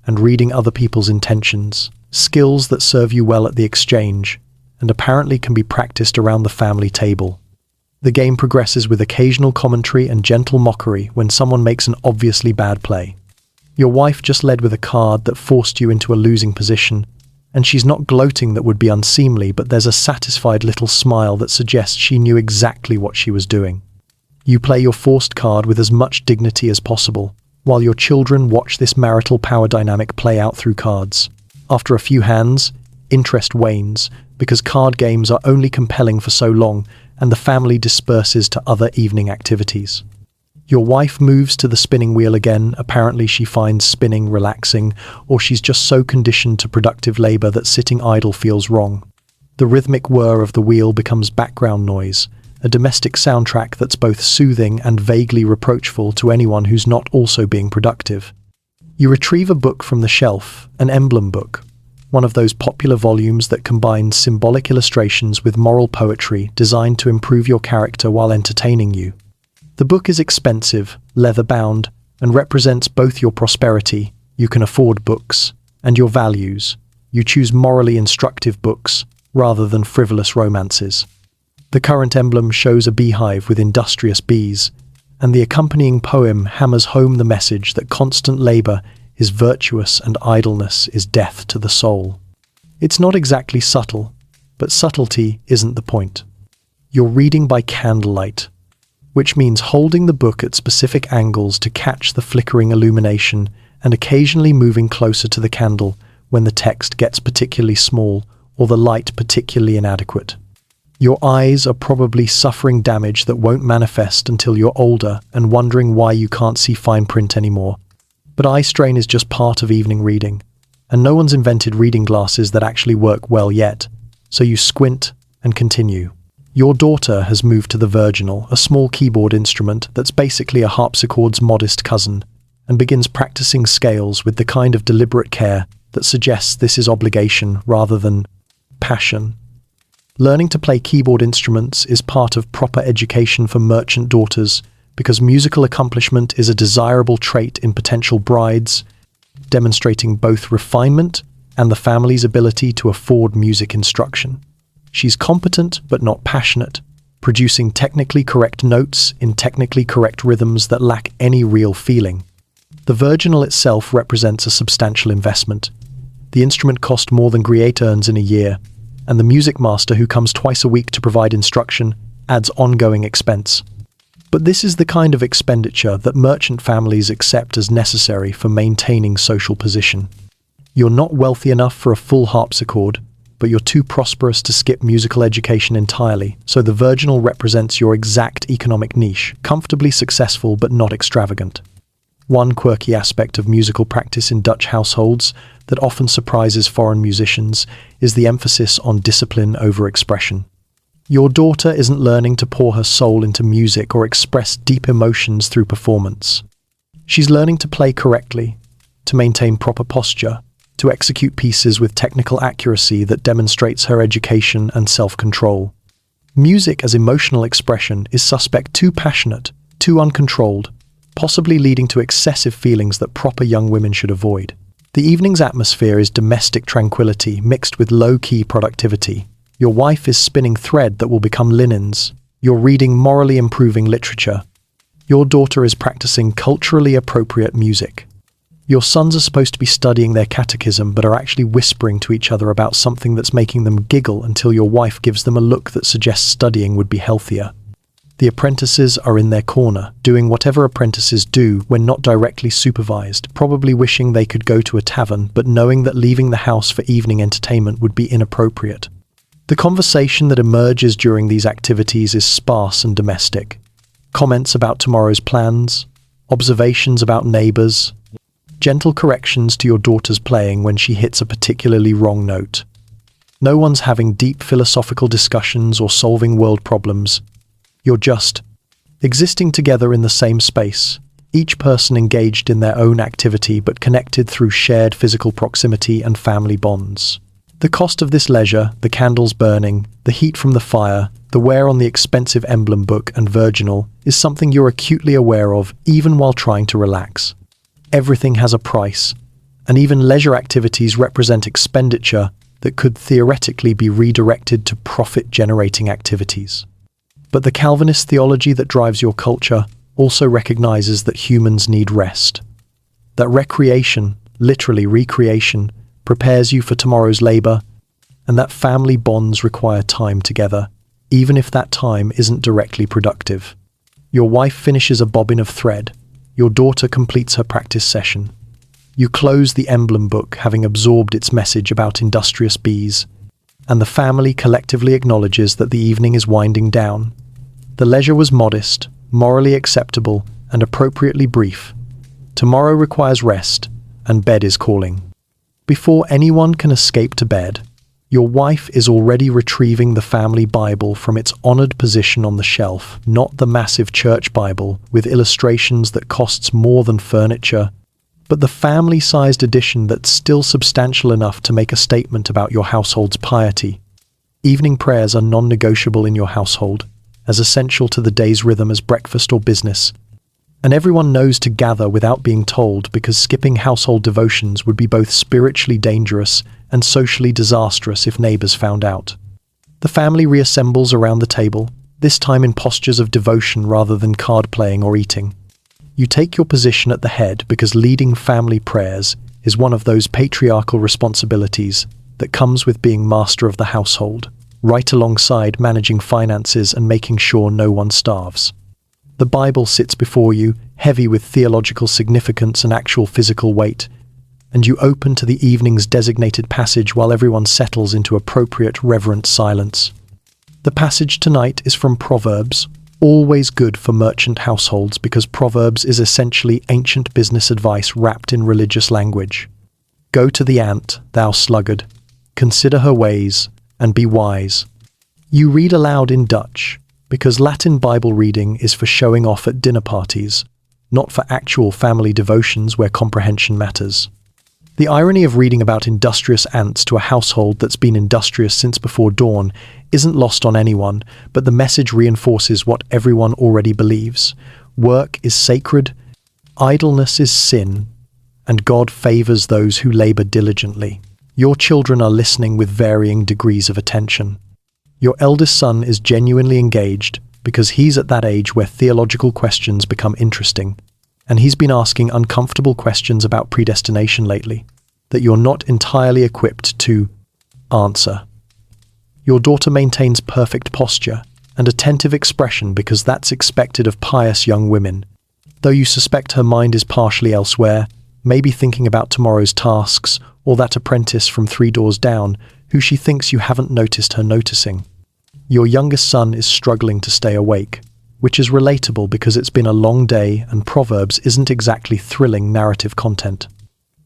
and reading other people's intentions, skills that serve you well at the exchange, and apparently can be practiced around the family table. The game progresses with occasional commentary and gentle mockery when someone makes an obviously bad play. Your wife just led with a card that forced you into a losing position, and she's not gloating that would be unseemly, but there's a satisfied little smile that suggests she knew exactly what she was doing. You play your forced card with as much dignity as possible, while your children watch this marital power dynamic play out through cards. After a few hands, interest wanes, because card games are only compelling for so long, and the family disperses to other evening activities. Your wife moves to the spinning wheel again. Apparently she finds spinning relaxing, or she's just so conditioned to productive labor that sitting idle feels wrong. The rhythmic whir of the wheel becomes background noise, a domestic soundtrack that's both soothing and vaguely reproachful to anyone who's not also being productive. You retrieve a book from the shelf, an emblem book, one of those popular volumes that combines symbolic illustrations with moral poetry designed to improve your character while entertaining you. The book is expensive, leather-bound, and represents both your prosperity, you can afford books, and your values, you choose morally instructive books rather than frivolous romances. The current emblem shows a beehive with industrious bees, and the accompanying poem hammers home the message that constant labor is virtuous and idleness is death to the soul. It's not exactly subtle, but subtlety isn't the point. You're reading by candlelight, which means holding the book at specific angles to catch the flickering illumination and occasionally moving closer to the candle when the text gets particularly small or the light particularly inadequate. Your eyes are probably suffering damage that won't manifest until you're older and wondering why you can't see fine print anymore. But eye strain is just part of evening reading, and no one's invented reading glasses that actually work well yet, so you squint and continue. Your daughter has moved to the virginal, a small keyboard instrument that's basically a harpsichord's modest cousin, and begins practicing scales with the kind of deliberate care that suggests this is obligation rather than passion. Learning to play keyboard instruments is part of proper education for merchant daughters because musical accomplishment is a desirable trait in potential brides, demonstrating both refinement and the family's ability to afford music instruction. She's competent but not passionate, producing technically correct notes in technically correct rhythms that lack any real feeling. The virginal itself represents a substantial investment. The instrument cost more than Griette earns in a year, and the music master who comes twice a week to provide instruction adds ongoing expense. But this is the kind of expenditure that merchant families accept as necessary for maintaining social position. You're not wealthy enough for a full harpsichord, but you're too prosperous to skip musical education entirely, so the virginal represents your exact economic niche, comfortably successful but not extravagant. One quirky aspect of musical practice in Dutch households that often surprises foreign musicians is the emphasis on discipline over expression. Your daughter isn't learning to pour her soul into music or express deep emotions through performance. She's learning to play correctly, to maintain proper posture, to execute pieces with technical accuracy that demonstrates her education and self-control. Music as emotional expression is suspect too passionate, too uncontrolled, possibly leading to excessive feelings that proper young women should avoid. The evening's atmosphere is domestic tranquility mixed with low-key productivity. Your wife is spinning thread that will become linens. You're reading morally improving literature. Your daughter is practicing culturally appropriate music. Your sons are supposed to be studying their catechism but are actually whispering to each other about something that's making them giggle until your wife gives them a look that suggests studying would be healthier. The apprentices are in their corner, doing whatever apprentices do when not directly supervised, probably wishing they could go to a tavern but knowing that leaving the house for evening entertainment would be inappropriate. The conversation that emerges during these activities is sparse and domestic. Comments about tomorrow's plans, observations about neighbors, gentle corrections to your daughter's playing when she hits a particularly wrong note. No one's having deep philosophical discussions or solving world problems. You're just existing together in the same space, each person engaged in their own activity but connected through shared physical proximity and family bonds. The cost of this leisure, the candles burning, the heat from the fire, the wear on the expensive emblem book and virginal, is something you're acutely aware of even while trying to relax. Everything has a price, and even leisure activities represent expenditure that could theoretically be redirected to profit-generating activities. But the Calvinist theology that drives your culture also recognizes that humans need rest. That recreation, literally recreation, prepares you for tomorrow's labor, and that family bonds require time together, even if that time isn't directly productive. Your wife finishes a bobbin of thread. Your daughter completes her practice session. You close the emblem book, having absorbed its message about industrious bees, and the family collectively acknowledges that the evening is winding down. The leisure was modest, morally acceptable, and appropriately brief. Tomorrow requires rest, and bed is calling. Before anyone can escape to bed, your wife is already retrieving the family Bible from its honored position on the shelf, not the massive church Bible with illustrations that costs more than furniture, but the family-sized edition that's still substantial enough to make a statement about your household's piety. Evening prayers are non-negotiable in your household, as essential to the day's rhythm as breakfast or business, and everyone knows to gather without being told because skipping household devotions would be both spiritually dangerous and socially disastrous if neighbors found out. The family reassembles around the table, this time in postures of devotion rather than card playing or eating. You take your position at the head because leading family prayers is one of those patriarchal responsibilities that comes with being master of the household, right alongside managing finances and making sure no one starves. The Bible sits before you, heavy with theological significance and actual physical weight, and you open to the evening's designated passage while everyone settles into appropriate, reverent silence. The passage tonight is from Proverbs, always good for merchant households because Proverbs is essentially ancient business advice wrapped in religious language. Go to the ant, thou sluggard, consider her ways, and be wise. You read aloud in Dutch, because Latin Bible reading is for showing off at dinner parties, not for actual family devotions where comprehension matters. The irony of reading about industrious ants to a household that's been industrious since before dawn isn't lost on anyone, but the message reinforces what everyone already believes. Work is sacred, idleness is sin, and God favors those who labor diligently. Your children are listening with varying degrees of attention. Your eldest son is genuinely engaged because he's at that age where theological questions become interesting, and he's been asking uncomfortable questions about predestination lately that you're not entirely equipped to answer. Your daughter maintains perfect posture and attentive expression because that's expected of pious young women, though you suspect her mind is partially elsewhere, maybe thinking about tomorrow's tasks or that apprentice from 3 doors down who she thinks you haven't noticed her noticing. Your youngest son is struggling to stay awake, which is relatable because it's been a long day and Proverbs isn't exactly thrilling narrative content.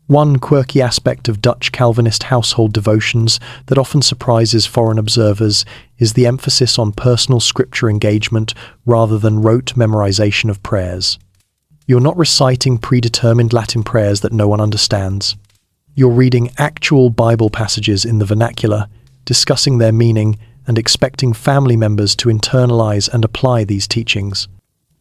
One quirky aspect of Dutch Calvinist household devotions that often surprises foreign observers is the emphasis on personal scripture engagement rather than rote memorization of prayers. You're not reciting predetermined Latin prayers that no one understands. You're reading actual Bible passages in the vernacular, discussing their meaning, and expecting family members to internalize and apply these teachings.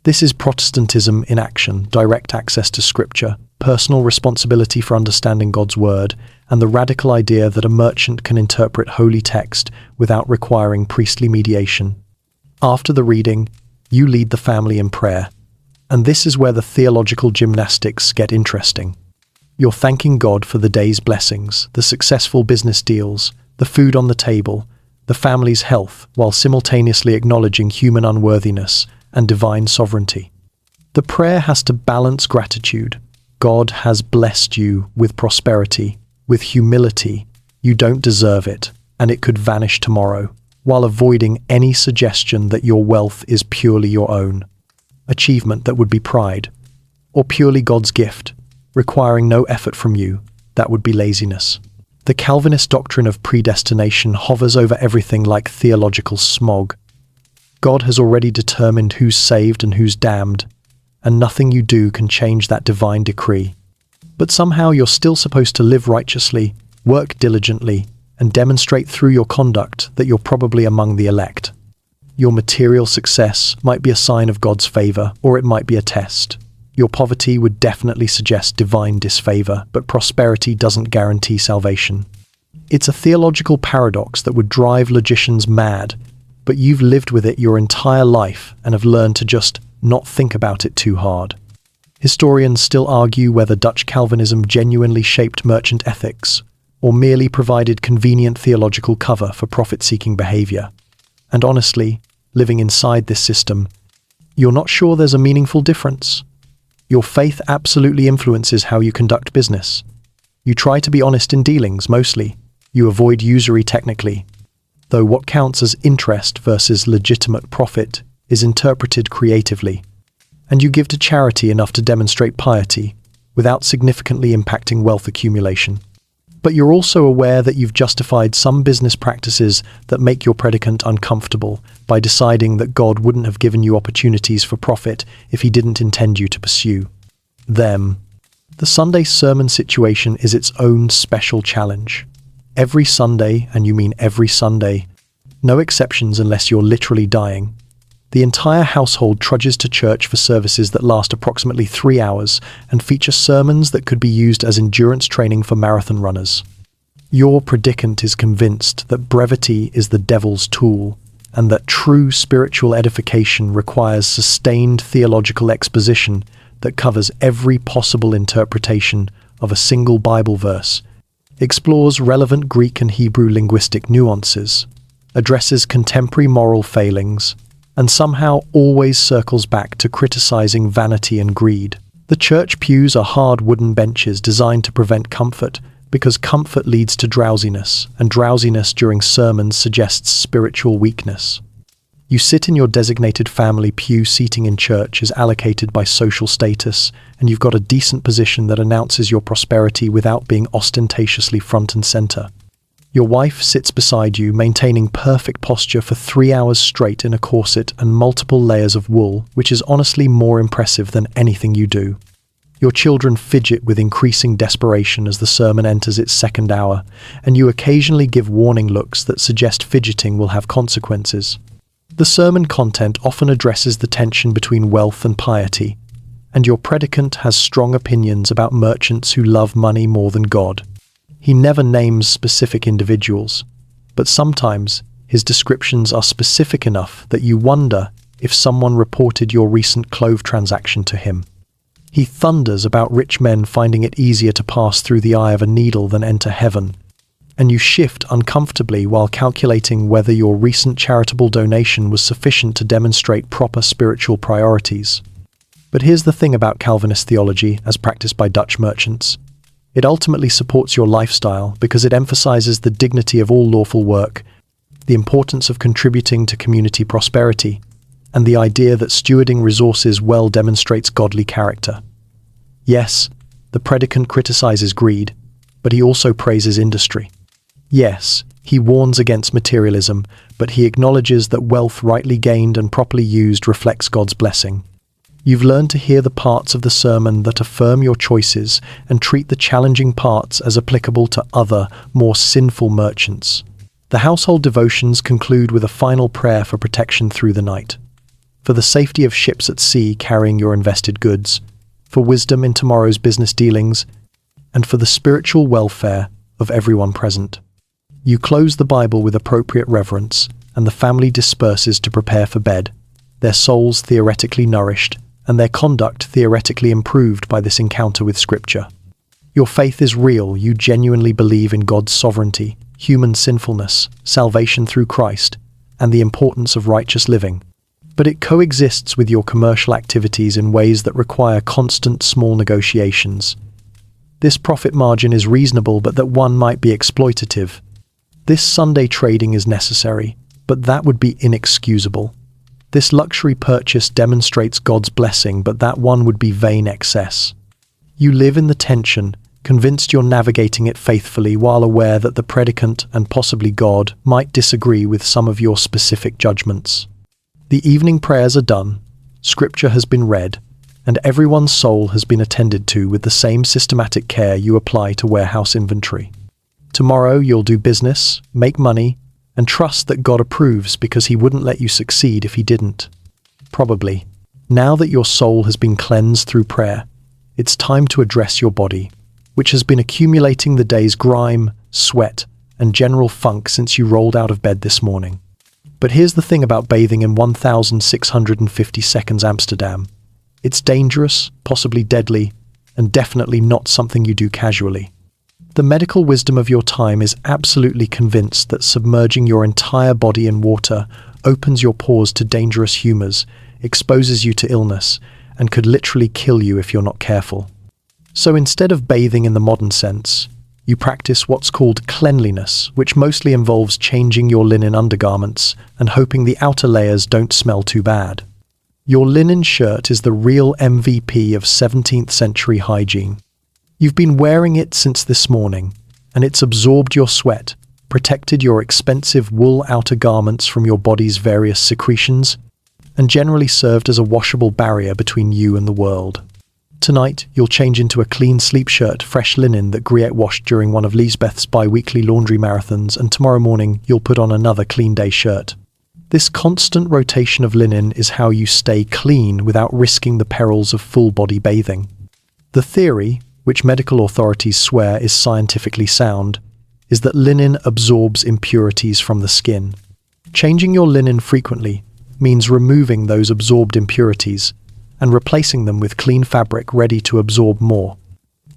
This is Protestantism in action: direct access to Scripture, personal responsibility for understanding God's Word, and the radical idea that a merchant can interpret holy text without requiring priestly mediation. After the reading, you lead the family in prayer. And this is where the theological gymnastics get interesting. You're thanking God for the day's blessings, the successful business deals, the food on the table, the family's health, while simultaneously acknowledging human unworthiness and divine sovereignty. The prayer has to balance gratitude. God has blessed you with prosperity, with humility. You don't deserve it, and it could vanish tomorrow, while avoiding any suggestion that your wealth is purely your own, achievement that would be pride, or purely God's gift, requiring no effort from you. That would be laziness. The Calvinist doctrine of predestination hovers over everything like theological smog. God has already determined who's saved and who's damned, and nothing you do can change that divine decree. But somehow you're still supposed to live righteously, work diligently, and demonstrate through your conduct that you're probably among the elect. Your material success might be a sign of God's favor, or it might be a test. Your poverty would definitely suggest divine disfavor, but prosperity doesn't guarantee salvation. It's a theological paradox that would drive logicians mad, but you've lived with it your entire life and have learned to just not think about it too hard. Historians still argue whether Dutch Calvinism genuinely shaped merchant ethics, or merely provided convenient theological cover for profit-seeking behavior. And honestly, living inside this system, you're not sure there's a meaningful difference. Your faith absolutely influences how you conduct business. You try to be honest in dealings, mostly. You avoid usury technically, though what counts as interest versus legitimate profit is interpreted creatively. And you give to charity enough to demonstrate piety, without significantly impacting wealth accumulation. But you're also aware that you've justified some business practices that make your predicant uncomfortable by deciding that God wouldn't have given you opportunities for profit if he didn't intend you to pursue them. The Sunday sermon situation is its own special challenge. Every Sunday, and you mean every Sunday, no exceptions unless you're literally dying, the entire household trudges to church for services that last approximately 3 hours and feature sermons that could be used as endurance training for marathon runners. Your predicant is convinced that brevity is the devil's tool and that true spiritual edification requires sustained theological exposition that covers every possible interpretation of a single Bible verse, explores relevant Greek and Hebrew linguistic nuances, addresses contemporary moral failings, and somehow always circles back to criticizing vanity and greed. The church pews are hard wooden benches designed to prevent comfort, because comfort leads to drowsiness, and drowsiness during sermons suggests spiritual weakness. You sit in your designated family pew. Seating in church is allocated by social status, and you've got a decent position that announces your prosperity without being ostentatiously front and center. Your wife sits beside you, maintaining perfect posture for 3 hours straight in a corset and multiple layers of wool, which is honestly more impressive than anything you do. Your children fidget with increasing desperation as the sermon enters its second hour, and you occasionally give warning looks that suggest fidgeting will have consequences. The sermon content often addresses the tension between wealth and piety, and your predicant has strong opinions about merchants who love money more than God. He never names specific individuals, but sometimes his descriptions are specific enough that you wonder if someone reported your recent clove transaction to him. He thunders about rich men finding it easier to pass through the eye of a needle than enter heaven, and you shift uncomfortably while calculating whether your recent charitable donation was sufficient to demonstrate proper spiritual priorities. But here's the thing about Calvinist theology as practiced by Dutch merchants. It ultimately supports your lifestyle because it emphasizes the dignity of all lawful work, the importance of contributing to community prosperity, and the idea that stewarding resources well demonstrates godly character. Yes, The predicant criticizes greed, but he also praises industry. Yes, he warns against materialism, but he acknowledges that wealth rightly gained and properly used reflects God's blessing. You've learned to hear the parts of the sermon that affirm your choices and treat the challenging parts as applicable to other, more sinful merchants. The household devotions conclude with a final prayer for protection through the night, for the safety of ships at sea carrying your invested goods, for wisdom in tomorrow's business dealings, and for the spiritual welfare of everyone present. You close the Bible with appropriate reverence, and the family disperses to prepare for bed, their souls theoretically nourished, and their conduct theoretically improved by this encounter with Scripture. Your faith is real, you genuinely believe in God's sovereignty, human sinfulness, salvation through Christ, and the importance of righteous living. But it coexists with your commercial activities in ways that require constant small negotiations. This profit margin is reasonable, but that one might be exploitative. This Sunday trading is necessary, but that would be inexcusable. This luxury purchase demonstrates God's blessing, but that one would be vain excess. You live in the tension, convinced you're navigating it faithfully while aware that the predicant and possibly God might disagree with some of your specific judgments. The evening prayers are done, Scripture has been read, and everyone's soul has been attended to with the same systematic care you apply to warehouse inventory. Tomorrow you'll do business, make money, and trust that God approves because He wouldn't let you succeed if He didn't. Probably. Now that your soul has been cleansed through prayer, it's time to address your body, which has been accumulating the day's grime, sweat, and general funk since you rolled out of bed this morning. But here's the thing about bathing in 1,650 seconds Amsterdam. It's dangerous, possibly deadly, and definitely not something you do casually. The medical wisdom of your time is absolutely convinced that submerging your entire body in water opens your pores to dangerous humors, exposes you to illness, and could literally kill you if you're not careful. So instead of bathing in the modern sense, you practice what's called cleanliness, which mostly involves changing your linen undergarments and hoping the outer layers don't smell too bad. Your linen shirt is the real MVP of 17th century hygiene. You've been wearing it since this morning, and it's absorbed your sweat, protected your expensive wool outer garments from your body's various secretions, and generally served as a washable barrier between you and the world. Tonight, you'll change into a clean sleep shirt, fresh linen that Griette washed during one of Lisbeth's bi-weekly laundry marathons, and tomorrow morning you'll put on another clean day shirt. This constant rotation of linen is how you stay clean without risking the perils of full-body bathing. The theory, which medical authorities swear is scientifically sound, is that linen absorbs impurities from the skin. Changing your linen frequently means removing those absorbed impurities and replacing them with clean fabric ready to absorb more.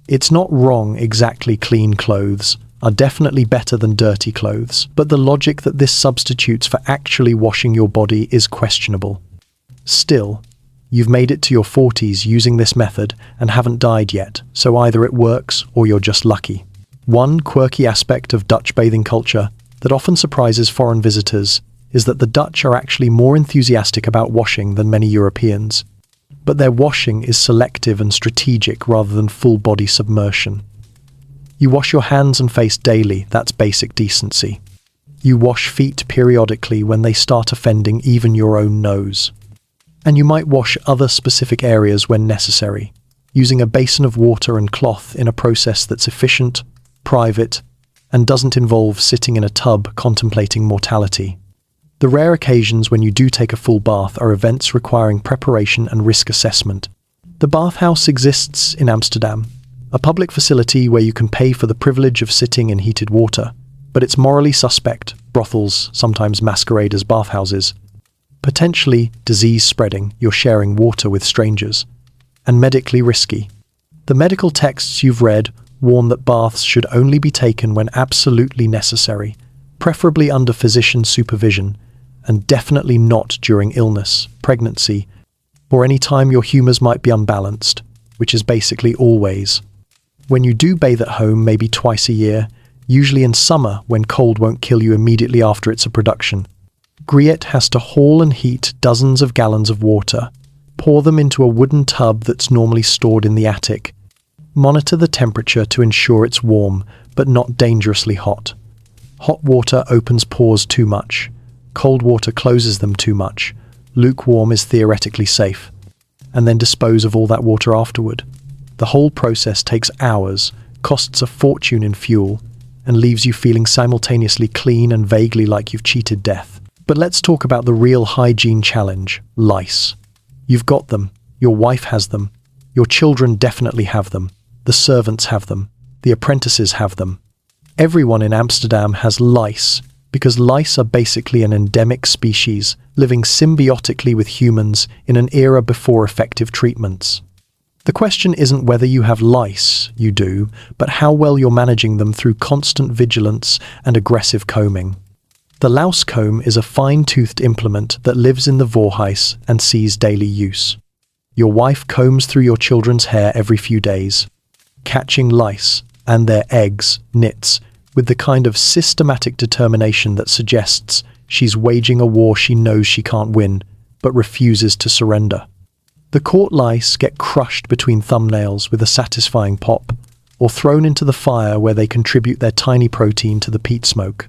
It's not wrong exactly. Clean clothes are definitely better than dirty clothes, but the logic that this substitutes for actually washing your body is questionable. Still, you've made it to your 40s using this method and haven't died yet, so either it works or you're just lucky. One quirky aspect of Dutch bathing culture that often surprises foreign visitors is that the Dutch are actually more enthusiastic about washing than many Europeans. But their washing is selective and strategic rather than full-body submersion. You wash your hands and face daily, that's basic decency. You wash feet periodically when they start offending even your own nose. And you might wash other specific areas when necessary, using a basin of water and cloth in a process that's efficient, private, and doesn't involve sitting in a tub contemplating mortality. The rare occasions when you do take a full bath are events requiring preparation and risk assessment. The bathhouse exists in Amsterdam, a public facility where you can pay for the privilege of sitting in heated water, but it's morally suspect. Brothels sometimes masquerade as bathhouses. Potentially disease-spreading, you're sharing water with strangers, and medically risky. The medical texts you've read warn that baths should only be taken when absolutely necessary, preferably under physician supervision, and definitely not during illness, pregnancy, or any time your humors might be unbalanced, which is basically always. When you do bathe at home, maybe twice a year, usually in summer when cold won't kill you immediately after it's a production, Griette has to haul and heat dozens of gallons of water, pour them into a wooden tub that's normally stored in the attic, Monitor the temperature to ensure it's warm, but not dangerously hot. Hot water opens pores too much. Cold water closes them too much. Lukewarm is theoretically safe. And then dispose of all that water afterward. The whole process takes hours, costs a fortune in fuel, and leaves you feeling simultaneously clean and vaguely like you've cheated death. But let's talk about the real hygiene challenge: lice. You've got them. Your wife has them. Your children definitely have them. The servants have them. The apprentices have them. Everyone in Amsterdam has lice, because lice are basically an endemic species living symbiotically with humans in an era before effective treatments. The question isn't whether you have lice, you do, but how well you're managing them through constant vigilance and aggressive combing. The louse comb is a fine-toothed implement that lives in the voorhuis and sees daily use. Your wife combs through your children's hair every few days, catching lice and their eggs, nits, with the kind of systematic determination that suggests she's waging a war she knows she can't win, but refuses to surrender. The caught lice get crushed between thumbnails with a satisfying pop, or thrown into the fire where they contribute their tiny protein to the peat smoke.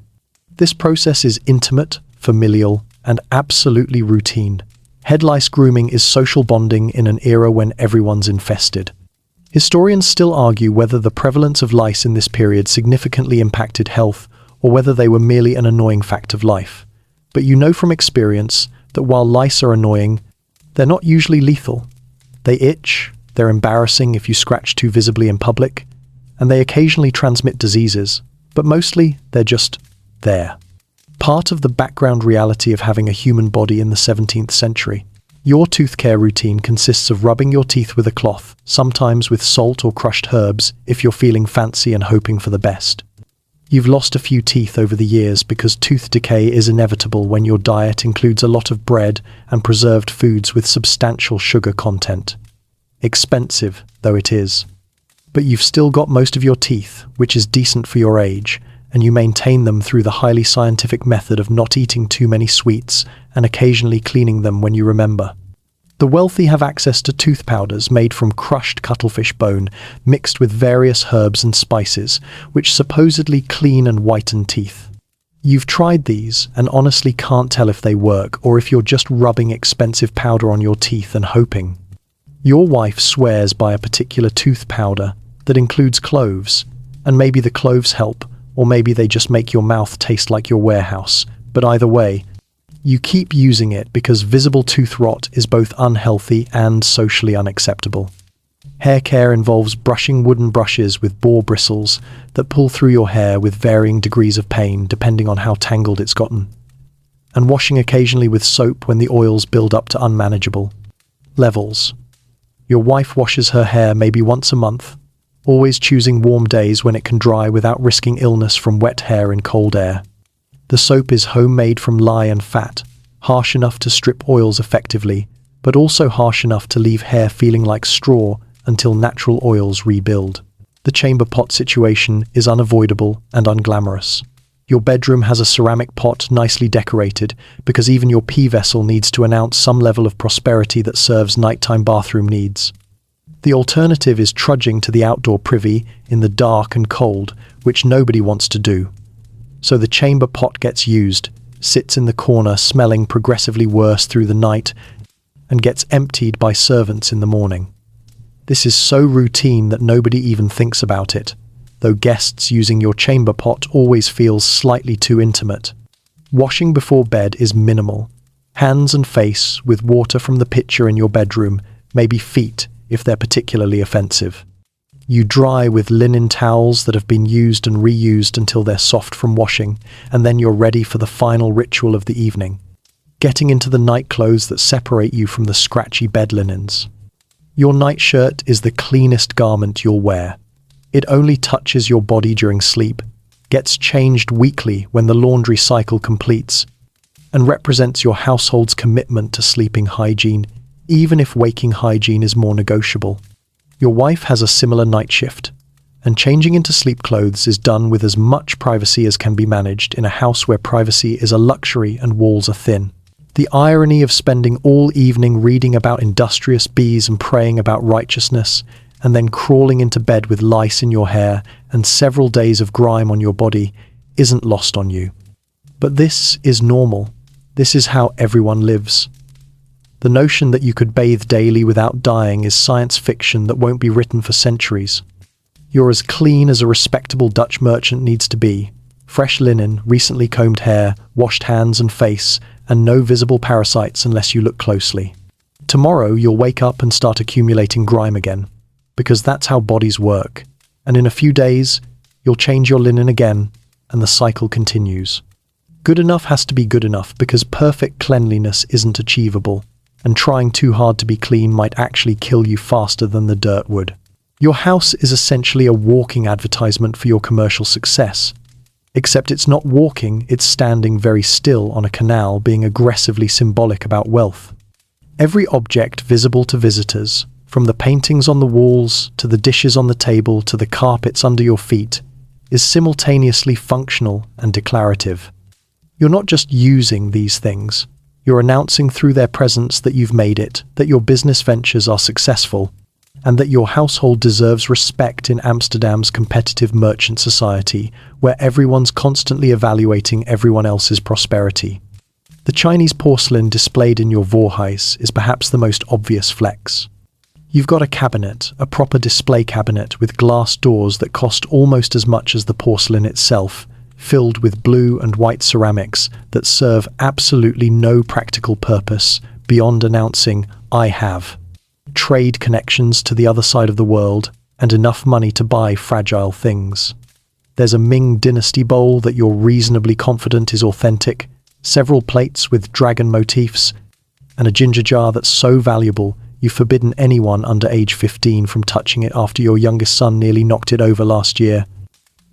This process is intimate, familial, and absolutely routine. Head lice grooming is social bonding in an era when everyone's infested. Historians still argue whether the prevalence of lice in this period significantly impacted health or whether they were merely an annoying fact of life. But you know from experience that while lice are annoying, they're not usually lethal. They itch, they're embarrassing if you scratch too visibly in public, and they occasionally transmit diseases, but mostly they're just there. Part of the background reality of having a human body in the 17th century. Your tooth care routine consists of rubbing your teeth with a cloth, sometimes with salt or crushed herbs if you're feeling fancy and hoping for the best. You've lost a few teeth over the years because tooth decay is inevitable when your diet includes a lot of bread and preserved foods with substantial sugar content. Expensive, though it is. But you've still got most of your teeth, which is decent for your age, and you maintain them through the highly scientific method of not eating too many sweets and occasionally cleaning them when you remember. The wealthy have access to tooth powders made from crushed cuttlefish bone mixed with various herbs and spices, which supposedly clean and whiten teeth. You've tried these and honestly can't tell if they work or if you're just rubbing expensive powder on your teeth and hoping. Your wife swears by a particular tooth powder that includes cloves, and maybe the cloves help, or maybe they just make your mouth taste like your warehouse, but either way, you keep using it because visible tooth rot is both unhealthy and socially unacceptable. Hair care involves brushing wooden brushes with boar bristles that pull through your hair with varying degrees of pain depending on how tangled it's gotten, and washing occasionally with soap when the oils build up to unmanageable levels. Your wife washes her hair maybe once a month, always choosing warm days when it can dry without risking illness from wet hair in cold air. The soap is homemade from lye and fat, harsh enough to strip oils effectively, but also harsh enough to leave hair feeling like straw until natural oils rebuild. The chamber pot situation is unavoidable and unglamorous. Your bedroom has a ceramic pot nicely decorated because even your pee vessel needs to announce some level of prosperity that serves nighttime bathroom needs. The alternative is trudging to the outdoor privy in the dark and cold, which nobody wants to do. So the chamber pot gets used, sits in the corner smelling progressively worse through the night, and gets emptied by servants in the morning. This is so routine that nobody even thinks about it, though guests using your chamber pot always feels slightly too intimate. Washing before bed is minimal. Hands and face with water from the pitcher in your bedroom, maybe feet if they're particularly offensive. You dry with linen towels that have been used and reused until they're soft from washing, and then you're ready for the final ritual of the evening, getting into the night clothes that separate you from the scratchy bed linens. Your nightshirt is the cleanest garment you'll wear. It only touches your body during sleep, gets changed weekly when the laundry cycle completes, and represents your household's commitment to sleeping hygiene, even if waking hygiene is more negotiable. Your wife has a similar night shift, and changing into sleep clothes is done with as much privacy as can be managed in a house where privacy is a luxury and walls are thin. The irony of spending all evening reading about industrious bees and praying about righteousness, and then crawling into bed with lice in your hair and several days of grime on your body isn't lost on you. But this is normal. This is how everyone lives. The notion that you could bathe daily without dying is science fiction that won't be written for centuries. You're as clean as a respectable Dutch merchant needs to be. Fresh linen, recently combed hair, washed hands and face, and no visible parasites unless you look closely. Tomorrow you'll wake up and start accumulating grime again, because that's how bodies work. And in a few days, you'll change your linen again, and the cycle continues. Good enough has to be good enough because perfect cleanliness isn't achievable, and trying too hard to be clean might actually kill you faster than the dirt would. Your house is essentially a walking advertisement for your commercial success. Except it's not walking, it's standing very still on a canal, being aggressively symbolic about wealth. Every object visible to visitors, from the paintings on the walls, to the dishes on the table, to the carpets under your feet, is simultaneously functional and declarative. You're not just using these things, you're announcing through their presence that you've made it, that your business ventures are successful, and that your household deserves respect in Amsterdam's competitive merchant society, where everyone's constantly evaluating everyone else's prosperity. The Chinese porcelain displayed in your voorhuis is perhaps the most obvious flex. You've got a cabinet, a proper display cabinet with glass doors that cost almost as much as the porcelain itself, filled with blue and white ceramics that serve absolutely no practical purpose beyond announcing, "I have" trade connections to the other side of the world, and enough money to buy fragile things. There's a Ming Dynasty bowl that you're reasonably confident is authentic, several plates with dragon motifs, and a ginger jar that's so valuable you've forbidden anyone under age 15 from touching it after your youngest son nearly knocked it over last year.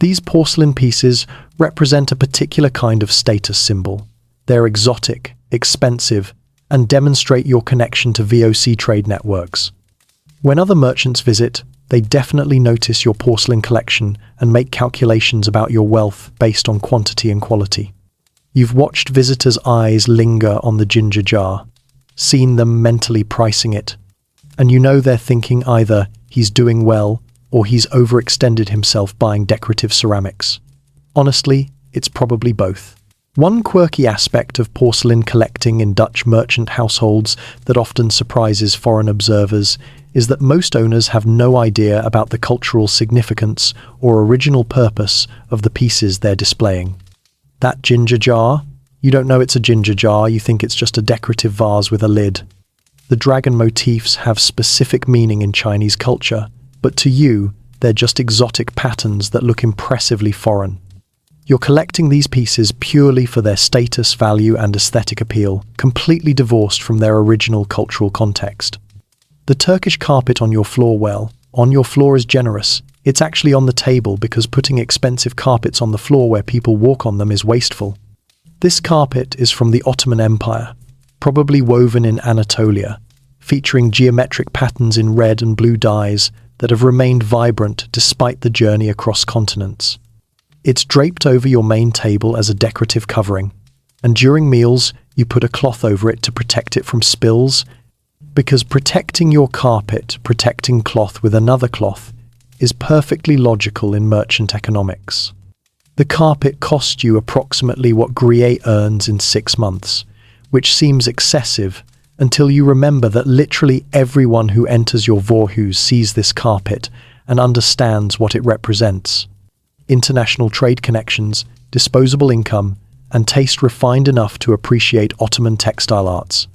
These porcelain pieces represent a particular kind of status symbol. They're exotic, expensive, and demonstrate your connection to VOC trade networks. When other merchants visit, they definitely notice your porcelain collection and make calculations about your wealth based on quantity and quality. You've watched visitors' eyes linger on the ginger jar, seen them mentally pricing it, and you know they're thinking either he's doing well or he's overextended himself buying decorative ceramics. Honestly, it's probably both. One quirky aspect of porcelain collecting in Dutch merchant households that often surprises foreign observers is that most owners have no idea about the cultural significance or original purpose of the pieces they're displaying. That ginger jar? You don't know it's a ginger jar, you think it's just a decorative vase with a lid. The dragon motifs have specific meaning in Chinese culture, but to you, they're just exotic patterns that look impressively foreign. You're collecting these pieces purely for their status, value, and aesthetic appeal, completely divorced from their original cultural context. The Turkish carpet on your floor is generous. It's actually on the table because putting expensive carpets on the floor where people walk on them is wasteful. This carpet is from the Ottoman Empire, probably woven in Anatolia, featuring geometric patterns in red and blue dyes that have remained vibrant despite the journey across continents. It's draped over your main table as a decorative covering, and during meals you put a cloth over it to protect it from spills, because protecting your carpet, protecting cloth with another cloth, is perfectly logical in merchant economics. The carpet cost you approximately what Gruyere earns in 6 months, which seems excessive until you remember that literally everyone who enters your voorhuis sees this carpet and understands what it represents. International trade connections, disposable income, and taste refined enough to appreciate Ottoman textile arts.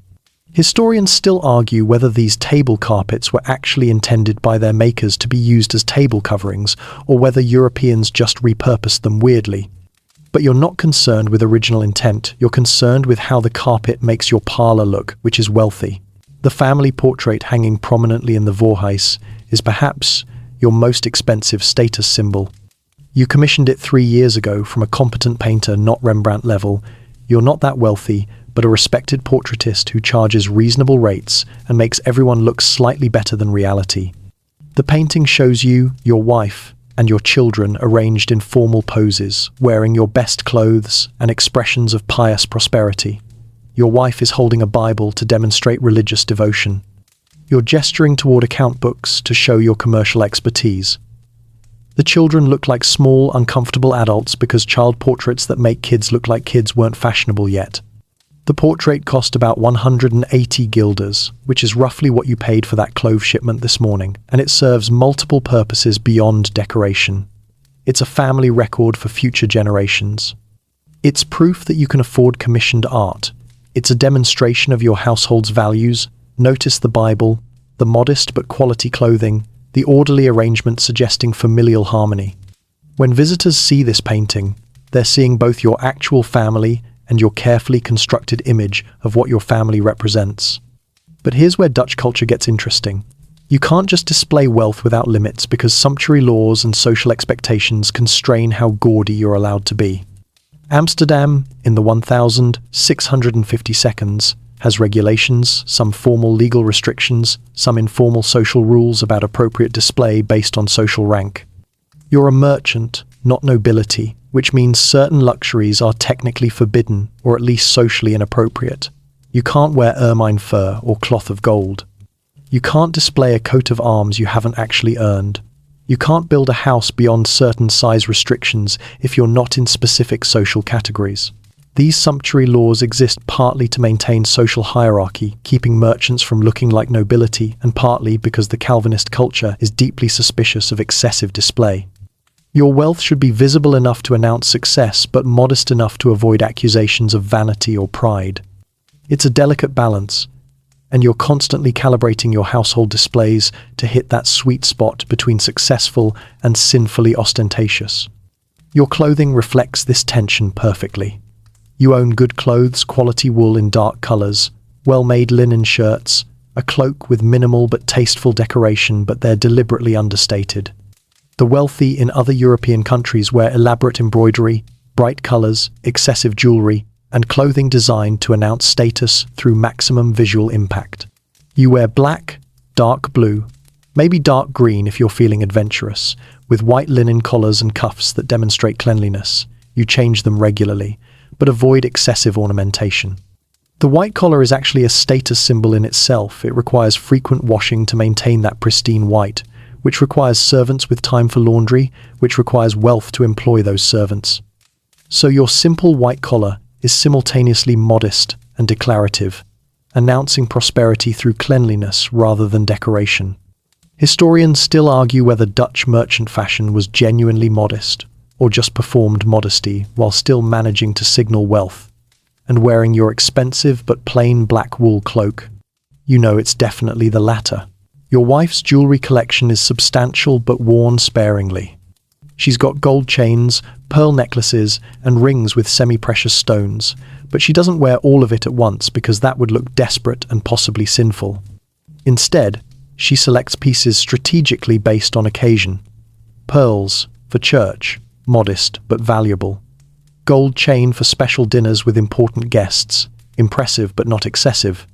Historians still argue whether these table carpets were actually intended by their makers to be used as table coverings, or whether Europeans just repurposed them weirdly. But you're not concerned with original intent, you're concerned with how the carpet makes your parlor look, which is wealthy. The family portrait hanging prominently in the voorhuis is perhaps your most expensive status symbol. You commissioned it 3 years ago from a competent painter, not Rembrandt level. You're not that wealthy, but a respected portraitist who charges reasonable rates and makes everyone look slightly better than reality. The painting shows you, your wife, and your children arranged in formal poses, wearing your best clothes and expressions of pious prosperity. Your wife is holding a Bible to demonstrate religious devotion. You're gesturing toward account books to show your commercial expertise. The children look like small, uncomfortable adults because child portraits that make kids look like kids weren't fashionable yet. The portrait cost about 180 guilders, which is roughly what you paid for that clove shipment this morning, and it serves multiple purposes beyond decoration. It's a family record for future generations. It's proof that you can afford commissioned art. It's a demonstration of your household's values. Notice the Bible, the modest but quality clothing, the orderly arrangement suggesting familial harmony. When visitors see this painting, they're seeing both your actual family and your carefully constructed image of what your family represents. But here's where Dutch culture gets interesting. You can't just display wealth without limits because sumptuary laws and social expectations constrain how gaudy you're allowed to be. Amsterdam, in the 1,650 seconds, has regulations, some formal legal restrictions, some informal social rules about appropriate display based on social rank. You're a merchant, not nobility, which means certain luxuries are technically forbidden or at least socially inappropriate. You can't wear ermine fur or cloth of gold. You can't display a coat of arms you haven't actually earned. You can't build a house beyond certain size restrictions if you're not in specific social categories. These sumptuary laws exist partly to maintain social hierarchy, keeping merchants from looking like nobility, and partly because the Calvinist culture is deeply suspicious of excessive display. Your wealth should be visible enough to announce success, but modest enough to avoid accusations of vanity or pride. It's a delicate balance, and you're constantly calibrating your household displays to hit that sweet spot between successful and sinfully ostentatious. Your clothing reflects this tension perfectly. You own good clothes, quality wool in dark colors, well-made linen shirts, a cloak with minimal but tasteful decoration, but they're deliberately understated. The wealthy in other European countries wear elaborate embroidery, bright colors, excessive jewelry, and clothing designed to announce status through maximum visual impact. You wear black, dark blue, maybe dark green if you're feeling adventurous, with white linen collars and cuffs that demonstrate cleanliness. You change them regularly, but avoid excessive ornamentation. The white collar is actually a status symbol in itself. It requires frequent washing to maintain that pristine white, which requires servants with time for laundry, which requires wealth to employ those servants. So your simple white collar is simultaneously modest and declarative, announcing prosperity through cleanliness rather than decoration. Historians still argue whether Dutch merchant fashion was genuinely modest or just performed modesty while still managing to signal wealth. And wearing your expensive but plain black wool cloak, you know it's definitely the latter. Your wife's jewelry collection is substantial but worn sparingly. She's got gold chains, pearl necklaces, and rings with semi-precious stones, but she doesn't wear all of it at once because that would look desperate and possibly sinful. Instead, she selects pieces strategically based on occasion. Pearls, for church, modest but valuable. Gold chain for special dinners with important guests, impressive but not excessive.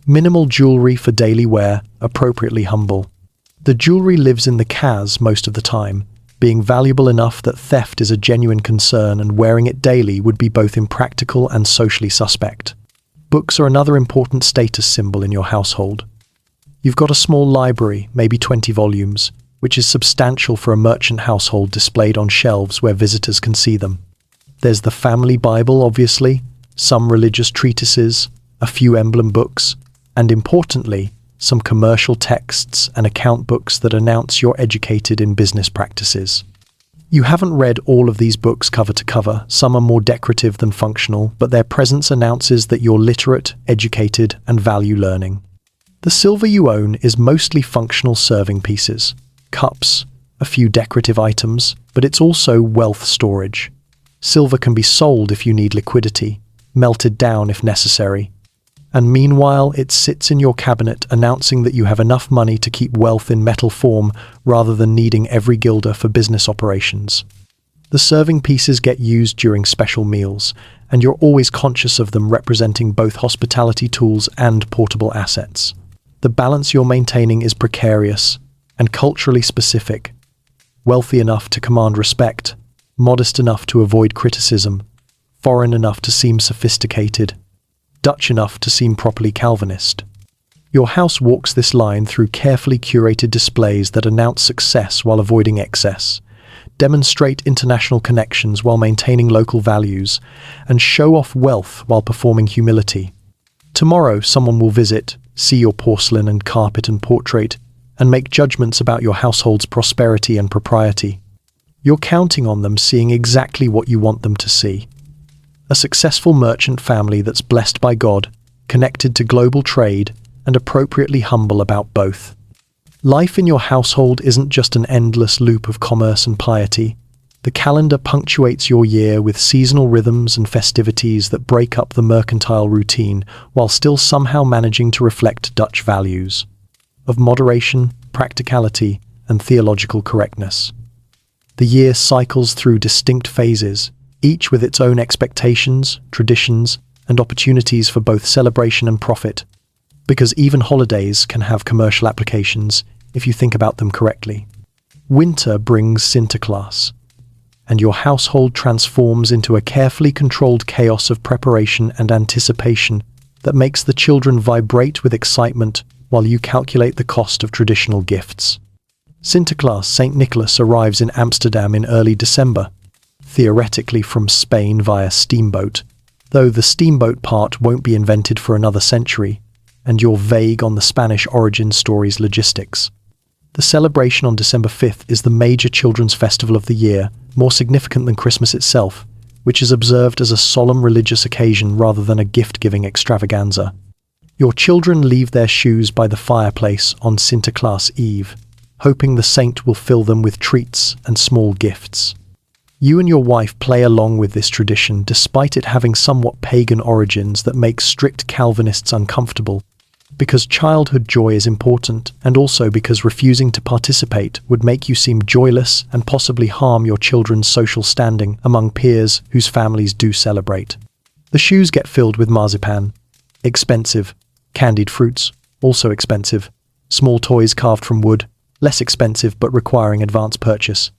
Minimal jewelry for daily wear, appropriately humble. The jewelry lives in the cas most of the time, being valuable enough that theft is a genuine concern, and wearing it daily would be both impractical and socially suspect. Books are another important status symbol in your household. You've got a small library, maybe 20 volumes, which is substantial for a merchant household, displayed on shelves where visitors can see them. There's the family Bible, obviously, some religious treatises, a few emblem books, and importantly, some commercial texts and account books that announce you're educated in business practices. You haven't read all of these books cover to cover. Some are more decorative than functional, but their presence announces that you're literate, educated, and value learning. The silver you own is mostly functional serving pieces, cups, a few decorative items, but it's also wealth storage. Silver can be sold if you need liquidity, melted down if necessary. And meanwhile, it sits in your cabinet, announcing that you have enough money to keep wealth in metal form rather than needing every guilder for business operations. The serving pieces get used during special meals, and you're always conscious of them representing both hospitality tools and portable assets. The balance you're maintaining is precarious and culturally specific, wealthy enough to command respect, modest enough to avoid criticism, foreign enough to seem sophisticated, Dutch enough to seem properly Calvinist. Your house walks this line through carefully curated displays that announce success while avoiding excess, demonstrate international connections while maintaining local values, and show off wealth while performing humility. Tomorrow, someone will visit, see your porcelain and carpet and portrait, and make judgments about your household's prosperity and propriety. You're counting on them seeing exactly what you want them to see. A successful merchant family that's blessed by God, connected to global trade, and appropriately humble about both. Life in your household isn't just an endless loop of commerce and piety. The calendar punctuates your year with seasonal rhythms and festivities that break up the mercantile routine while still somehow managing to reflect Dutch values of moderation, practicality, and theological correctness. The year cycles through distinct phases, each with its own expectations, traditions, and opportunities for both celebration and profit, because even holidays can have commercial applications if you think about them correctly. Winter brings Sinterklaas, and your household transforms into a carefully controlled chaos of preparation and anticipation that makes the children vibrate with excitement while you calculate the cost of traditional gifts. Sinterklaas St. Nicholas arrives in Amsterdam in early December, theoretically from Spain via steamboat, though the steamboat part won't be invented for another century, and you're vague on the Spanish origin story's logistics. The celebration on December 5th is the major children's festival of the year, more significant than Christmas itself, which is observed as a solemn religious occasion rather than a gift-giving extravaganza. Your children leave their shoes by the fireplace on Sinterklaas Eve, hoping the saint will fill them with treats and small gifts. You and your wife play along with this tradition despite it having somewhat pagan origins that make strict Calvinists uncomfortable, because childhood joy is important and also because refusing to participate would make you seem joyless and possibly harm your children's social standing among peers whose families do celebrate. The shoes get filled with marzipan, expensive, candied fruits, also expensive, small toys carved from wood, less expensive but requiring advance purchase,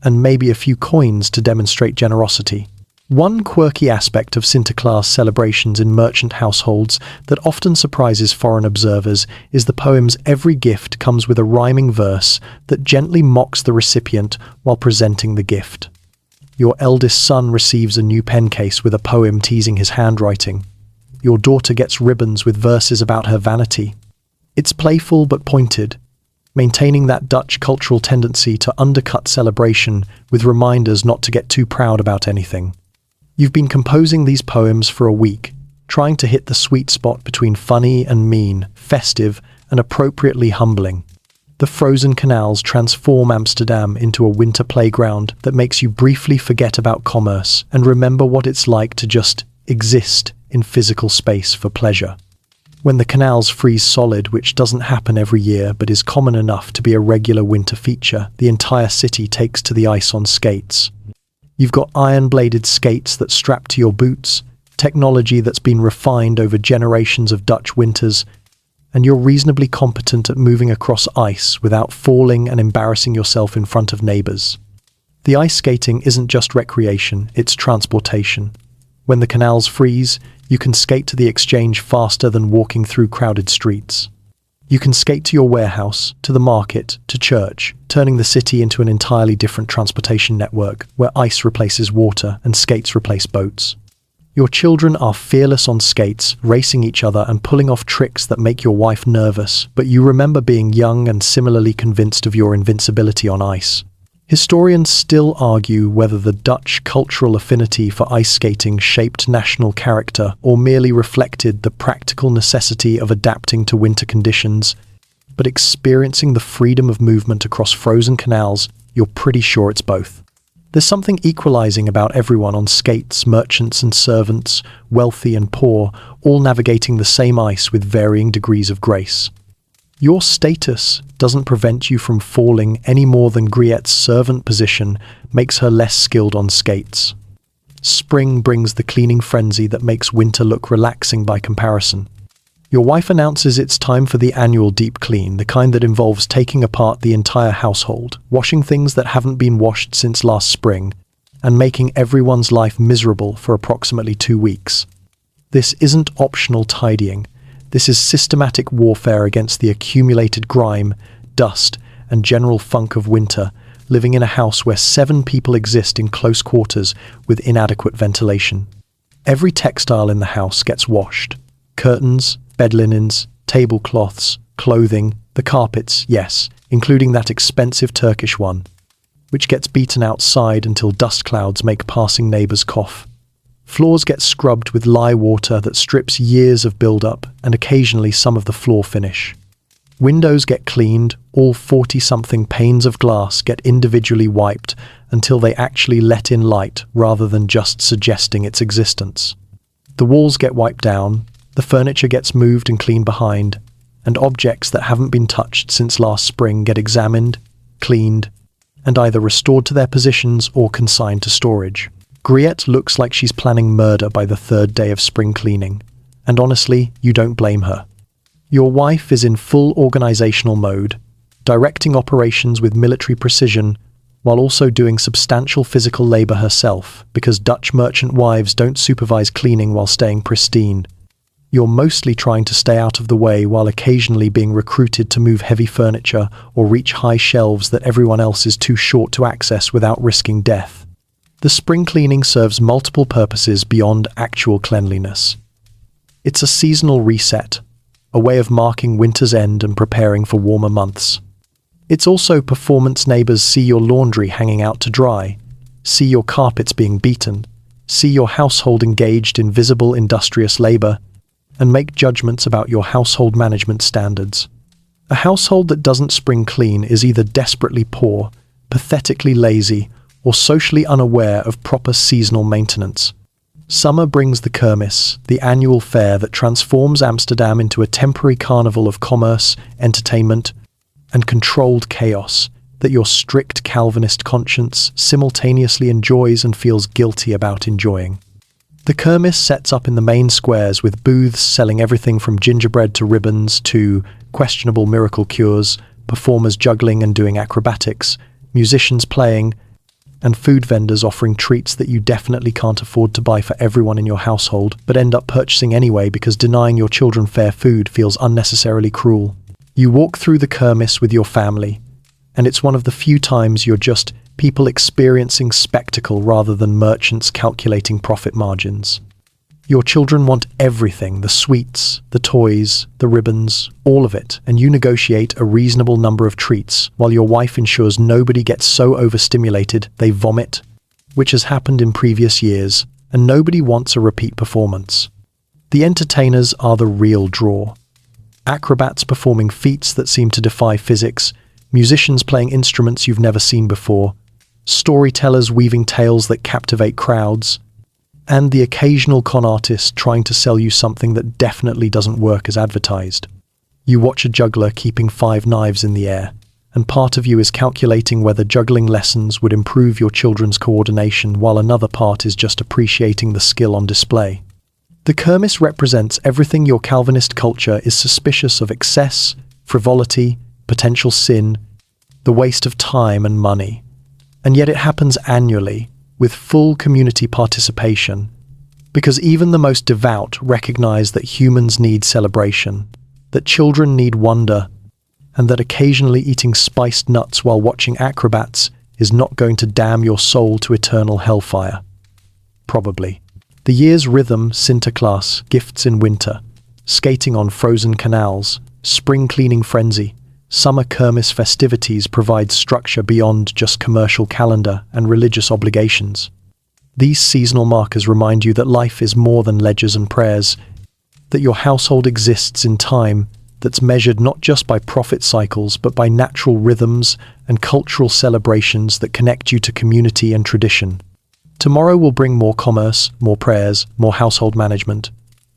and maybe a few coins to demonstrate generosity. One quirky aspect of Sinterklaas celebrations in merchant households that often surprises foreign observers is the poem's Every Gift comes with a rhyming verse that gently mocks the recipient while presenting the gift. Your eldest son receives a new pen case with a poem teasing his handwriting. Your daughter gets ribbons with verses about her vanity. It's playful but pointed, maintaining that Dutch cultural tendency to undercut celebration with reminders not to get too proud about anything. You've been composing these poems for a week, trying to hit the sweet spot between funny and mean, festive and appropriately humbling. The frozen canals transform Amsterdam into a winter playground that makes you briefly forget about commerce and remember what it's like to just exist in physical space for pleasure. When the canals freeze solid, which doesn't happen every year but is common enough to be a regular winter feature, the entire city takes to the ice on skates. You've got iron-bladed skates that strap to your boots, technology that's been refined over generations of Dutch winters, and you're reasonably competent at moving across ice without falling and embarrassing yourself in front of neighbors. The ice skating isn't just recreation, it's transportation. When the canals freeze, you can skate to the exchange faster than walking through crowded streets. You can skate to your warehouse, to the market, to church, turning the city into an entirely different transportation network where ice replaces water and skates replace boats. Your children are fearless on skates, racing each other and pulling off tricks that make your wife nervous, but you remember being young and similarly convinced of your invincibility on ice. Historians still argue whether the Dutch cultural affinity for ice skating shaped national character or merely reflected the practical necessity of adapting to winter conditions, but experiencing the freedom of movement across frozen canals, you're pretty sure it's both. There's something equalizing about everyone on skates, merchants and servants, wealthy and poor, all navigating the same ice with varying degrees of grace. Your status doesn't prevent you from falling any more than Griette's servant position makes her less skilled on skates. Spring brings the cleaning frenzy that makes winter look relaxing by comparison. Your wife announces it's time for the annual deep clean, the kind that involves taking apart the entire household, washing things that haven't been washed since last spring, and making everyone's life miserable for approximately 2 weeks. This isn't optional tidying. This is systematic warfare against the accumulated grime, dust, and general funk of winter, living in a house where 7 people exist in close quarters with inadequate ventilation. Every textile in the house gets washed. Curtains, bed linens, tablecloths, clothing, the carpets, yes, including that expensive Turkish one, which gets beaten outside until dust clouds make passing neighbors cough. Floors get scrubbed with lye water that strips years of build-up and occasionally some of the floor finish. Windows get cleaned, all 40-something panes of glass get individually wiped until they actually let in light rather than just suggesting its existence. The walls get wiped down, the furniture gets moved and cleaned behind, and objects that haven't been touched since last spring get examined, cleaned, and either restored to their positions or consigned to storage. Griette looks like she's planning murder by the 3rd day of spring cleaning, and honestly, you don't blame her. Your wife is in full organizational mode, directing operations with military precision, while also doing substantial physical labor herself, because Dutch merchant wives don't supervise cleaning while staying pristine. You're mostly trying to stay out of the way while occasionally being recruited to move heavy furniture or reach high shelves that everyone else is too short to access without risking death. The spring cleaning serves multiple purposes beyond actual cleanliness. It's a seasonal reset, a way of marking winter's end and preparing for warmer months. It's also performance. Neighbors see your laundry hanging out to dry, see your carpets being beaten, see your household engaged in visible industrious labor, and make judgments about your household management standards. A household that doesn't spring clean is either desperately poor, pathetically lazy, or socially unaware of proper seasonal maintenance. Summer brings the kermis, the annual fair that transforms Amsterdam into a temporary carnival of commerce, entertainment, and controlled chaos that your strict Calvinist conscience simultaneously enjoys and feels guilty about enjoying. The kermis sets up in the main squares with booths selling everything from gingerbread to ribbons to questionable miracle cures, performers juggling and doing acrobatics, musicians playing, and food vendors offering treats that you definitely can't afford to buy for everyone in your household, but end up purchasing anyway because denying your children fair food feels unnecessarily cruel. You walk through the kermis with your family, and it's one of the few times you're just people experiencing spectacle rather than merchants calculating profit margins. Your children want everything, the sweets, the toys, the ribbons, all of it, and you negotiate a reasonable number of treats, while your wife ensures nobody gets so overstimulated they vomit, which has happened in previous years, and nobody wants a repeat performance. The entertainers are the real draw. Acrobats performing feats that seem to defy physics, musicians playing instruments you've never seen before, storytellers weaving tales that captivate crowds, and the occasional con artist trying to sell you something that definitely doesn't work as advertised. You watch a juggler keeping 5 knives in the air, and part of you is calculating whether juggling lessons would improve your children's coordination, while another part is just appreciating the skill on display. The kermis represents everything your Calvinist culture is suspicious of: excess, frivolity, potential sin, the waste of time and money. And yet it happens annually, with full community participation, because even the most devout recognize that humans need celebration, that children need wonder, and that occasionally eating spiced nuts while watching acrobats is not going to damn your soul to eternal hellfire. Probably. The year's rhythm, Sinterklaas, gifts in winter, skating on frozen canals, spring cleaning frenzy, summer kermis festivities provide structure beyond just commercial calendar and religious obligations. These seasonal markers remind you that life is more than ledgers and prayers, that your household exists in time that's measured not just by profit cycles but by natural rhythms and cultural celebrations that connect you to community and tradition. Tomorrow will bring more commerce, more prayers, more household management.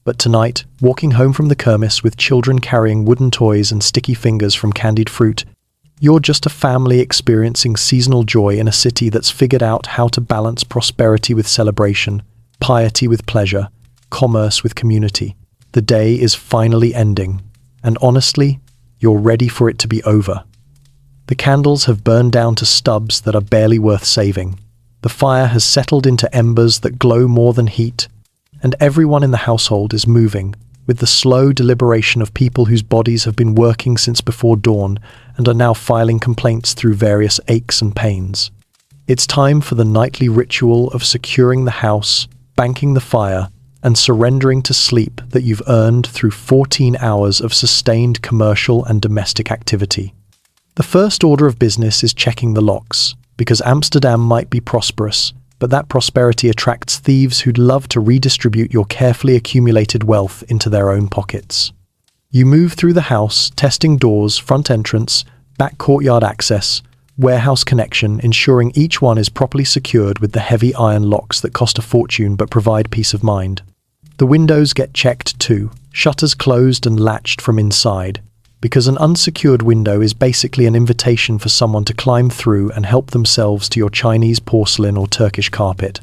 But tonight, walking home from the kermis with children carrying wooden toys and sticky fingers from candied fruit, you're just a family experiencing seasonal joy in a city that's figured out how to balance prosperity with celebration, piety with pleasure, commerce with community. The day is finally ending, and honestly, you're ready for it to be over. The candles have burned down to stubs that are barely worth saving. The fire has settled into embers that glow more than heat, and everyone in the household is moving, with the slow deliberation of people whose bodies have been working since before dawn and are now filing complaints through various aches and pains. It's time for the nightly ritual of securing the house, banking the fire, and surrendering to sleep that you've earned through 14 hours of sustained commercial and domestic activity. The first order of business is checking the locks, because Amsterdam might be prosperous, but that prosperity attracts thieves who'd love to redistribute your carefully accumulated wealth into their own pockets. You move through the house, testing doors, front entrance, back courtyard access, warehouse connection, ensuring each one is properly secured with the heavy iron locks that cost a fortune but provide peace of mind. The windows get checked too, shutters closed and latched from inside, because an unsecured window is basically an invitation for someone to climb through and help themselves to your Chinese porcelain or Turkish carpet.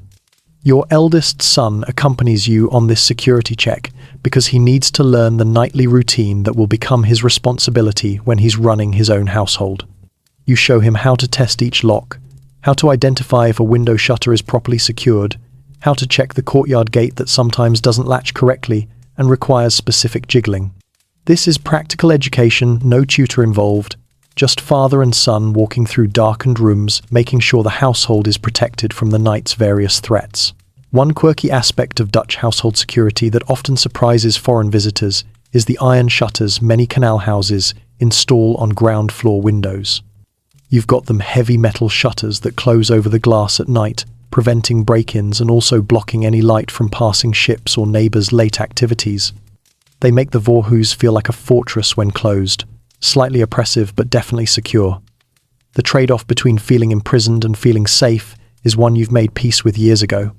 Your eldest son accompanies you on this security check because he needs to learn the nightly routine that will become his responsibility when he's running his own household. You show him how to test each lock, how to identify if a window shutter is properly secured, how to check the courtyard gate that sometimes doesn't latch correctly and requires specific jiggling. This is practical education, no tutor involved, just father and son walking through darkened rooms, making sure the household is protected from the night's various threats. One quirky aspect of Dutch household security that often surprises foreign visitors is the iron shutters many canal houses install on ground floor windows. You've got them heavy metal shutters that close over the glass at night, preventing break-ins and also blocking any light from passing ships or neighbors' late activities. They make the Voorhuis feel like a fortress when closed, slightly oppressive but definitely secure. The trade-off between feeling imprisoned and feeling safe is one you've made peace with years ago.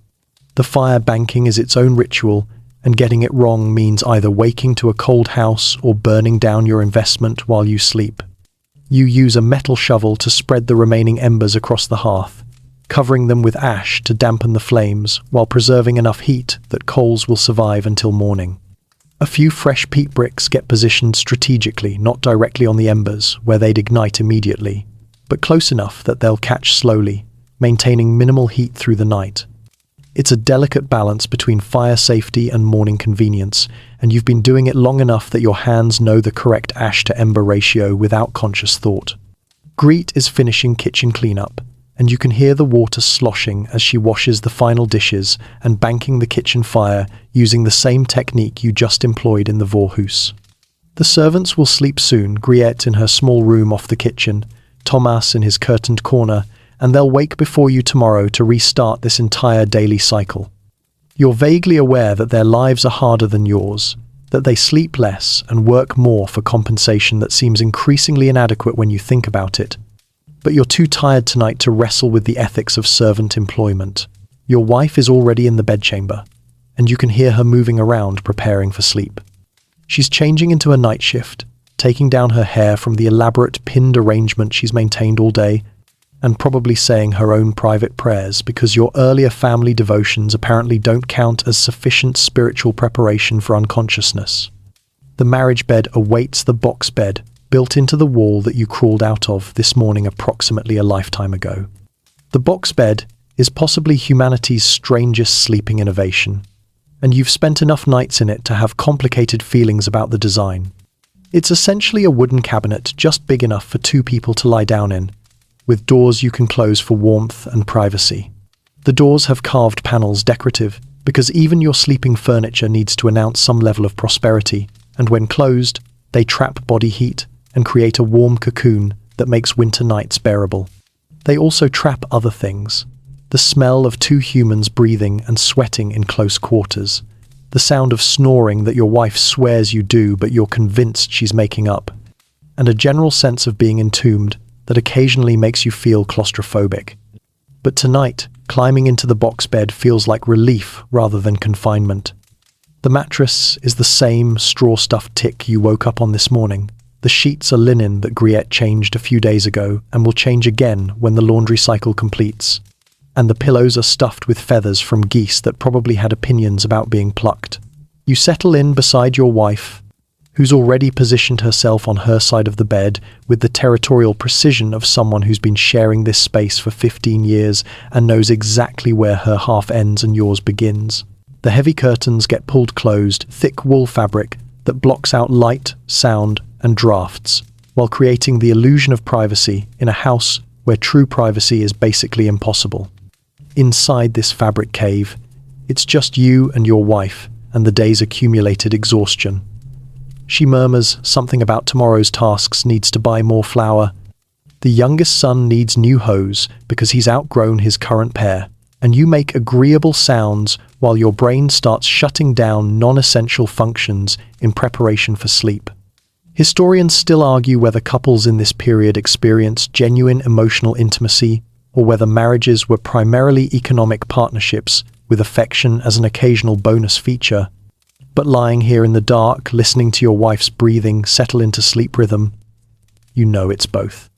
The fire banking is its own ritual, and getting it wrong means either waking to a cold house or burning down your investment while you sleep. You use a metal shovel to spread the remaining embers across the hearth, covering them with ash to dampen the flames while preserving enough heat that coals will survive until morning. A few fresh peat bricks get positioned strategically, not directly on the embers, where they'd ignite immediately, but close enough that they'll catch slowly, maintaining minimal heat through the night. It's a delicate balance between fire safety and morning convenience, and you've been doing it long enough that your hands know the correct ash-to-ember ratio without conscious thought. Greet is finishing kitchen cleanup, and you can hear the water sloshing as she washes the final dishes and banking the kitchen fire using the same technique you just employed in the Voorhuis. The servants will sleep soon, Griette in her small room off the kitchen, Thomas in his curtained corner, and they'll wake before you tomorrow to restart this entire daily cycle. You're vaguely aware that their lives are harder than yours, that they sleep less and work more for compensation that seems increasingly inadequate when you think about it. But you're too tired tonight to wrestle with the ethics of servant employment. Your wife is already in the bedchamber, and you can hear her moving around preparing for sleep. She's changing into a night shift, taking down her hair from the elaborate pinned arrangement she's maintained all day, and probably saying her own private prayers because your earlier family devotions apparently don't count as sufficient spiritual preparation for unconsciousness. The marriage bed awaits the box bed, built into the wall that you crawled out of this morning approximately a lifetime ago. The box bed is possibly humanity's strangest sleeping innovation, and you've spent enough nights in it to have complicated feelings about the design. It's essentially a wooden cabinet just big enough for two people to lie down in, with doors you can close for warmth and privacy. The doors have carved panels, decorative, because even your sleeping furniture needs to announce some level of prosperity, and when closed, they trap body heat and create a warm cocoon that makes winter nights bearable. They also trap other things: the smell of two humans breathing and sweating in close quarters, the sound of snoring that your wife swears you do but you're convinced she's making up, and a general sense of being entombed that occasionally makes you feel claustrophobic. But tonight, climbing into the box bed feels like relief rather than confinement. The mattress is the same straw-stuffed tick you woke up on this morning. The sheets are linen that Griette changed a few days ago and will change again when the laundry cycle completes. And the pillows are stuffed with feathers from geese that probably had opinions about being plucked. You settle in beside your wife, who's already positioned herself on her side of the bed with the territorial precision of someone who's been sharing this space for 15 years and knows exactly where her half ends and yours begins. The heavy curtains get pulled closed, thick wool fabric that blocks out light, sound, and drafts, while creating the illusion of privacy in a house where true privacy is basically impossible. Inside this fabric cave, it's just you and your wife and the day's accumulated exhaustion. She murmurs something about tomorrow's tasks, needs to buy more flour. The youngest son needs new hose because he's outgrown his current pair. And you make agreeable sounds while your brain starts shutting down non-essential functions in preparation for sleep. Historians still argue whether couples in this period experienced genuine emotional intimacy or whether marriages were primarily economic partnerships with affection as an occasional bonus feature. But lying here in the dark, listening to your wife's breathing settle into sleep rhythm, you know it's both.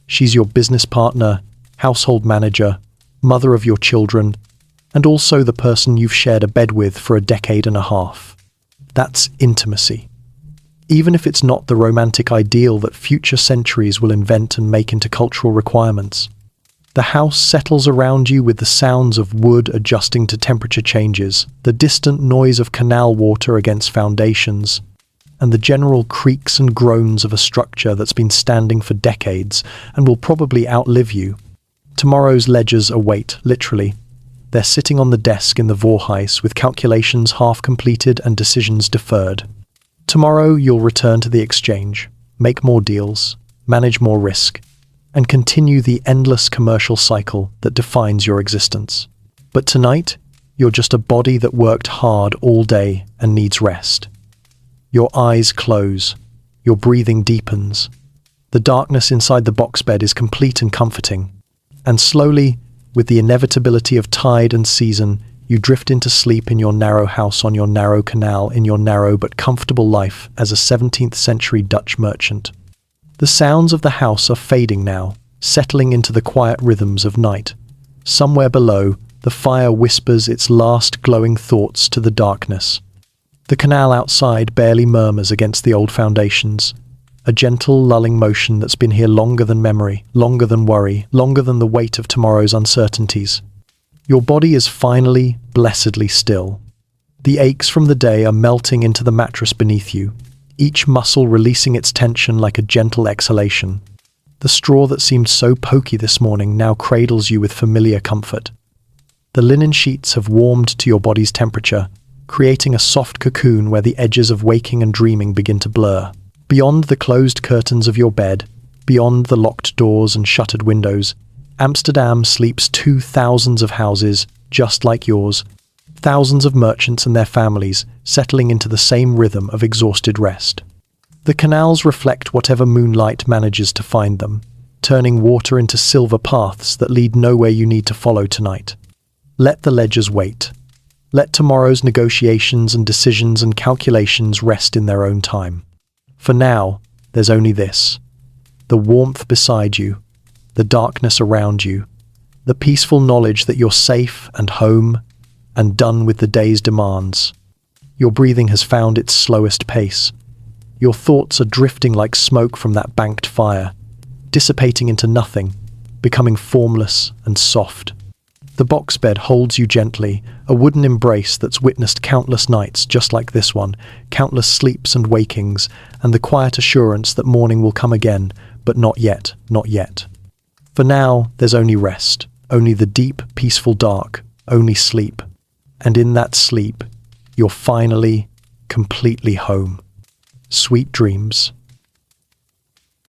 She's your business partner, household manager, mother of your children, and also the person you've shared a bed with for a decade and a half. That's intimacy. Even if it's not the romantic ideal that future centuries will invent and make into cultural requirements. The house settles around you with the sounds of wood adjusting to temperature changes, the distant noise of canal water against foundations, and the general creaks and groans of a structure that's been standing for decades and will probably outlive you. Tomorrow's ledgers await, literally. They're sitting on the desk in the Vorheis with calculations half completed and decisions deferred. Tomorrow you'll return to the exchange, make more deals, manage more risk, and continue the endless commercial cycle that defines your existence. But tonight, you're just a body that worked hard all day and needs rest. Your eyes close, your breathing deepens. The darkness inside the box bed is complete and comforting. And slowly, with the inevitability of tide and season, you drift into sleep in your narrow house on your narrow canal in your narrow but comfortable life as a 17th century Dutch merchant. The sounds of the house are fading now, settling into the quiet rhythms of night. Somewhere below, the fire whispers its last glowing thoughts to the darkness. The canal outside barely murmurs against the old foundations. A gentle, lulling motion that's been here longer than memory, longer than worry, longer than the weight of tomorrow's uncertainties. Your body is finally, blessedly still. The aches from the day are melting into the mattress beneath you, each muscle releasing its tension like a gentle exhalation. The straw that seemed so pokey this morning now cradles you with familiar comfort. The linen sheets have warmed to your body's temperature, creating a soft cocoon where the edges of waking and dreaming begin to blur. Beyond the closed curtains of your bed, beyond the locked doors and shuttered windows, Amsterdam sleeps 2,000 of houses just like yours, thousands of merchants and their families settling into the same rhythm of exhausted rest. The canals reflect whatever moonlight manages to find them, turning water into silver paths that lead nowhere you need to follow tonight. Let the ledgers wait. Let tomorrow's negotiations and decisions and calculations rest in their own time. For now, there's only this: the warmth beside you, the darkness around you, the peaceful knowledge that you're safe and home and done with the day's demands. Your breathing has found its slowest pace. Your thoughts are drifting like smoke from that banked fire, dissipating into nothing, becoming formless and soft. The box bed holds you gently, a wooden embrace that's witnessed countless nights just like this one, countless sleeps and wakings, and the quiet assurance that morning will come again, but not yet, not yet. For now, there's only rest, only the deep, peaceful dark, only sleep. And in that sleep, you're finally, completely home. Sweet dreams.